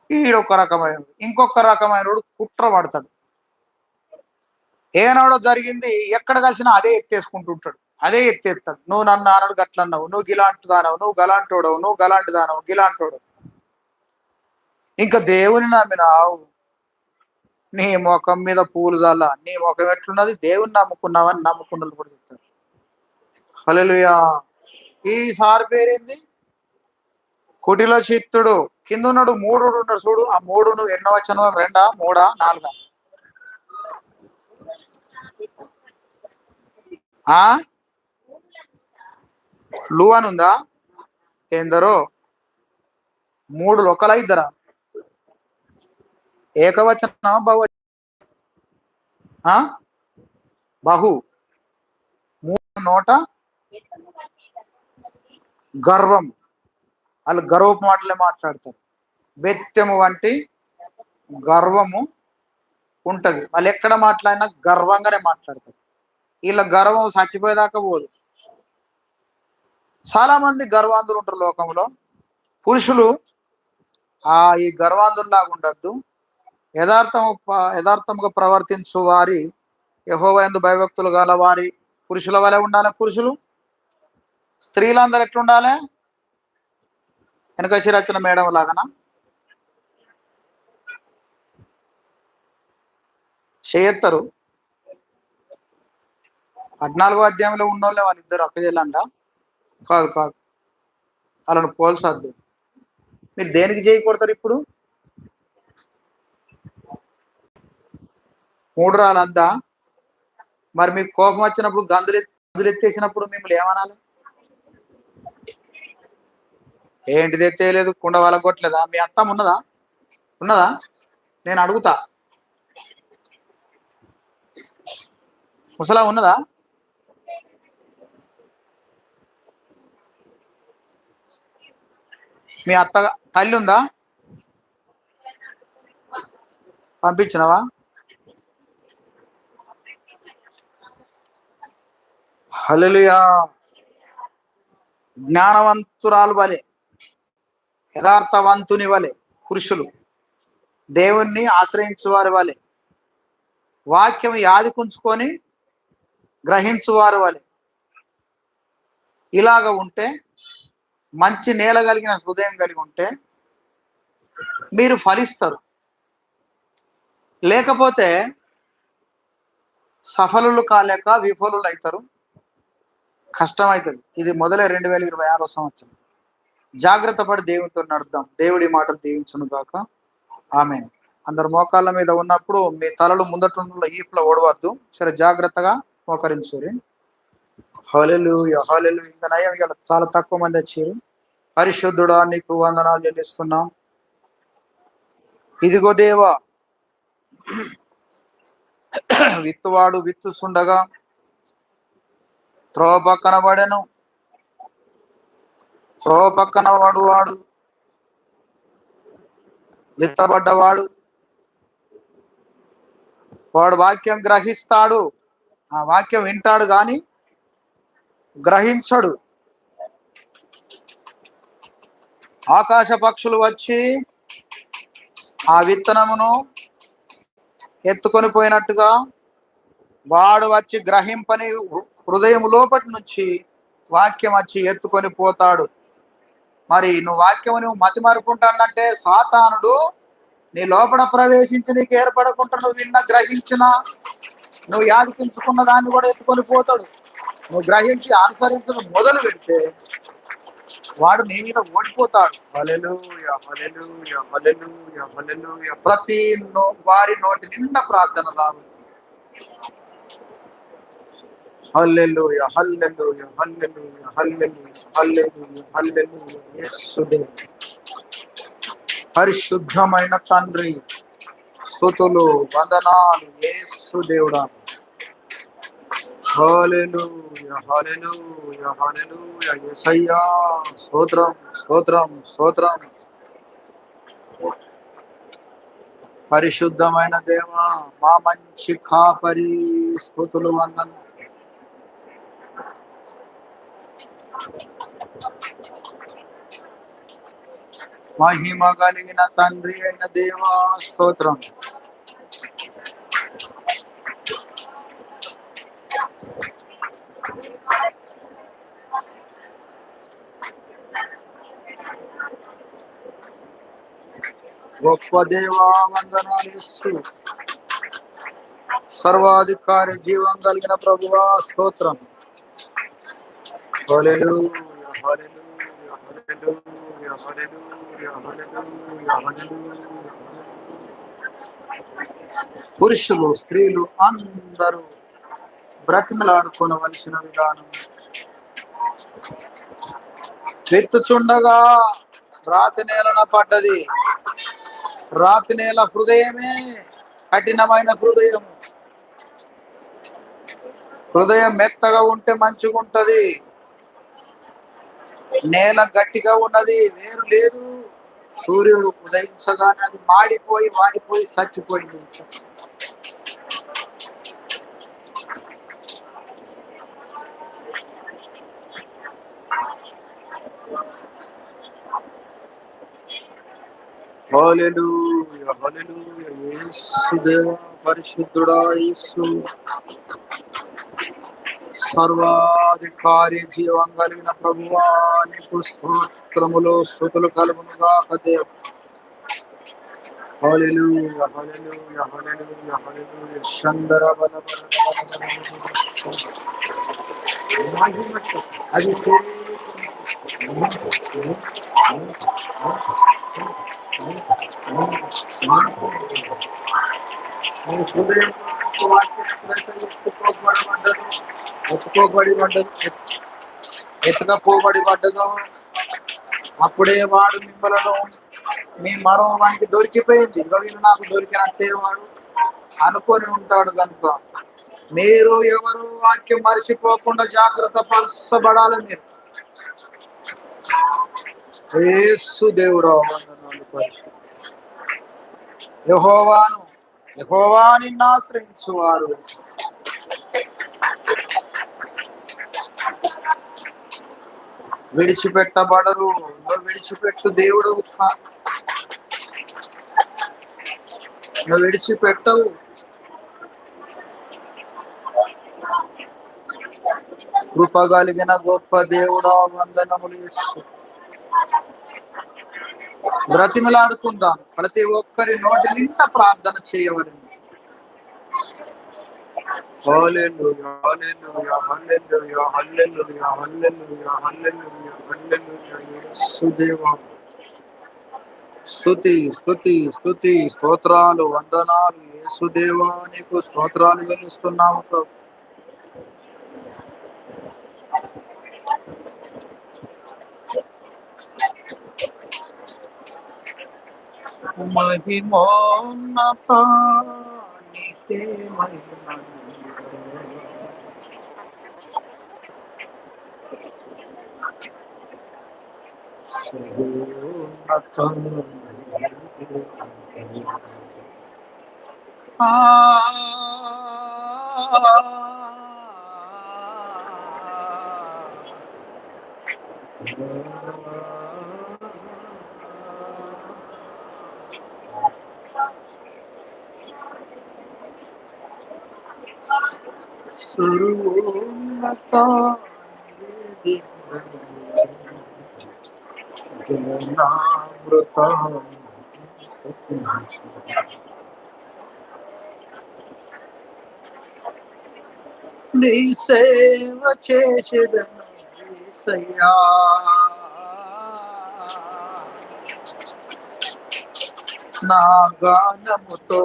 A: ఈడొక రకమైన, ఇంకొక రకమైన కుట్ర పడతాడు. ఏనాడో జరిగింది ఎక్కడ కలిసినా అదే ఎత్తేసుకుంటుంటాడు, అదే ఎత్తేస్తాడు. నువ్వు నన్ను ఆనడు గట్లన్నావు, నువ్వు గిలాంటి దానవు, నువ్వు గలాంటోడవు, నువ్వు గలాంటి దానవు, గిలాంటోడు. ఇంకా దేవుని నమ్మినావు, నీ ముఖం మీద పూలు జల్ల, నీ ముఖం ఎట్లున్నది, దేవుని నమ్ముకున్నావని నమ్ముకున్నది కూడా చెప్తారు. హల్లెలూయా. ఈసారి పేరేంది? కుటిల చిత్తుడు. కింద ఉన్నాడు మూడు ఉన్నాడు చూడు. ఆ మూడు నువ్వు ఎన్నో వచ్చిన? 2, 3, 4? లు అని ఉందా? ఎందరో 3 ఒకలా ఇద్దరా? ఏకవచనమా బహువచనం? బహు. 3 నోట గర్వం. వాళ్ళు గర్వపు మాటలే మాట్లాడతారు. బెత్తెము వంటి గర్వము ఉంటది. వాళ్ళు ఎక్కడ మాట్లాడినా గర్వంగానే మాట్లాడతారు. వీళ్ళ గర్వం చచ్చిపోయేదాకా పోదు. చాలా మంది గర్వాంధులు ఉంటారు లోకంలో. పురుషులు ఈ గర్వాంధుల్లాగా ఉండద్దు. యథార్థముగా ప్రవర్తించు వారి, యెహోవాయందు భయభక్తులు గల వారి పురుషుల వలె ఉండాలి. పురుషులు, స్త్రీలందరూ ఎట్లుండాలి? వెనకసి రచన మేడం లాగనా చేయెత్తరు. 14వ అధ్యాయంలో ఉన్నోళ్ళే వాళ్ళిద్దరు అక్కజేళ్ళంట. కాదు కాదు, వాళ్ళను పోల్చద్దు. మీరు దేనికి చేయకూడతారు? ఇప్పుడు 3 రాలద్దా? మరి మీకు కోపం వచ్చినప్పుడు గందులు ఎత్తేసినప్పుడు మిమ్మల్ని ఏమనాలి? ఏంటిది ఎత్తేయలేదు, కుండ వలగొట్టలేదా? మీ అత్తం ఉన్నదా? ఉన్నదా? నేను అడుగుతా, ముసలా ఉన్నదా? మీ అత్త తల్లి ఉందా? పంపించినవా? హల్లెలూయా. జ్ఞానవంతురాలు వలె యథార్థవంతుని వలె పురుషులు, దేవుణ్ణి ఆశ్రయించువారి వలె, వాక్యం యాదికుంచుకొని గ్రహించువారు వలె ఇలాగ ఉంటే, మంచి నేల కలిగిన హృదయం కలిగి ఉంటే మీరు ఫలిస్తారు. లేకపోతే సఫలులు కాలేక విఫలులు అవుతారు, కష్టమవుతుంది. ఇది మొదలై 2026 సంవత్సరం. జాగ్రత్త పడి దేవునితో నడుద్దాం. దేవుడి మాటలు దీవించును గాక. ఆమేన్. అందరు మోకాళ్ళ మీద ఉన్నప్పుడు మీ తలలు ముందట ఈపులో ఓడవద్దు. సరే, జాగ్రత్తగా మోకరించురి. హల్లెలూయా, హల్లెలూయా. ఇంకా నయం, ఇలా చాలా తక్కువ మంది వచ్చారు. పరిశుద్ధుడా, నీకు వందనాలు చెల్లిస్తున్నాం. ఇదిగో దేవా, విత్తువాడు విత్తుచుండగా త్రోవ పక్కన పడెను. త్రోవ పక్కన వాడు విత్తబడ్డవాడు, వాడు వాక్యం గ్రహిస్తాడు. ఆ వాక్యం వింటాడు కానీ గ్రహించడు. ఆకాశ పక్షులు వచ్చి ఆ విత్తనమును ఎత్తుకొని పోయినట్టుగా వాడు వచ్చి గ్రహింపని హృదయం లోపటి నుంచి వాక్యం వచ్చి ఎత్తుకొని పోతాడు. మరి నువ్వు వాక్యం నువ్వు మతి మరుకుంటానంటే సాతానుడు నీ లోపల ప్రవేశించి నీకు ఏర్పడకుండా నువ్వు విన్న గ్రహించిన నువ్వు యాదించుకున్న దాన్ని కూడా ఎత్తుకొని పోతాడు. నువ్వు గ్రహించి అనుసరించడం మొదలు పెడితే వాడు నీ మీద ఓడిపోతాడు. హల్లెలూయా, హల్లెలూయా, హల్లెలూయా, హల్లెలూయా. ప్రతి వారి నోటి నిండా ప్రార్థన రావు. హల్లెలూయా, హల్లెలూయా, హల్లెలూయా, హల్లెలూయా, హల్లెలూయా, హల్లెలూయా. యేసుదే పరిశుద్ధమైన తండ్రి, స్తుతులు, వందనాలు యేసు దేవుడా. హల్లెలూయా, హల్లెలూయా, హల్లెలూయా. యేసయ్యా, స్తోత్రం, స్తోత్రం, స్తోత్రం. పరిశుద్ధమైన దేవా, మా మంచి కాపరి, స్తుతులు, వందనాలు. మహిమ కలిగిన తండ్రి అయిన దేవా, స్తోత్రం. గొప్ప దేవా, వందనాలు. సర్వాధికారి, జీవం కలిగిన ప్రభువా, స్తోత్రం. హల్లెలూయా, హల్లెలూయా, హల్లెలూయా, హల్లెలూయా, హల్లెలూయా, హల్లెలూయా. పురుషులు, స్త్రీలు అందరూ బ్రతిమలాడుకోవలసిన విధానం. వెత్తుచుండగా రాతి నేలన పడ్డది. రాతి నేల హృదయమే కఠినమైన హృదయం. హృదయం మెత్తగా ఉంటే మంచిగా ఉంటది. నేల గట్టిగా ఉన్నది, వేరు లేదు. సూర్యుడు ఉదయించగానే అది వాడిపోయి చచ్చిపోయింది. హల్లెలూయా, హల్లెలూయా. యేసు దేవా, పరిశుద్ధుడా, యేసు సర్వాధికారి, జీవం కలిగిన ప్రభువా, నీకు స్తోత్రములు, స్తుతులు కలుగును గాక దేవా. హల్లెలూయా, హల్లెలూయా, హల్లెలూయా, హల్లెలూయా. శందర బల అది ఎత్తుకపోబడి పడ్డదో అప్పుడే వాడు మిమ్మలను మీ మరో వానికి దొరికిపోయింది. ఇంకా వీళ్ళు నాకు దొరికినట్టే వాడు అనుకొని ఉంటాడు. కనుక మీరు ఎవరు వాక్యం మరిచిపోకుండా జాగ్రత్త పరచబడాలని మీరు. యేసు దేవుడా, వందనాలు. పరిశుద్ధ యెహోవా నిన్ను ఆశ్రయించువారు విడిచిపెట్టబడరు. నువ్వు విడిచిపెట్టు దేవుడు నువ్వు విడిచిపెట్టవు. కృప కలిగిన గొప్ప దేవుడా వందనములు యేసు. బ్రతిమలాడుకుందాం, ప్రతి ఒక్కరి నోటి నిండా ప్రార్థన చేయవలెను. హల్లెలూయా హల్లెలూయా హల్లెలూయా హల్లెలూయా హల్లెలూయా హల్లెలూయా హల్లెలూయా యేసుదేవా. స్తుతి స్తుతి స్తుతి స్తోత్రాలు వందనాలు యేసుదేవా, నీకు స్తోత్రాలు చెల్లిస్తున్నాము ప్రభు. మహిమోన్నతానికే మహిమ, సర్వోన్నతం. సర్వోన్నత నీ సేవ చేసేదను యేసయ్యా, నా గానముతో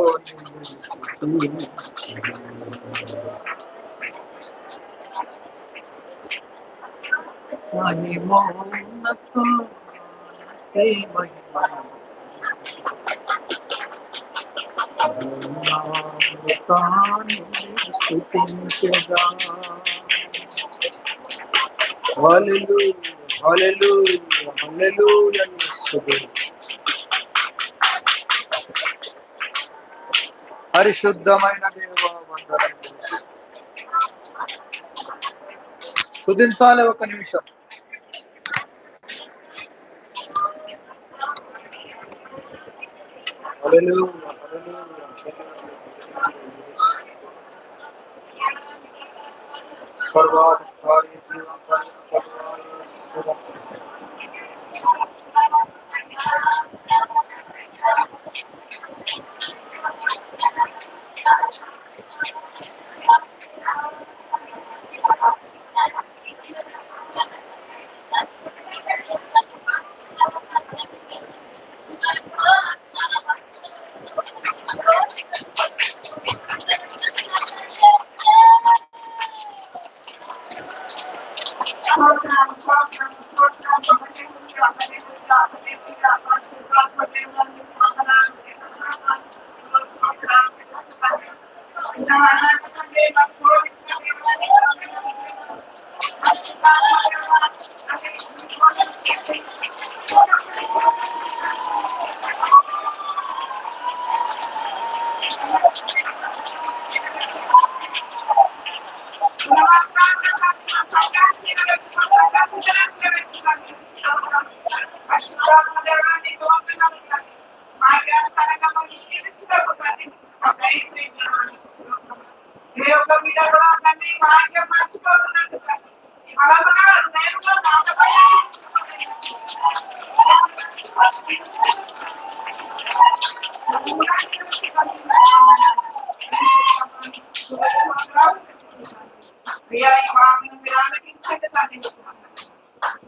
A: మహిమోన్నతానికే మహిమ, స్తుతించెదా. హల్లెలూయా హల్లెలూయా హల్లెలూయా యేసువే. పరిశుద్ధమైన దేవా వందనములు. స్తుతించాలి ఒక నిమిషం. హల్లెలూయా హల్లెలూయా. సర్వాధికారి జీవం కలిగిన పరమేశ్వరుడా,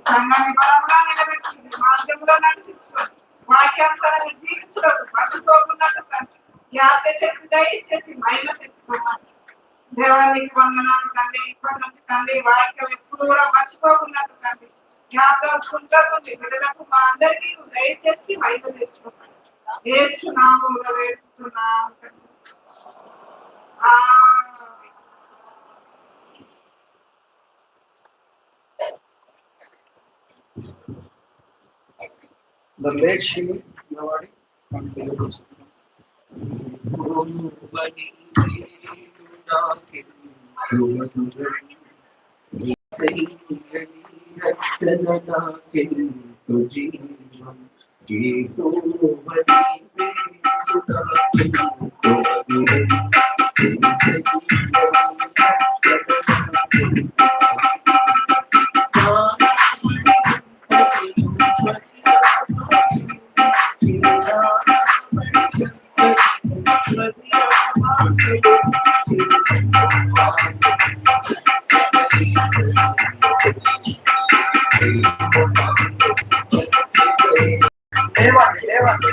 C: సంఘాన్ని బలంగా నిలబెట్టింది, మార్గంలో నడిపించుకోండి, వాక్యానుసారంగా జీవించడం మర్చిపోకున్నట్టు తండ్రి జ్ఞాపశక్తి దయచేసి మహిమ తెచ్చుకున్నాను. దేవానికి వందనాలు తండ్రి. ఇప్పటి నుంచి తండ్రి వాక్యం ఎప్పుడు కూడా మర్చిపోకున్నట్టు తండ్రి జ్ఞాపకుంటుంది బిడ్డలకు మా అందరికీ దయచేసి మహిమ తెచ్చుకున్నాను. యేసు నామములో వేడుకుంటున్నాను తండ్రి.
A: లేచి నిలబడి
B: జీవం యెహోవా
A: లేవండి లేవండి.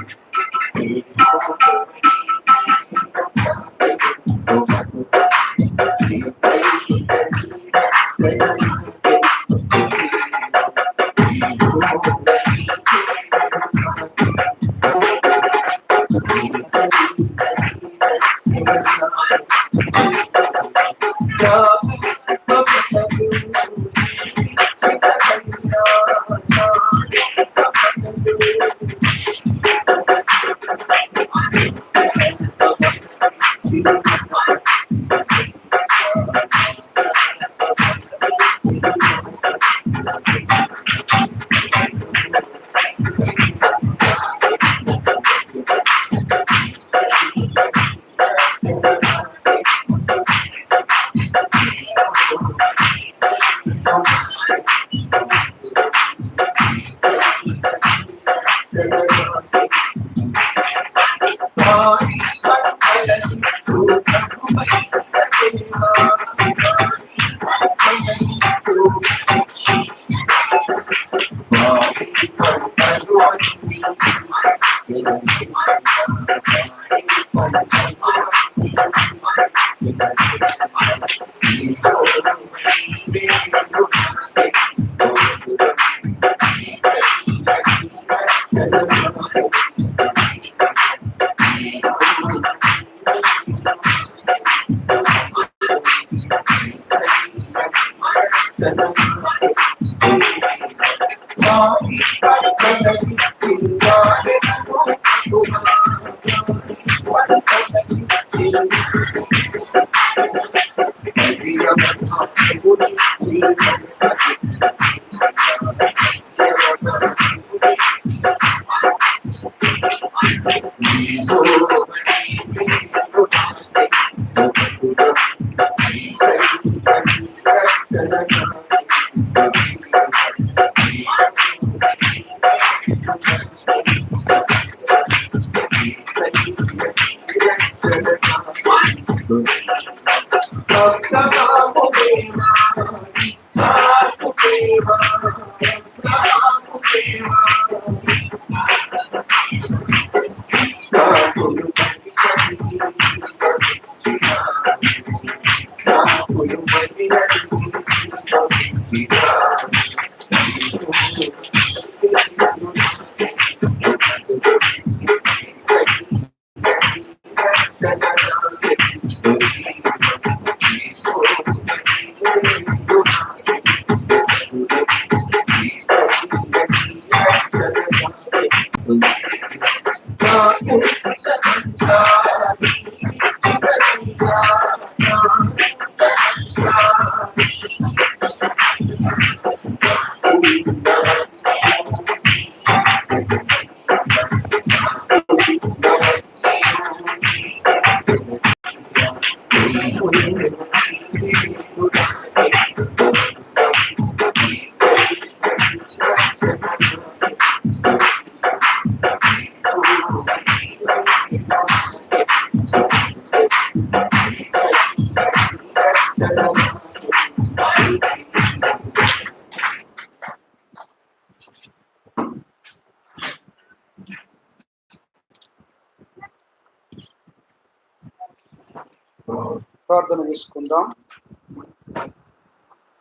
A: ప్రార్థన చేసుకుందాం.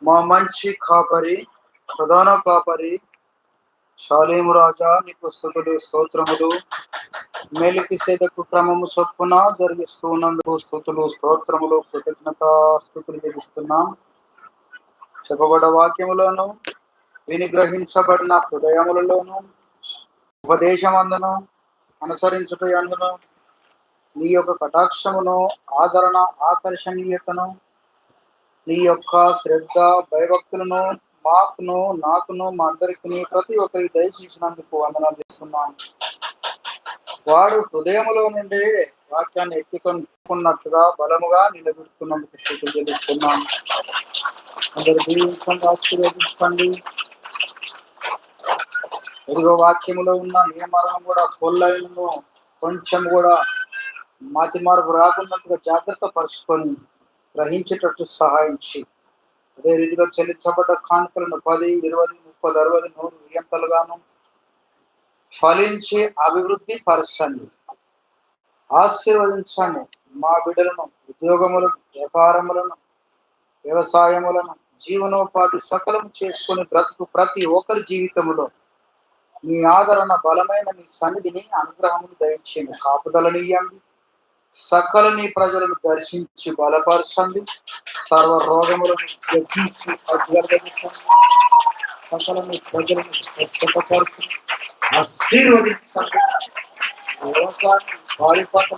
A: మా మంచి కాపరి, ప్రధాన కాపరి, షాలేము రాజా, నీకు స్తుతులు స్తోత్రములు. మెలికిసెదెకు క్రమము చొప్పున జరిగిస్తూ ఉన్నందుకు స్తుతులు స్తోత్రములు కృతజ్ఞత స్తుతులు చెల్లిస్తున్నాం. చెప్పబడ్డ వాక్యములను విని గ్రహించబడిన హృదయములలోను ఉపదేశమందును అనుసరించుట అందును నీ యొక్క కటాక్షమును, ఆదరణ, ఆకర్షణీయతను, నీ యొక్క శ్రద్ధ, భయభక్తులను మాకును నాకును మా అందరికి ప్రతి ఒక్కరికి దయచేసినందుకు వందనాలు చేస్తున్నాను. వాడు హృదయములో నుండి వాక్యాన్ని ఎత్తుకున్నట్టుగా బలముగా నిలబెడుతున్నందుకు స్థితి చెల్లిస్తున్నాను. అందరు దీవించండి, ఆశీర్వదించండి. ఎదుగో వాక్యములో ఉన్న నియమాలను కూడా పొల్లైనను కొంచెం కూడా మాటి మార్పు రాకున్నట్టుగా జాగ్రత్త పరుచుకొని గ్రహించేటట్టు సహాయించి, అదే రీతిలో చెల్లించబడ్డ కానుకలను 10, 20, 30, 60, 100 ఎంతలుగాను ఫలించి అభివృద్ధి పరచండి, ఆశీర్వదించండి. మా బిడ్డలను, ఉద్యోగములను, వ్యాపారములను, వ్యవసాయములను, జీవనోపాధి సకలం చేసుకొని బ్రతుకు ప్రతి ఒక్కరి జీవితములో మీ ఆదరణ బలమైన మీ సన్నిధిని అనుగ్రహమును దయచేయండి, కాపుదలనియండి. సకల నీ ప్రజలను దర్శించి బలపరచండి, సర్వ రోగములను జయించి అభ్యర్థించండి. సకల నీ ప్రజలను స్వచ్ఛపరచండి, ఆశీర్వదించండి. వ్యవసాయం, పారిపాట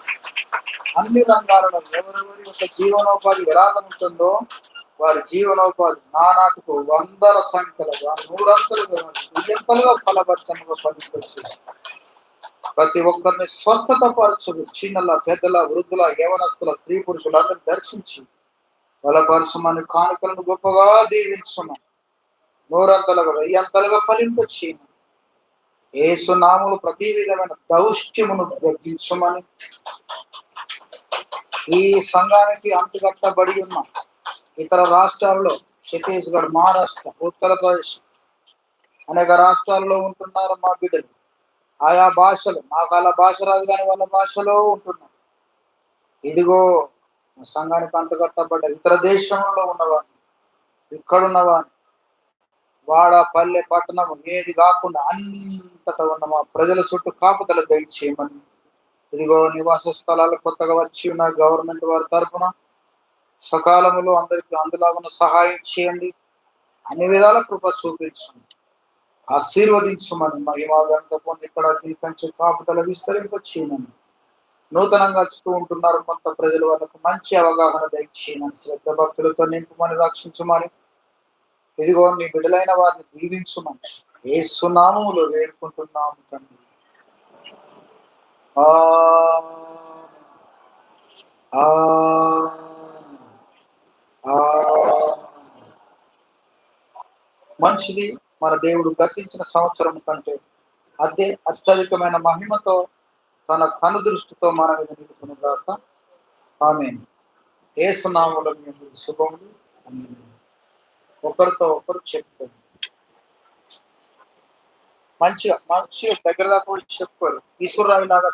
A: అన్ని రంగాలలో ఎవరెవరి యొక్క జీవనోపాధి ఎలాగ ఉంటుందో వారి జీవనోపాధి నానాటికు 100ల సంఖ్యలుగా 100అంతలుగా 1000లుగా ఫలభరితంగా పనిచేసి ప్రతి ఒక్కరిని స్వస్థత పరచుడు. చిన్నల, పెద్దల, వృద్ధుల, యవనస్తుల, స్త్రీ పురుషులందరినీ దర్శించి బలపరచమని కానుకలను గొప్పగా దీవించమని 100అంతలుగా 1000అంతలుగా ఫలింపచేయమని యేసు నామములో ప్రతి విధమైన దౌష్ట్యమును గద్దించమని ఈ సంఘానికి అంటుకట్టబడి ఉన్న ఇతర రాష్ట్రాల్లో ఛత్తీస్గఢ్, మహారాష్ట్ర, ఉత్తరప్రదేశ్ అనేక రాష్ట్రాల్లో ఉంటున్నారు మా బిడ్డలు. ఆయా భాషలు, నాకు అలా భాష రాదు కానీ వాళ్ళ భాషలో ఉంటున్నారు. ఇదిగో సంఘానికి అంటుకట్టబడ్డ ఇతర దేశంలో ఉన్నవాడిని, ఇక్కడున్నవాడిని, వాడ, పల్లె, పట్టణం ఏది కాకుండా అంతటా ఉన్న మా ప్రజల చుట్టూ కాపుదల దయచేయమని, ఇదిగో నివాస స్థలాలు కొత్తగా వచ్చి ఉన్న గవర్నమెంట్ వారి తరఫున సకాలంలో అందరికి అందులాగున్న సహాయం చేయండి. అన్ని విధాల కృప చూపించండి, ఆశీర్వదించమని మహిమా గంట పొంది ఇక్కడ కంచె కాపుదల విస్తరింపచేయమని నూతనంగా వస్తూ ఉంటున్నారు కొంత ప్రజలు, వాళ్ళకు మంచి అవగాహన దయచేయమని, శ్రద్ధ భక్తులతో నింపుమని, రక్షించమని, ఇదిగో నీ బిడ్డలైన వారిని దీవించమని యేసు నామములో వేడుకుంటున్నాము తండ్రి. మంచిది. మన దేవుడు గతించిన సంవత్సరం కంటే అత్యధికమైన మహిమతో తన కనుదృష్టితో మన మీద నిలుపును గాక. ఆమేన్. యేసు నామములో మీకు శుభములు. ఒకరితో ఒకరు చెప్పుకోండి, మంచిగా దగ్గర దాకా చెప్పుకోరు, ఈశ్వరరావు లాగా